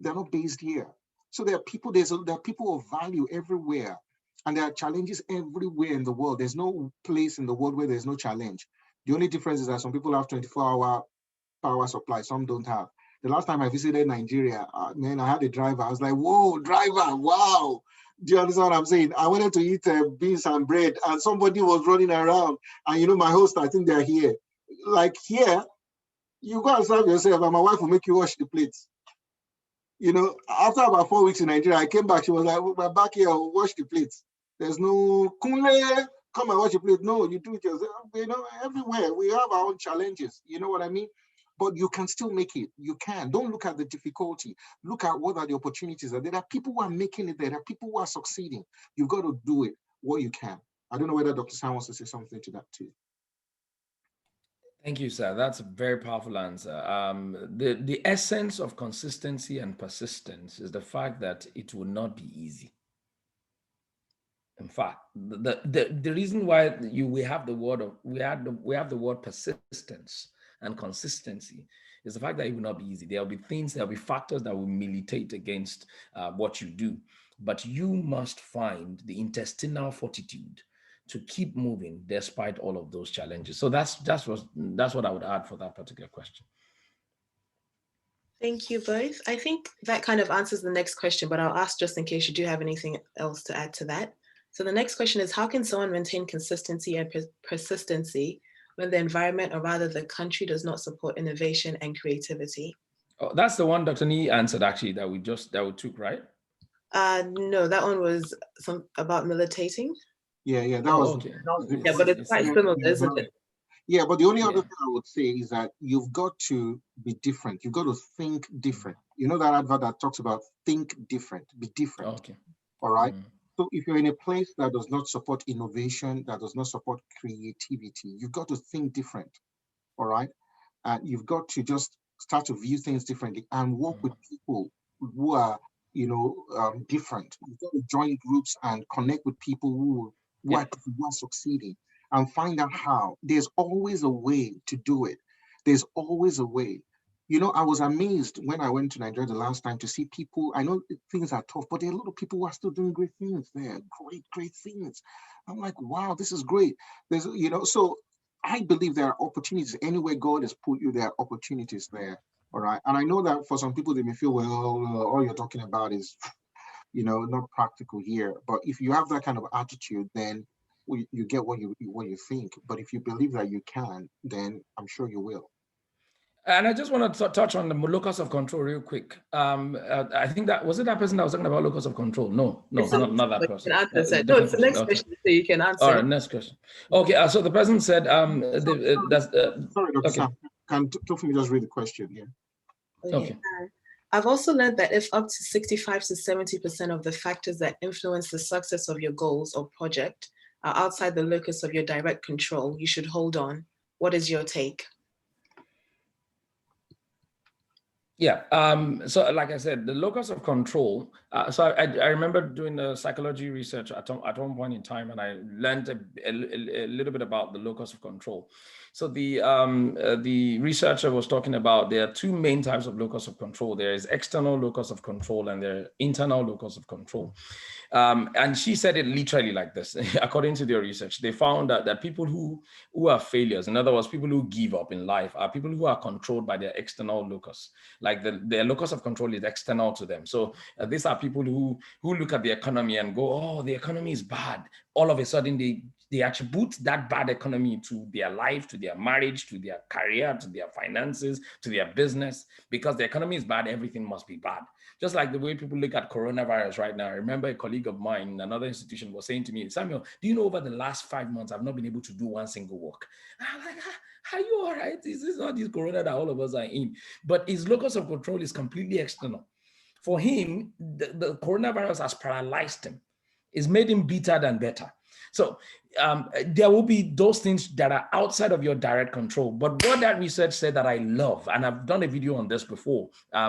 They're not based here. So there are people of value everywhere. And there are challenges everywhere in the world. There's no place in the world where there's no challenge. The only difference is that some people have 24-hour power supply, some don't have. The last time I visited Nigeria, man, I had a driver. I was like, whoa, driver, wow. Do you understand what I'm saying? I wanted to eat beans and bread, and somebody was running around. And my host, I think they're here. Like here, you go and serve yourself, and my wife will make you wash the plates. After about 4 weeks in Nigeria, I came back. She was like, we're back here, I'll wash the plates. There's no kunle, come and watch a plate. No, you do it yourself. Everywhere we have our own challenges. You know what I mean? But you can still make it. You can. Don't look at the difficulty. Look at what are the opportunities. There are people who are making it. There are people who are succeeding. You've got to do it what you can. I don't know whether Dr. Sam wants to say something to that too. Thank you, sir. That's a very powerful answer. The essence of consistency and persistence is the fact that it will not be easy. In fact, the reason why we have the word persistence and consistency is the fact that it will not be easy. There'll be factors that will militate against what you do, but you must find the intestinal fortitude to keep moving despite all of those challenges. So that's what I would add for that particular question. Thank you both. I think that kind of answers the next question, but I'll ask just in case you do have anything else to add to that. So the next question is, how can someone maintain consistency and persistency when the environment, or rather the country, does not support innovation and creativity? Oh, that's the one Dr. Nee answered actually that we took, right? No, that one was about militating. Yeah, that Oh, was, okay. Yeah, but it's quite similar, isn't it? Yeah, but the only other Yeah. thing I would say is that you've got to be different. You've got to think different. You know that advert that talks about think different, be different. Okay. All right. Mm. So if you're in a place that does not support innovation, that does not support creativity, you've got to think different. All right. And you've got to just start to view things differently and work with people who are, different. You've got to join groups and connect with people who are succeeding and find out how. There's always a way to do it. There's always a way. I was amazed when I went to Nigeria the last time to see people. I know things are tough, but there are a lot of people who are still doing great things there. Great things. I'm like, wow, this is great. So I believe there are opportunities anywhere God has put you. There are opportunities there. All right. And I know that for some people, they may feel, well, all you're talking about is, not practical here. But if you have that kind of attitude, then you get what you think. But if you believe that you can, then I'm sure you will. And I just want to touch on the locus of control real quick. I think that was it. That person that was talking about locus of control. No, not that person. No, it's the next question, so you can answer. All right, next question. Okay, so the person said, sorry, Dr. Okay. Sam, can Tofi just read the question? Yeah. Okay. I've also learned that if up to 65 to 70% of the factors that influence the success of your goals or project are outside the locus of your direct control, you should hold on. What is your take? Yeah. So like I said, the locus of control. So I remember doing the psychology research at one point in time, and I learned a little bit about the locus of control. So the researcher was talking about there are two main types of locus of control. There is external locus of control and there are internal locus of control. And she said it literally like this. According to their research, they found that people who are failures, in other words, people who give up in life, are people who are controlled by their external locus. Like their locus of control is external to them. So these are people who look at the economy and go, oh, the economy is bad. All of a sudden, they attribute that bad economy to their life, to their marriage, to their career, to their finances, to their business. Because the economy is bad, everything must be bad. Just like the way people look at coronavirus right now. I remember a colleague of mine in another institution was saying to me, Samuel, do you know over the last 5 months, I've not been able to do one single work. I'm like, are you all right? This is not this corona that all of us are in. But his locus of control is completely external. For him, the coronavirus has paralyzed him. It's made him bitter than better. So there will be those things that are outside of your direct control. But what that research said that I love, and I've done a video on this before.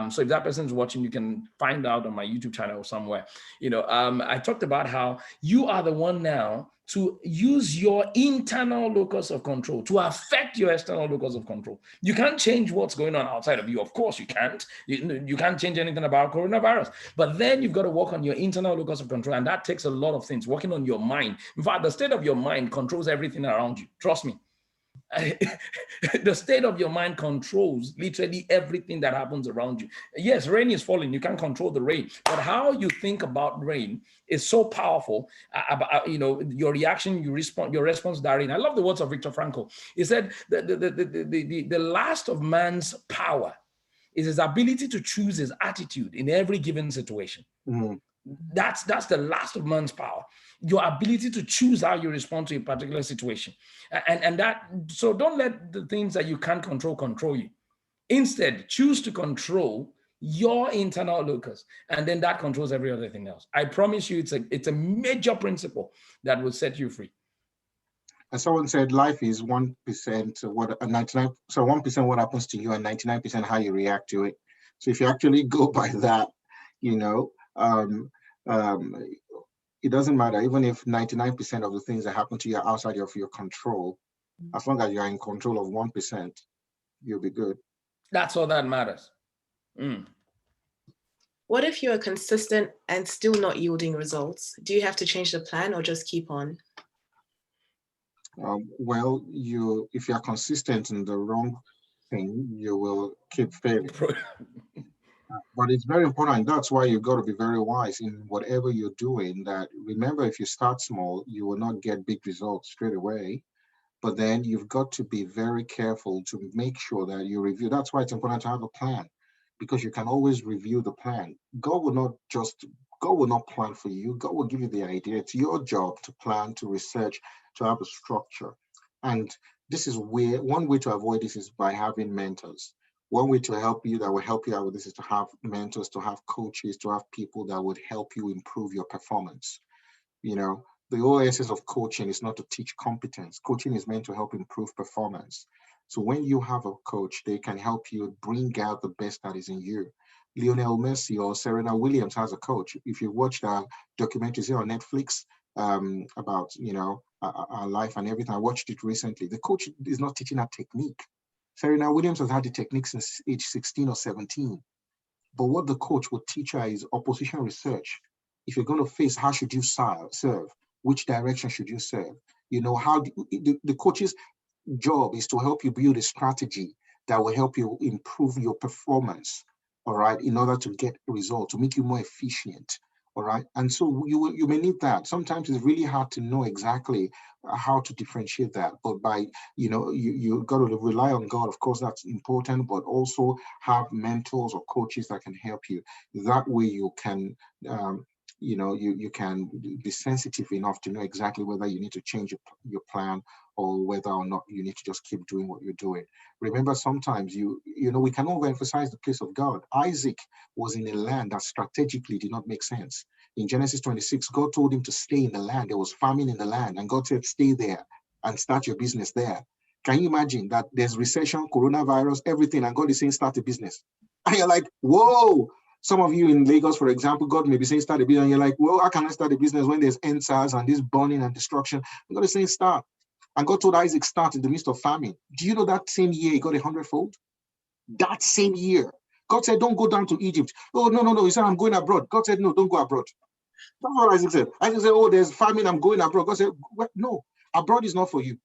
So if that person is watching, you can find out on my YouTube channel somewhere. I talked about how you are the one now to use your internal locus of control to affect your external locus of control. You can't change what's going on outside of you. Of course you can't. You can't change anything about coronavirus. But then you've got to work on your internal locus of control. And that takes a lot of things, working on your mind. In fact, the state of your mind controls everything around you. Trust me. The state of your mind controls literally everything that happens around you. Yes, rain is falling. You can't control the rain, but how you think about rain is so powerful. Your reaction, your response to that rain. I love the words of Viktor Frankl. He said the last of man's power is his ability to choose his attitude in every given situation. Mm-hmm. That's the last of man's power. Your ability to choose how you respond to a particular situation. So don't let the things that you can't control you. Instead, choose to control your internal locus, and then that controls every other thing else. I promise you, it's a major principle that will set you free. As someone said, life is 1% what 99. So 1% what happens to you, and 99% how you react to it. So if you actually go by that, it doesn't matter. Even if 99% of the things that happen to you are outside of your control, as long as you are in control of 1%, you'll be good. That's all that matters. What if you are consistent and still not yielding results? Do you have to change the plan or just keep on? Well, if you're consistent in the wrong thing, you will keep failing. But it's very important. That's why you've got to be very wise in whatever you're doing. That remember, if you start small, you will not get big results straight away. But then you've got to be very careful to make sure that you review. That's why it's important to have a plan, because you can always review the plan. God will not plan for you. God will give you the idea. It's your job to plan, to research, to have a structure. And this is where one way to avoid this is by having mentors. One way to help you that will help you out with this is to have mentors, to have coaches, to have people that would help you improve your performance. You know, the whole essence of coaching is not to teach competence. Coaching is meant to help improve performance. So when you have a coach, they can help you bring out the best that is in you. Lionel Messi or Serena Williams has a coach. If you watched our documentaries here on Netflix about, our life and everything, I watched it recently. The coach is not teaching her technique. Serena Williams has had the technique since age 16 or 17. But what the coach will teach her is opposition research. If you're going to face, how should you serve? Which direction should you serve? How the coach's job is to help you build a strategy that will help you improve your performance, all right, in order to get a result, to make you more efficient, all right? And so you may need that. Sometimes it's really hard to know exactly how to differentiate that, but by, you got to rely on God. Of course, that's important, but also have mentors or coaches that can help you. That way you can, you can be sensitive enough to know exactly whether you need to change your plan or whether or not you need to just keep doing what you're doing. Remember, sometimes we can overemphasize the place of God. Isaac was in a land that strategically did not make sense. In Genesis 26, God told him to stay in the land. There was famine in the land, and God said, stay there and start your business there. Can you imagine that there's recession, coronavirus, everything, and God is saying, start a business? And you're like, whoa. Some of you in Lagos, for example, God may be saying start a business, and you're like, well, how can I start a business when there's NSAS and this burning and destruction? And God is saying start. And God told Isaac, start in the midst of famine. Do you know that same year he got 100-fold? That same year. God said, don't go down to Egypt. Oh, no. He said, I'm going abroad. God said, no, don't go abroad. That's what Isaac said. Isaac said, oh, there's famine, I'm going abroad. God said, well, no, abroad is not for you.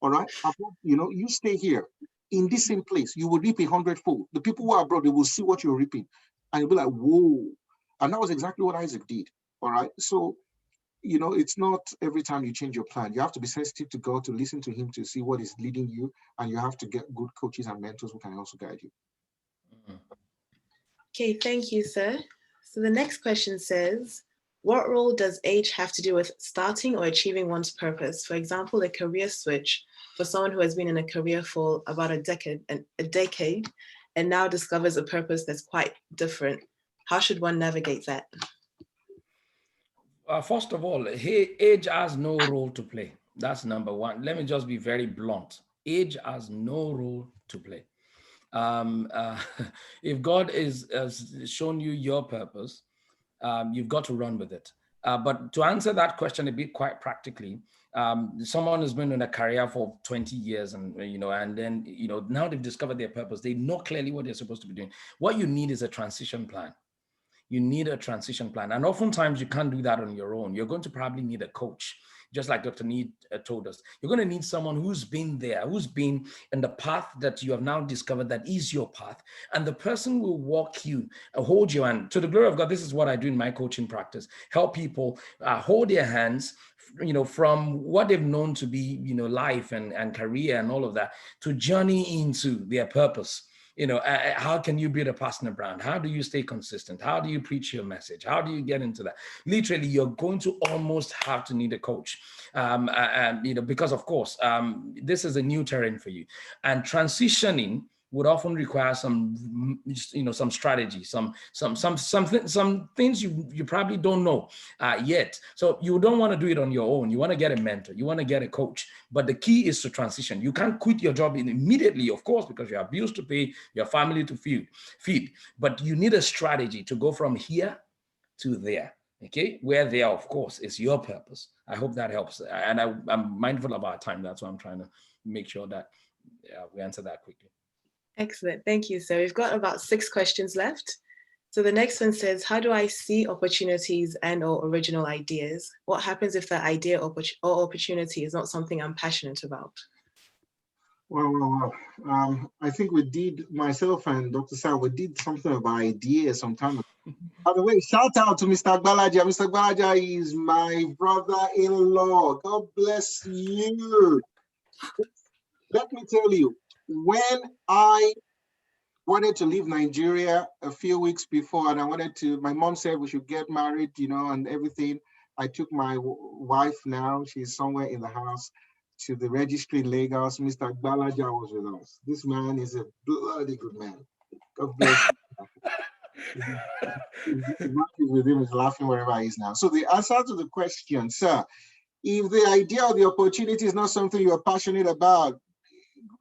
All right? Abroad, you stay here. In this same place, you will reap 100-fold. The people who are abroad, they will see what you're reaping. And you'll be like, whoa. And that was exactly what Isaac did. All right? So, it's not every time you change your plan. You have to be sensitive to God, to listen to him, to see what is leading you. And you have to get good coaches and mentors who can also guide you. Okay, thank you, sir. So the next question says, what role does age have to do with starting or achieving one's purpose? For example, a career switch for someone who has been in a career for about a decade and now discovers a purpose that's quite different. How should one navigate that? First of all, age has no role to play. That's number one. Let me just be very blunt. Age has no role to play. If God has shown you your purpose, you've got to run with it. But to answer that question a bit quite practically, someone has been in a career for 20 years and then now they've discovered their purpose. They know clearly what they're supposed to be doing. What you need is a transition plan. You need a transition plan. And oftentimes you can't do that on your own. You're going to probably need a coach. Just like Dr. Need told us, you're going to need someone who's been there, who's been in the path that you have now discovered that is your path. And the person will walk you, hold you. And to the glory of God, this is what I do in my coaching practice. Help people hold their hands, from what they've known to be, life and career and all of that, to journey into their purpose. How can you build a personal brand? How do you stay consistent? How do you preach your message? How do you get into that? Literally, you're going to almost have to need a coach, because of course, this is a new terrain for you, and transitioning would often require some strategy, some things you probably don't know yet. So you don't want to do it on your own. You want to get a mentor. You want to get a coach. But the key is to transition. You can't quit your job immediately, of course, because you have bills to pay, your family to feed. But you need a strategy to go from here to there. Okay, where there, of course, is your purpose. I hope that helps. And I'm mindful of our time. That's why I'm trying to make sure that we answer that quickly. Excellent. Thank you. So we've got about 6 questions left. So the next one says, how do I see opportunities and or original ideas? What happens if the idea or opportunity is not something I'm passionate about? Well. I think we did, myself and Dr. Sam, we did something about ideas some time ago. By the way, shout out to Mr. Gbalaja. Mr. Gbalaja is my brother-in-law. God bless you. Let me tell you, when I wanted to leave Nigeria a few weeks before, and my mom said we should get married, and everything. I took my wife now, she's somewhere in the house, to the registry in Lagos. Mr. Balaja was with us. This man is a bloody good man. God bless him. With him is laughing wherever he is now. So the answer to the question, sir, if the idea or the opportunity is not something you're passionate about,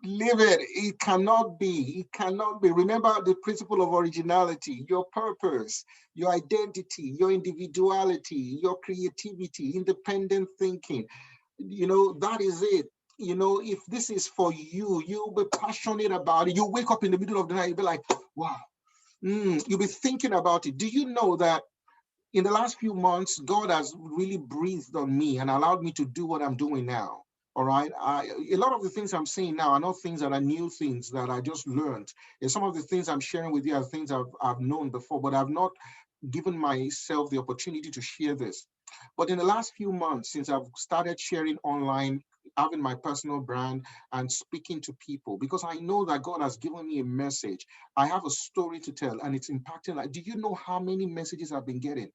leave it. It cannot be. It cannot be. Remember the principle of originality, your purpose, your identity, your individuality, your creativity, independent thinking. That is it. If this is for you, you'll be passionate about it. You wake up in the middle of the night, you'll be like, wow. You'll be thinking about it. Do you know that in the last few months, God has really breathed on me and allowed me to do what I'm doing now? All right. A lot of the things I'm saying now are not things that are new things that I just learned. And some of the things I'm sharing with you are things I've known before, but I've not given myself the opportunity to share this. But in the last few months, since I've started sharing online, having my personal brand and speaking to people, because I know that God has given me a message. I have a story to tell and it's impacting. Do you know how many messages I've been getting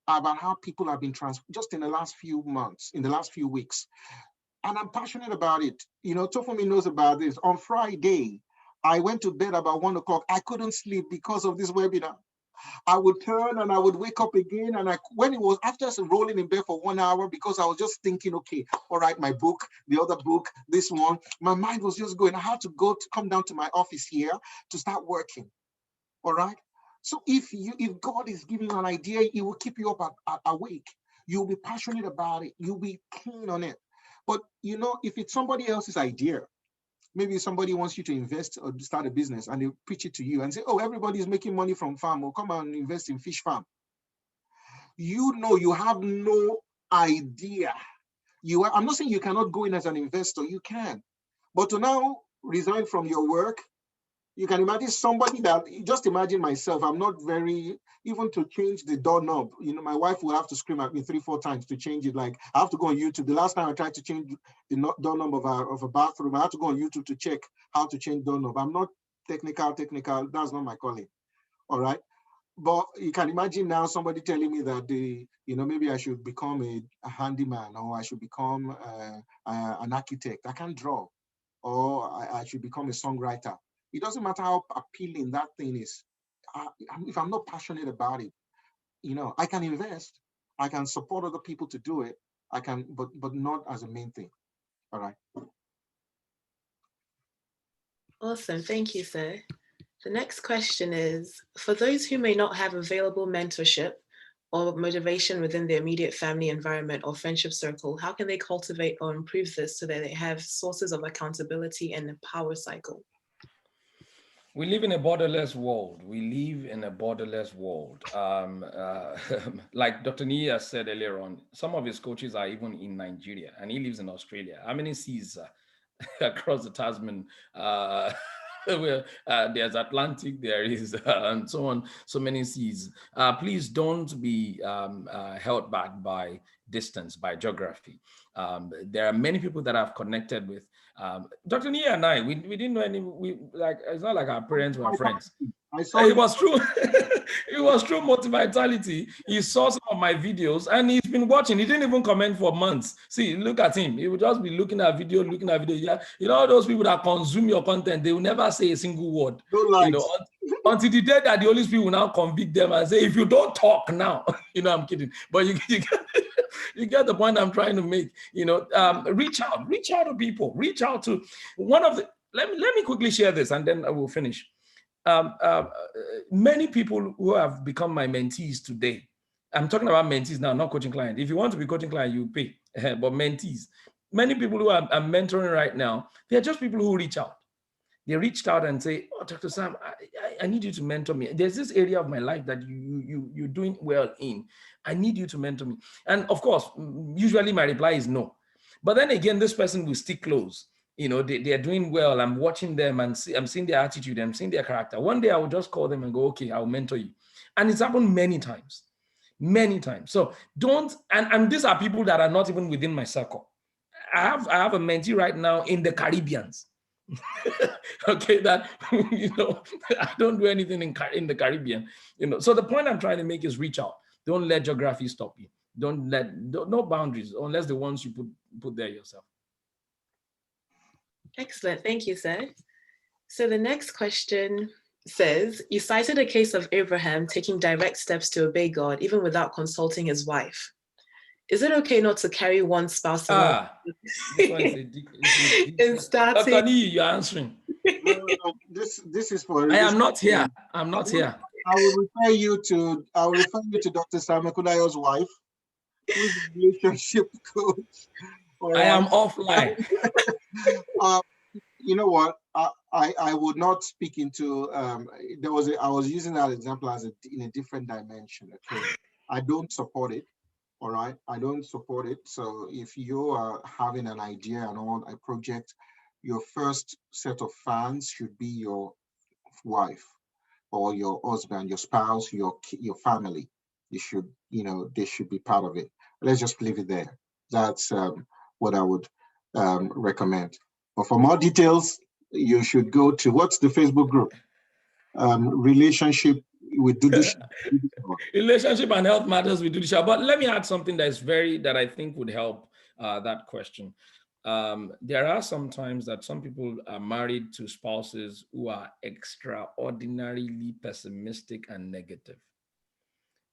about how people have been just in the last few months, in the last few weeks? And I'm passionate about it. Tofomi knows about this. On Friday, I went to bed about 1 o'clock. I couldn't sleep because of this webinar. I would turn and I would wake up again. And when it was after rolling in bed for 1 hour, because I was just thinking, okay, all right, my book, the other book, this one, my mind was just going. I had to come down to my office here to start working. All right. So if God is giving you an idea, He will keep you up awake. You'll be passionate about it. You'll be keen on it. But if it's somebody else's idea, maybe somebody wants you to invest or start a business and they pitch it to you and say, oh, everybody's making money from farm, or come and invest in fish farm. You have no idea. I'm not saying you cannot go in as an investor, you can. But to now resign from your work, you can imagine somebody just imagine myself, I'm not very, even to change the doorknob, my wife will have to scream at me 3-4 times to change it. Like I have to go on YouTube. The last time I tried to change the doorknob of a bathroom, I had to go on YouTube to check how to change doorknob. I'm not technical, that's not my calling. All right. But you can imagine now somebody telling me that maybe I should become a handyman, or I should become an architect. I can't draw, or I should become a songwriter. It doesn't matter how appealing that thing is. If I'm not passionate about it, I can invest, I can support other people to do it. I can, but not as a main thing. All right. Awesome. Thank you, sir. The next question is, for those who may not have available mentorship or motivation within their immediate family environment or friendship circle, how can they cultivate or improve this so that they have sources of accountability and a power cycle? We live in a borderless world. Like Dr. Nia said earlier on, some of his coaches are even in Nigeria, and he lives in Australia. How many seas across the Tasman? There's Atlantic, there is, and so on, so many seas. Please don't be held back by distance, by geography. There are many people that I've connected with. Dr. Nia and I, we didn't know it's not like our parents were friends. It was true. It was true multi-vitality. He saw some of my videos and he's been watching. He didn't even comment for months. See, look at him. He would just be looking at video. Yeah, all those people that consume your content, they will never say a single word. Until the day that the Holy Spirit will now convict them and say, if you don't talk now, I'm kidding. But you get the point I'm trying to make. Reach out to people. Reach out to one of the. Let me quickly share this, and then I will finish. Many people who have become my mentees today. I'm talking about mentees now, not coaching client. If you want to be coaching client, you pay. But mentees, many people who I'm mentoring right now, they're just people who reach out. They reached out and say, "Oh, Dr. Sam, I need you to mentor me. There's this area of my life that you're doing well in. I need you to mentor me." And of course, usually my reply is no. But then again, this person will stick close. They are doing well. I'm watching them and I'm seeing their attitude. I'm seeing their character. One day I will just call them and go, "Okay, I'll mentor you." And it's happened many times. So don't, and these are people that are not even within my circle. I have a mentee right now in the Caribbeans. Okay, that I don't do anything in the Caribbean. So the point I'm trying to make is reach out. Don't let geography stop you. No boundaries unless the ones you put there yourself. Excellent. Thank you, sir. So the next question says, you cited a case of Abraham taking direct steps to obey God, even without consulting his wife. Is it okay not to carry one spouse along? This one is Dr. Nee, you're answering. No, this is for. I am not here. I'm not here. I will refer you to Dr. Samuel Kudayo's wife, who is a relationship coach. I am offline. You know what? I would not speak into. I was using that example in a different dimension. Okay, I don't support it. All right, I don't support it. So if you are having an idea and all a project, your first set of fans should be your wife or your husband, your spouse, your family. They should be part of it. Let's just leave it there. That's what I would recommend. But for more details, you should go to what's the Facebook group? Relationship with Dudu. Relationship and health matters with Dudu. But let me add something that I think would help that question. There are some times that some people are married to spouses who are extraordinarily pessimistic and negative.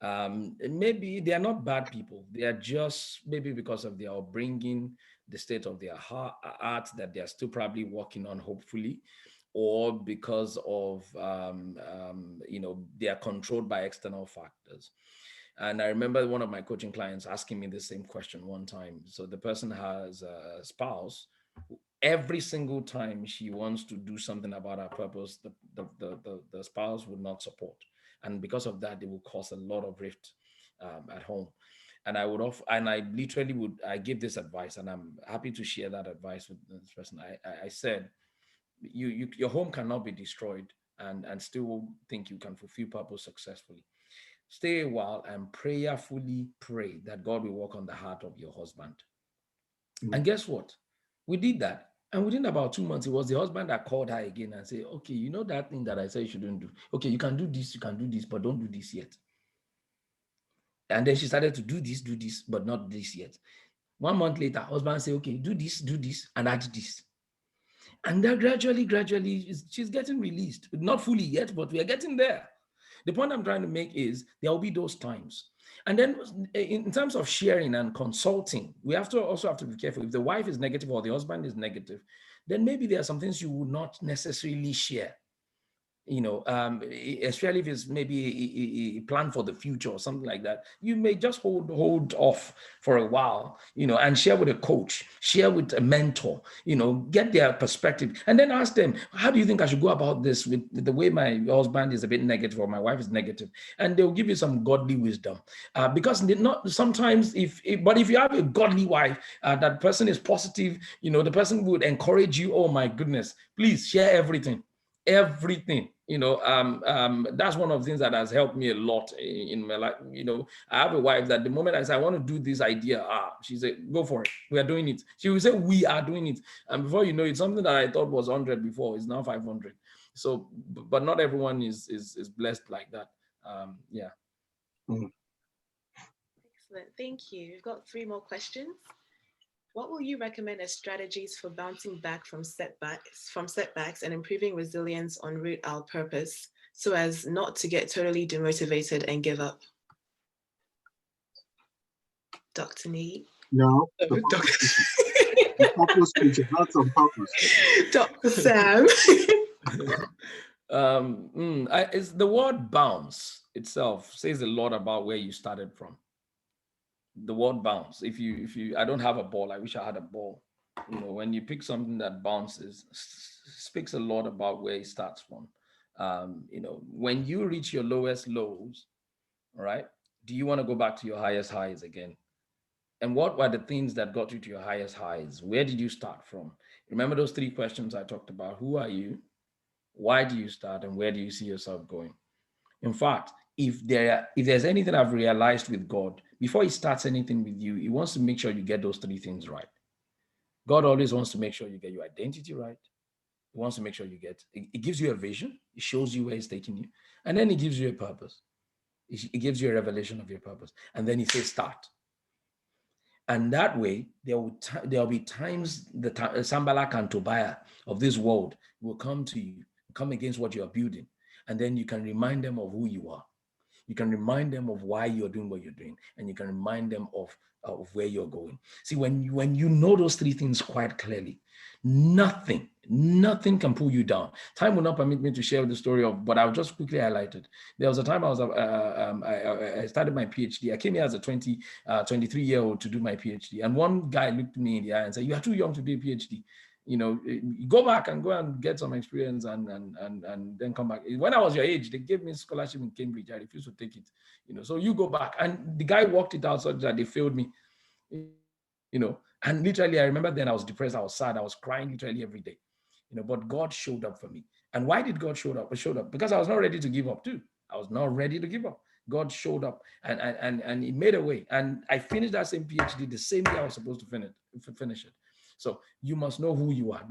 Maybe they are not bad people. They are just maybe because of their upbringing, the state of their heart that they are still probably working on, hopefully, or because of, they are controlled by external factors. And I remember one of my coaching clients asking me the same question one time. So the person has a spouse. Every single time she wants to do something about her purpose, the spouse would not support. And because of that, they will cause a lot of rift at home. And I give this advice, and I'm happy to share that advice with this person. I said, your home cannot be destroyed and still think you can fulfill purpose successfully. Stay a while and prayerfully pray that God will work on the heart of your husband. Mm-hmm. And guess what? We did that. And within about 2 months, it was the husband that called her again and said, okay, you know that thing that I said you shouldn't do. Okay, you can do this, but don't do this yet. And then she started to do this, but not this yet. 1 month later, husband said, okay, do this, and add this. And then gradually, she's getting released. Not fully yet, but we are getting there. The point I'm trying to make is there will be those times. And then in terms of sharing and consulting, we also have to be careful. If the wife is negative or the husband is negative, then maybe there are some things you would not necessarily share. Especially if it's maybe a plan for the future or something like that, you may just hold off for a while, and share with a coach, share with a mentor, get their perspective, and then ask them, how do you think I should go about this with the way my husband is a bit negative or my wife is negative? And they'll give you some godly wisdom, because not sometimes if you have a godly wife, that person is positive, the person would encourage you. Oh my goodness, please share everything. That's one of the things that has helped me a lot in my life. I have a wife that the moment I say I want to do this idea, she said, go for it. We are doing it. She will say, we are doing it. And before you know it, something that I thought was 100 before is now 500. So, but not everyone is blessed like that. Yeah. Excellent. Thank you. We've got 3 more questions. What will you recommend as strategies for bouncing back from setbacks and improving resilience en route our purpose so as not to get totally demotivated and give up? Dr. Nee? No. Purpose teacher, not on purpose. Dr. Sam? It's the word bounce itself says a lot about where you started from. The word bounce. If you, I don't have a ball. I wish I had a ball. When you pick something that bounces, speaks a lot about where it starts from. When you reach your lowest lows, all right, do you want to go back to your highest highs again? And what were the things that got you to your highest highs? Where did you start from? Remember those 3 questions I talked about. Who are you? Why do you start? And where do you see yourself going? In fact, if there's anything I've realized with God, before he starts anything with you, he wants to make sure you get those 3 things right. God always wants to make sure you get your identity right. He wants to make sure you get, it gives you a vision. It shows you where he's taking you. And then he gives you a purpose. It gives you a revelation of your purpose. And then he says, start. And that way, there'll be times the Sanballat and Tobiah of this world will come to you, come against what you are building. And then you can remind them of who you are. You can remind them of why you're doing what you're doing. And you can remind them of where you're going. See, when you know those three things quite clearly, nothing can pull you down. Time will not permit me to share the story of, but I'll just quickly highlight it. There was a time I started my PhD. I came here as a 23-year-old to do my PhD. And one guy looked me in the eye and said, "You are too young to do a PhD. You know, go back and go and get some experience and then come back." When I was your age, they gave me a scholarship in Cambridge. I refused to take it, you know, so you go back. And the guy worked it out such that they failed me, you know, and literally I remember then I was depressed, I was sad, I was crying literally every day, you know, but God showed up for me. And why did God show up? It showed up because I was not ready to give up too. I was not ready to give up. God showed up and he made a way. And I finished that same PhD the same day I was supposed to finish it. So you must know who you are.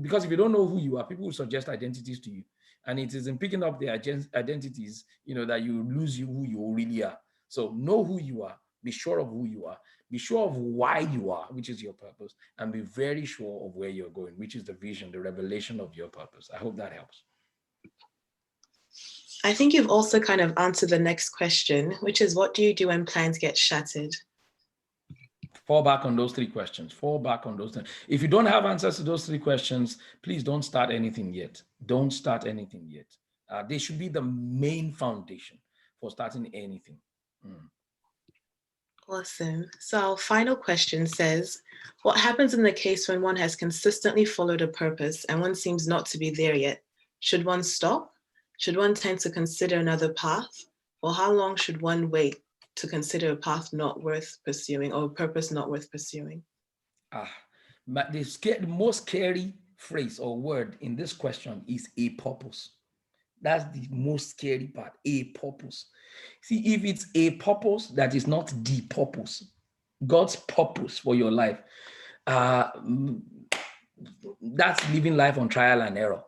Because if you don't know who you are, people will suggest identities to you. And it is in picking up their identities, you know, that you lose who you really are. So know who you are, be sure of who you are, be sure of why you are, which is your purpose, and be very sure of where you're going, which is the vision, the revelation of your purpose. I hope that helps. I think you've also kind of answered the next question, which is, what do you do when plans get shattered? Fall back on those three questions. Fall back on those. If you don't have answers to those three questions, please don't start anything yet. Don't start anything yet. They should be the main foundation for starting anything. Awesome. So our final question says, what happens in the case when one has consistently followed a purpose and one seems not to be there yet? Should one stop? Should one tend to consider another path? Or how long should one wait to consider a path not worth pursuing or a purpose not worth pursuing? The most scary phrase or word in this question is a purpose. That's the most scary part, a purpose. See, if it's a purpose that is not the purpose, God's purpose for your life, that's living life on trial and error.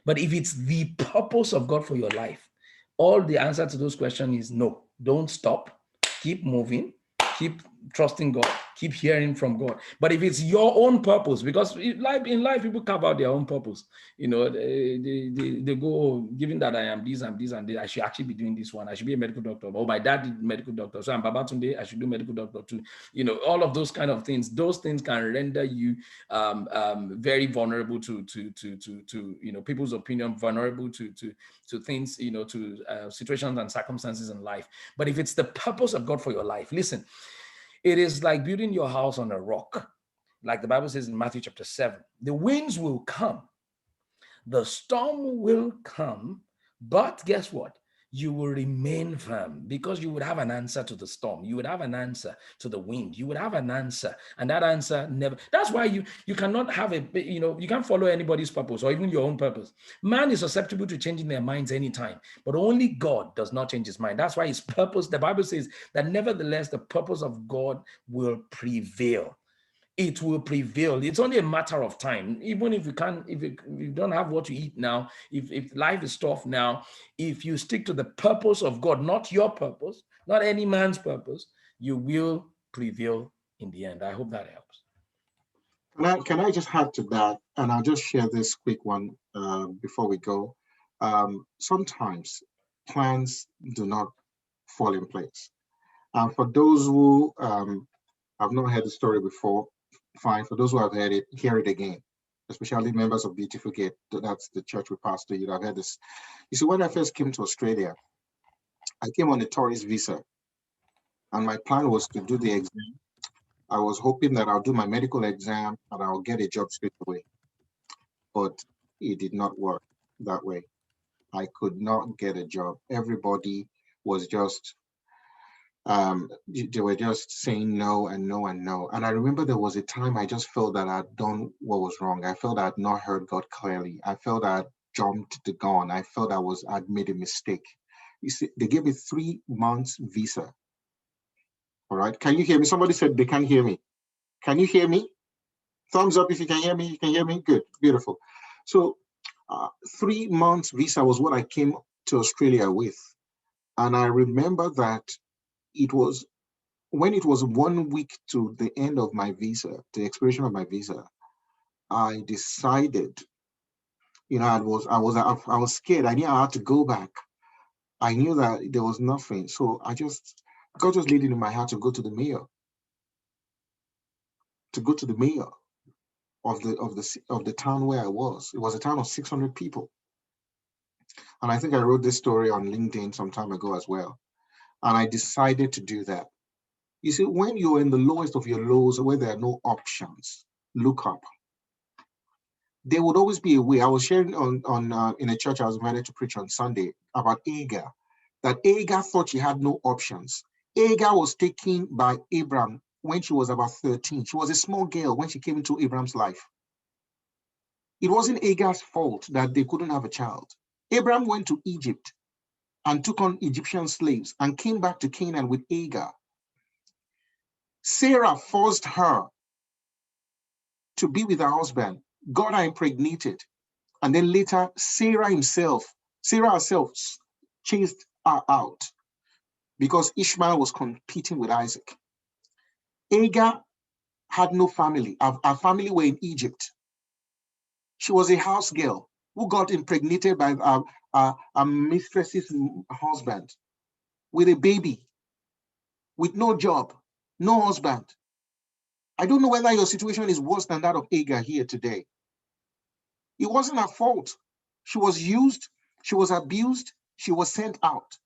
But if it's the purpose of God for your life, all the answer to those questions is no. Don't stop. Keep moving. Keep trusting God. Keep hearing from God. But if it's your own purpose, because in life people carve out their own purpose. You know, they go, given that I am this and this and this, I should actually be doing this one. I should be a medical doctor. Oh, my dad did medical doctor, so I'm Babatunde, I should do medical doctor too. You know, all of those kind of things. Those things can render you very vulnerable to you know, people's opinion, vulnerable to things, you know, to situations and circumstances in life. But if it's the purpose of God for your life, listen. It is like building your house on a rock. Like the Bible says in Matthew chapter 7, the winds will come, the storm will come, but guess what? You will remain firm because you would have an answer to the storm. You would have an answer to the wind. You would have an answer, and that answer never. That's why you cannot have you know, you can't follow anybody's purpose or even your own purpose. Man is susceptible to changing their minds anytime, but only God does not change his mind. That's why his purpose, the Bible says that nevertheless, the purpose of God will prevail. It will prevail. It's only a matter of time. Even if you don't have what to eat now, if life is tough now, if you stick to the purpose of God, not your purpose, not any man's purpose, you will prevail in the end. I hope that helps. Can I just add to that? And I'll just share this quick one before we go. Sometimes plans do not fall in place. For those who have not heard the story before, fine. For those who have heard it, hear it again, especially members of Beautiful Gate. That's the church we pastor. You'd have heard this. You see, when I first came to Australia, I came on a tourist visa, and my plan was to do the exam. I was hoping that I'll do my medical exam and I'll get a job straight away. But it did not work that way. I could not get a job. Everybody was just they were just saying no and no and no. And I remember there was a time I just felt that I'd done what was wrong. I felt I had not heard God clearly. I felt I had jumped the gun. I felt I'd made a mistake. You see, they gave me 3 months visa. All right. Can you hear me? Somebody said they can't hear me. Can you hear me? Thumbs up if you can hear me. You can hear me? Good. Beautiful. So 3 months visa was what I came to Australia with. And I remember that it was when it was 1 week to the end of my visa, the expiration of my visa, I decided, I was scared. I knew I had to go back. I knew that there was nothing. So God just laid it in my heart to go to the mayor, of the town where I was. It was a town of 600 people. And I think I wrote this story on LinkedIn some time ago as well. And I decided to do that. You see, when you're in the lowest of your lows, where there are no options, look up. There would always be a way. I was sharing in a church I was invited to preach on Sunday about Agar, that Agar thought she had no options. Agar was taken by Abraham when she was about 13. She was a small girl when she came into Abraham's life. It wasn't Agar's fault that they couldn't have a child. Abraham went to Egypt and took on Egyptian slaves and came back to Canaan with Agar. Sarah forced her to be with her husband, got her impregnated, and then later Sarah herself chased her out because Ishmael was competing with Isaac. Agar had no family. Her family were in Egypt. She was a house girl who got impregnated by her mistress's husband with a baby, with no job, no husband. I don't know whether your situation is worse than that of Agar here today. It wasn't her fault. She was used, she was abused, she was sent out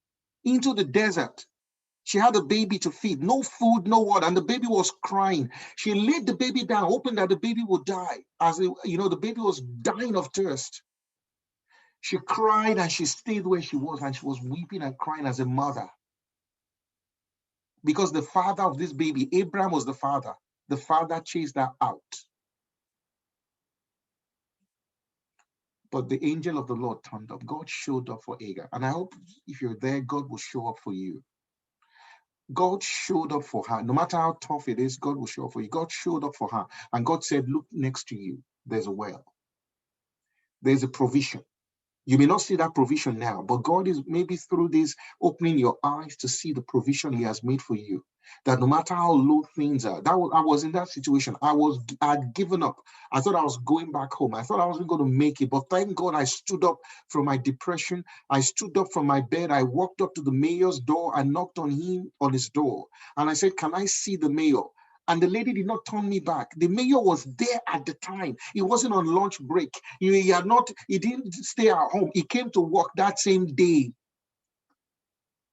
into the desert. She had a baby to feed, no food, no water, and the baby was crying. She laid the baby down, hoping that the baby would die. The baby was dying of thirst. She cried and she stayed where she was, and she was weeping and crying as a mother. Because the father of this baby, Abraham, was the father. The father chased her out. But the angel of the Lord turned up. God showed up for Agar. And I hope if you're there, God will show up for you. God showed up for her. No matter how tough it is, God will show up for you. God showed up for her. And God said, look next to you. There's a well. There's a provision. You may not see that provision now, but God is maybe through this opening your eyes to see the provision He has made for you. That no matter how low things are, I was in that situation. I had given up. I thought I was going back home. I thought I wasn't going to make it, but thank God I stood up from my depression. I stood up from my bed. I walked up to the mayor's door. I knocked on his door, and I said, "Can I see the mayor?" And the lady did not turn me back. The mayor was there at the time. He wasn't on lunch break. He didn't stay at home. He came to work that same day.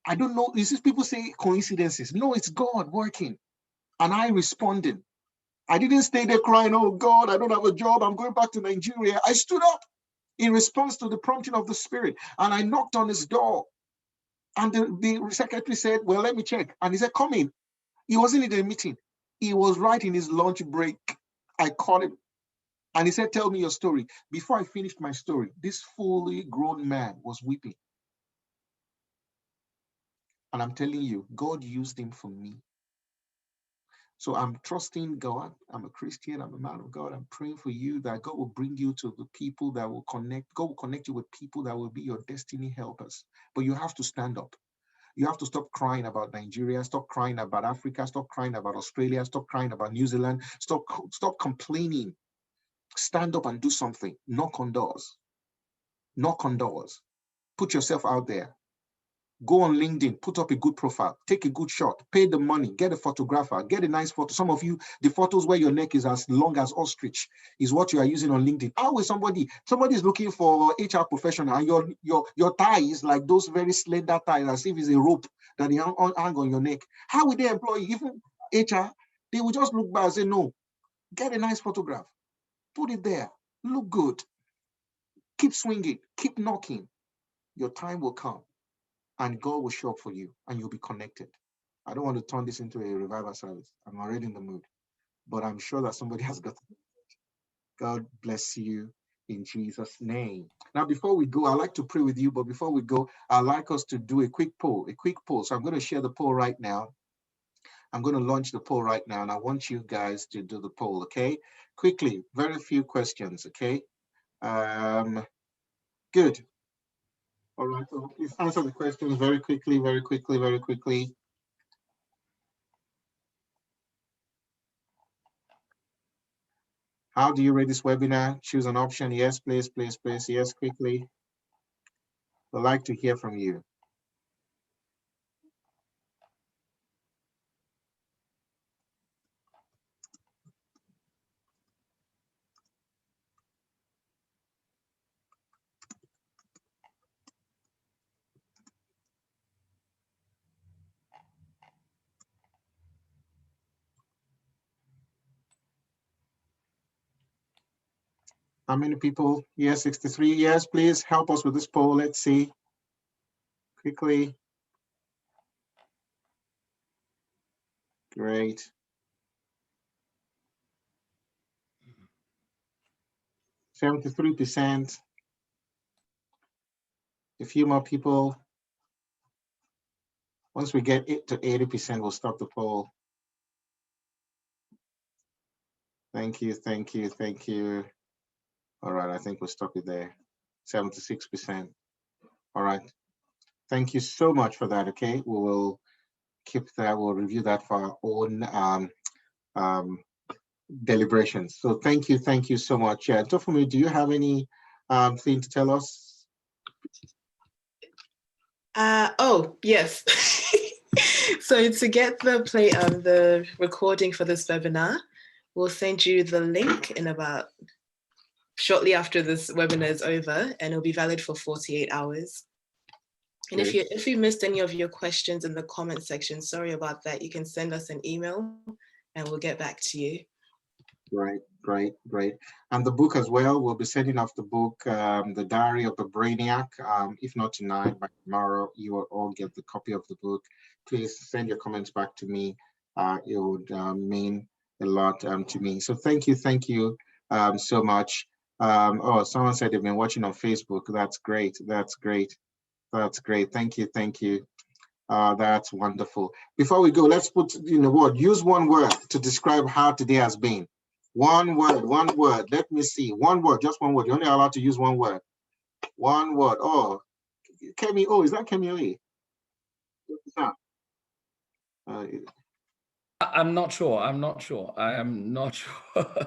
I don't know. You see, people say coincidences. No, it's God working. And I responded. I didn't stay there crying, oh God, I don't have a job. I'm going back to Nigeria. I stood up in response to the prompting of the Spirit. And I knocked on his door. And the secretary said, well, let me check. And he said, come in. He wasn't in a meeting. He was right in his lunch break. I called him. And he said, tell me your story. Before I finished my story, this fully grown man was weeping. And I'm telling you, God used him for me. So I'm trusting God. I'm a Christian. I'm a man of God. I'm praying for you that God will bring you to the people that will connect. God will connect you with people that will be your destiny helpers. But you have to stand up. You have to stop crying about Nigeria, stop crying about Africa, stop crying about Australia, stop crying about New Zealand, stop complaining. Stand up and do something. Knock on doors. Knock on doors. Put yourself out there. Go on LinkedIn, put up a good profile, take a good shot, pay the money, get a photographer, get a nice photo. Some of you, the photos where your neck is as long as ostrich is what you are using on LinkedIn. How will somebody is looking for HR professional and your tie is like those very slender ties as if it's a rope that you hang on your neck. How will they employ you? Even HR, they will just look back and say, no, get a nice photograph, put it there, look good, keep swinging, keep knocking. Your time will come. And God will show up for you and you'll be connected. I don't want to turn this into a revival service. I'm already in the mood, but I'm sure that somebody has got it. God bless you in Jesus' name. Now, before we go, I'd like to pray with you, but before we go, I'd like us to do a quick poll. So I'm going to share the poll right now. I'm going to launch the poll right now, and I want you guys to do the poll, okay? Quickly, very few questions, okay? Good. All right, so please answer the questions very quickly, very quickly, very quickly. How do you rate this webinar? Choose an option. Yes, please, please, please. Yes, quickly. I'd like to hear from you. How many people? Yes, 63. Yes, please help us with this poll. Let's see. Quickly. Great. 73%. A few more people. Once we get it to 80%, we'll stop the poll. Thank you, thank you, thank you. All right, I think we'll stop it there. 76%. All right. Thank you so much for that, okay? We will keep that, we'll review that for our own deliberations. So thank you so much. Yeah, Tofumi, do you have any thing to tell us? Oh, yes. So to get the recording for this webinar, we'll send you the link in about shortly after this webinar is over, and it'll be valid for 48 hours. And if you missed any of your questions in the comment section, sorry about that. You can send us an email and we'll get back to you. Great, great, great. And the book as well, we'll be sending off the book, The Diary of the Brainiac. If not tonight, by tomorrow, you will all get the copy of the book. Please send your comments back to me. It would mean a lot to me. So thank you so much. Oh, someone said they've been watching on Facebook. That's great, that's great, that's great. Thank you. That's wonderful. Before we go, let's put in a word. Use one word to describe how today has been. One word. Let me see. One word, just one word. You're only allowed to use one word. One word. Oh, Kemi. Oh, is that Kemi Lee? I'm not sure. I am not sure.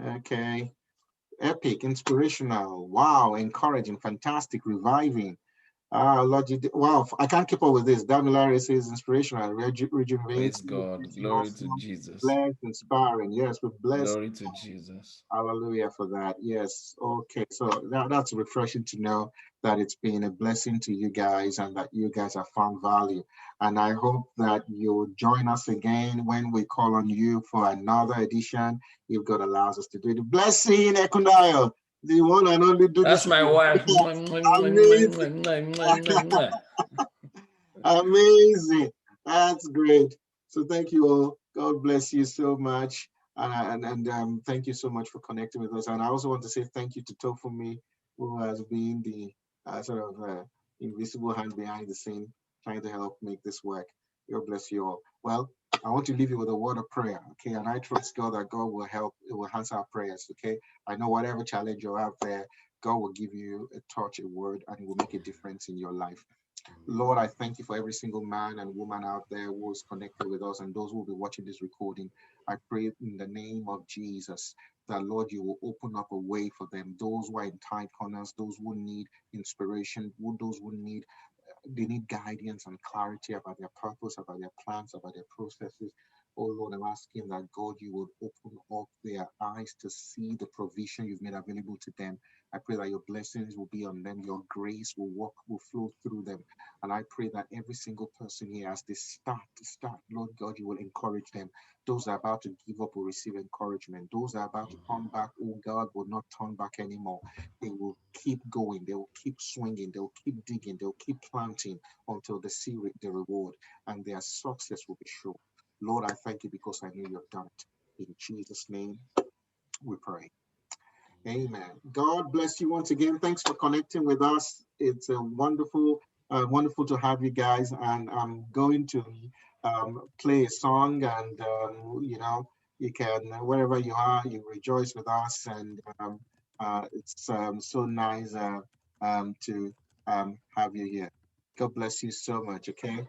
Okay. Epic, inspirational. Wow, encouraging, fantastic, reviving. Lord, wow, I can't keep up with this. Damilare says inspirational, rejuvenating. Praise God. Glory awesome, to Jesus. blessed, inspiring. Yes, we're blessed. Glory to Jesus. Hallelujah for that. Yes. Okay. So that's refreshing to know that it's been a blessing to you guys and that you guys have found value. And I hope that you'll join us again when we call on you for another edition. If God allows us to do it. Blessing, Ekundayo. The one and only do That's this. my wife. Amazing. That's great. So thank you all. God bless you so much. And thank you so much for connecting with us. And I also want to say thank you to Tofumi, who has been the invisible hand behind the scene, trying to help make this work. God bless you all. Well, I want to leave you with a word of prayer, okay? And I trust God that God will help, it will answer our prayers, okay? I know whatever challenge you have there, God will give you a touch, a word, and it will make a difference in your life. Lord, I thank you for every single man and woman out there who is connected with us and those who will be watching this recording. I pray in the name of Jesus that, Lord, you will open up a way for them. Those who are in tight corners, those who need inspiration, those who need they need guidance and clarity about their purpose, about their plans, about their processes. Oh Lord, I'm asking that God, you would open up their eyes to see the provision you've made available to them. I pray that your blessings will be on them, your grace will flow through them. And I pray that every single person here, as they start, Lord God, you will encourage them. Those that are about to give up will receive encouragement. Those that are about to turn back, oh God, will not turn back anymore. They will keep going, they will keep swinging, they will keep digging, they will keep planting until they see the reward and their success will be sure. Lord, I thank you because I know you have done it. In Jesus' name, we pray. Amen. God bless you once again. Thanks for connecting with us. It's a wonderful wonderful to have you guys. And I'm going to play a song, and you can, wherever you are, you rejoice with us. And it's so nice to have you here. God bless you so much. Okay.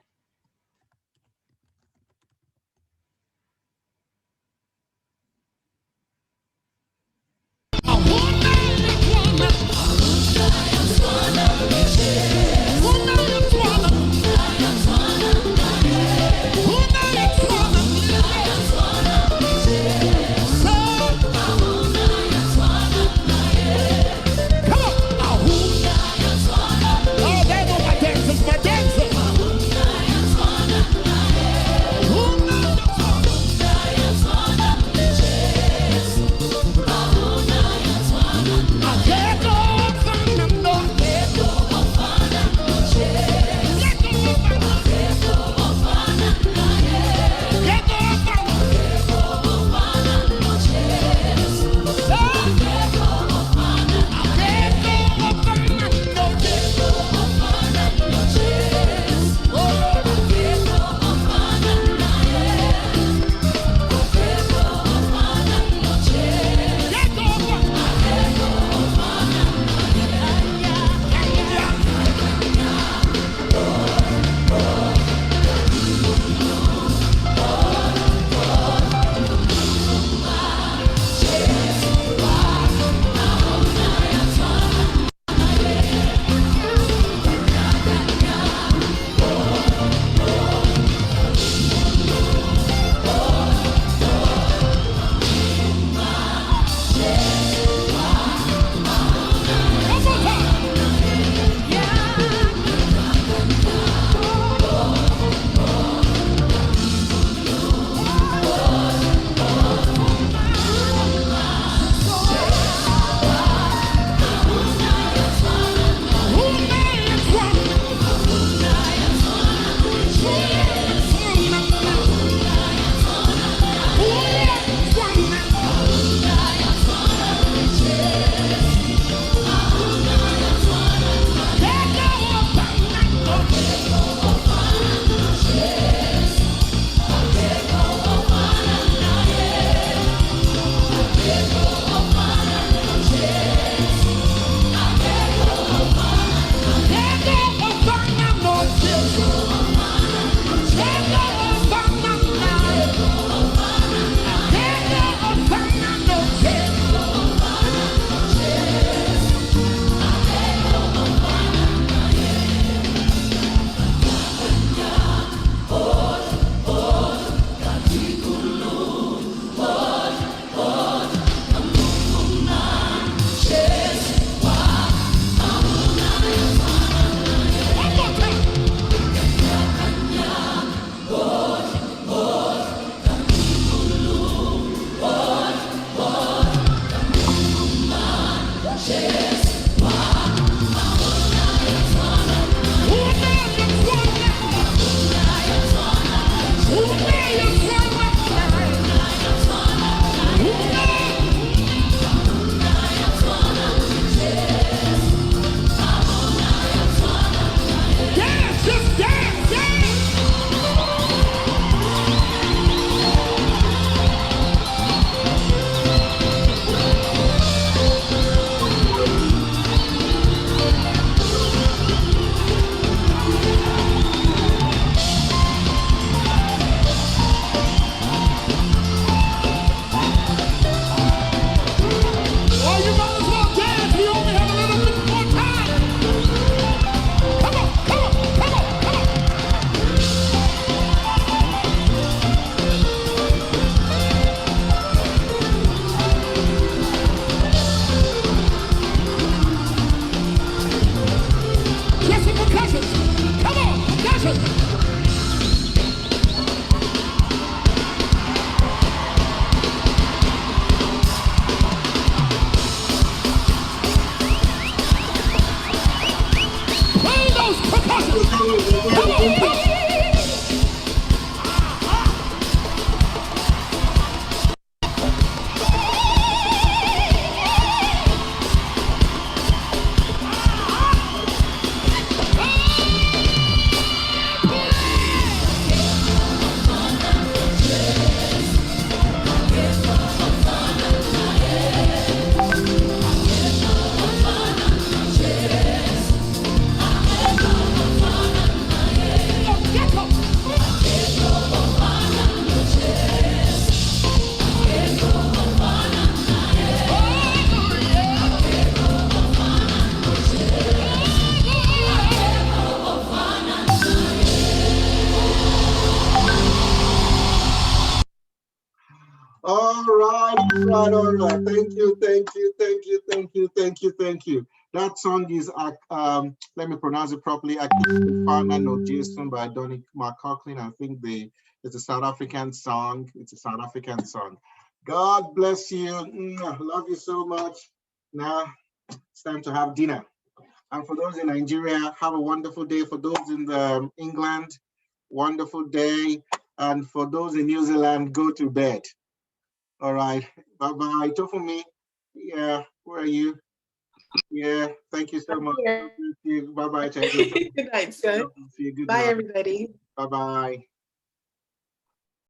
All right, all right. Thank you, thank you, thank you, thank you, thank you, thank you. That song is, let me pronounce it properly, Akifana No Jason by Donny McCaughlin. I think it's a South African song. It's a South African song. God bless you. Love you so much. Now it's time to have dinner. And for those in Nigeria, have a wonderful day. For those in England, wonderful day. And for those in New Zealand, go to bed. All right. Bye-bye. Tofumi. Yeah. Where are you? Yeah. Thank you so much. Yeah. Bye-bye. Good night, sir. Good Bye, night. everybody. Bye-bye.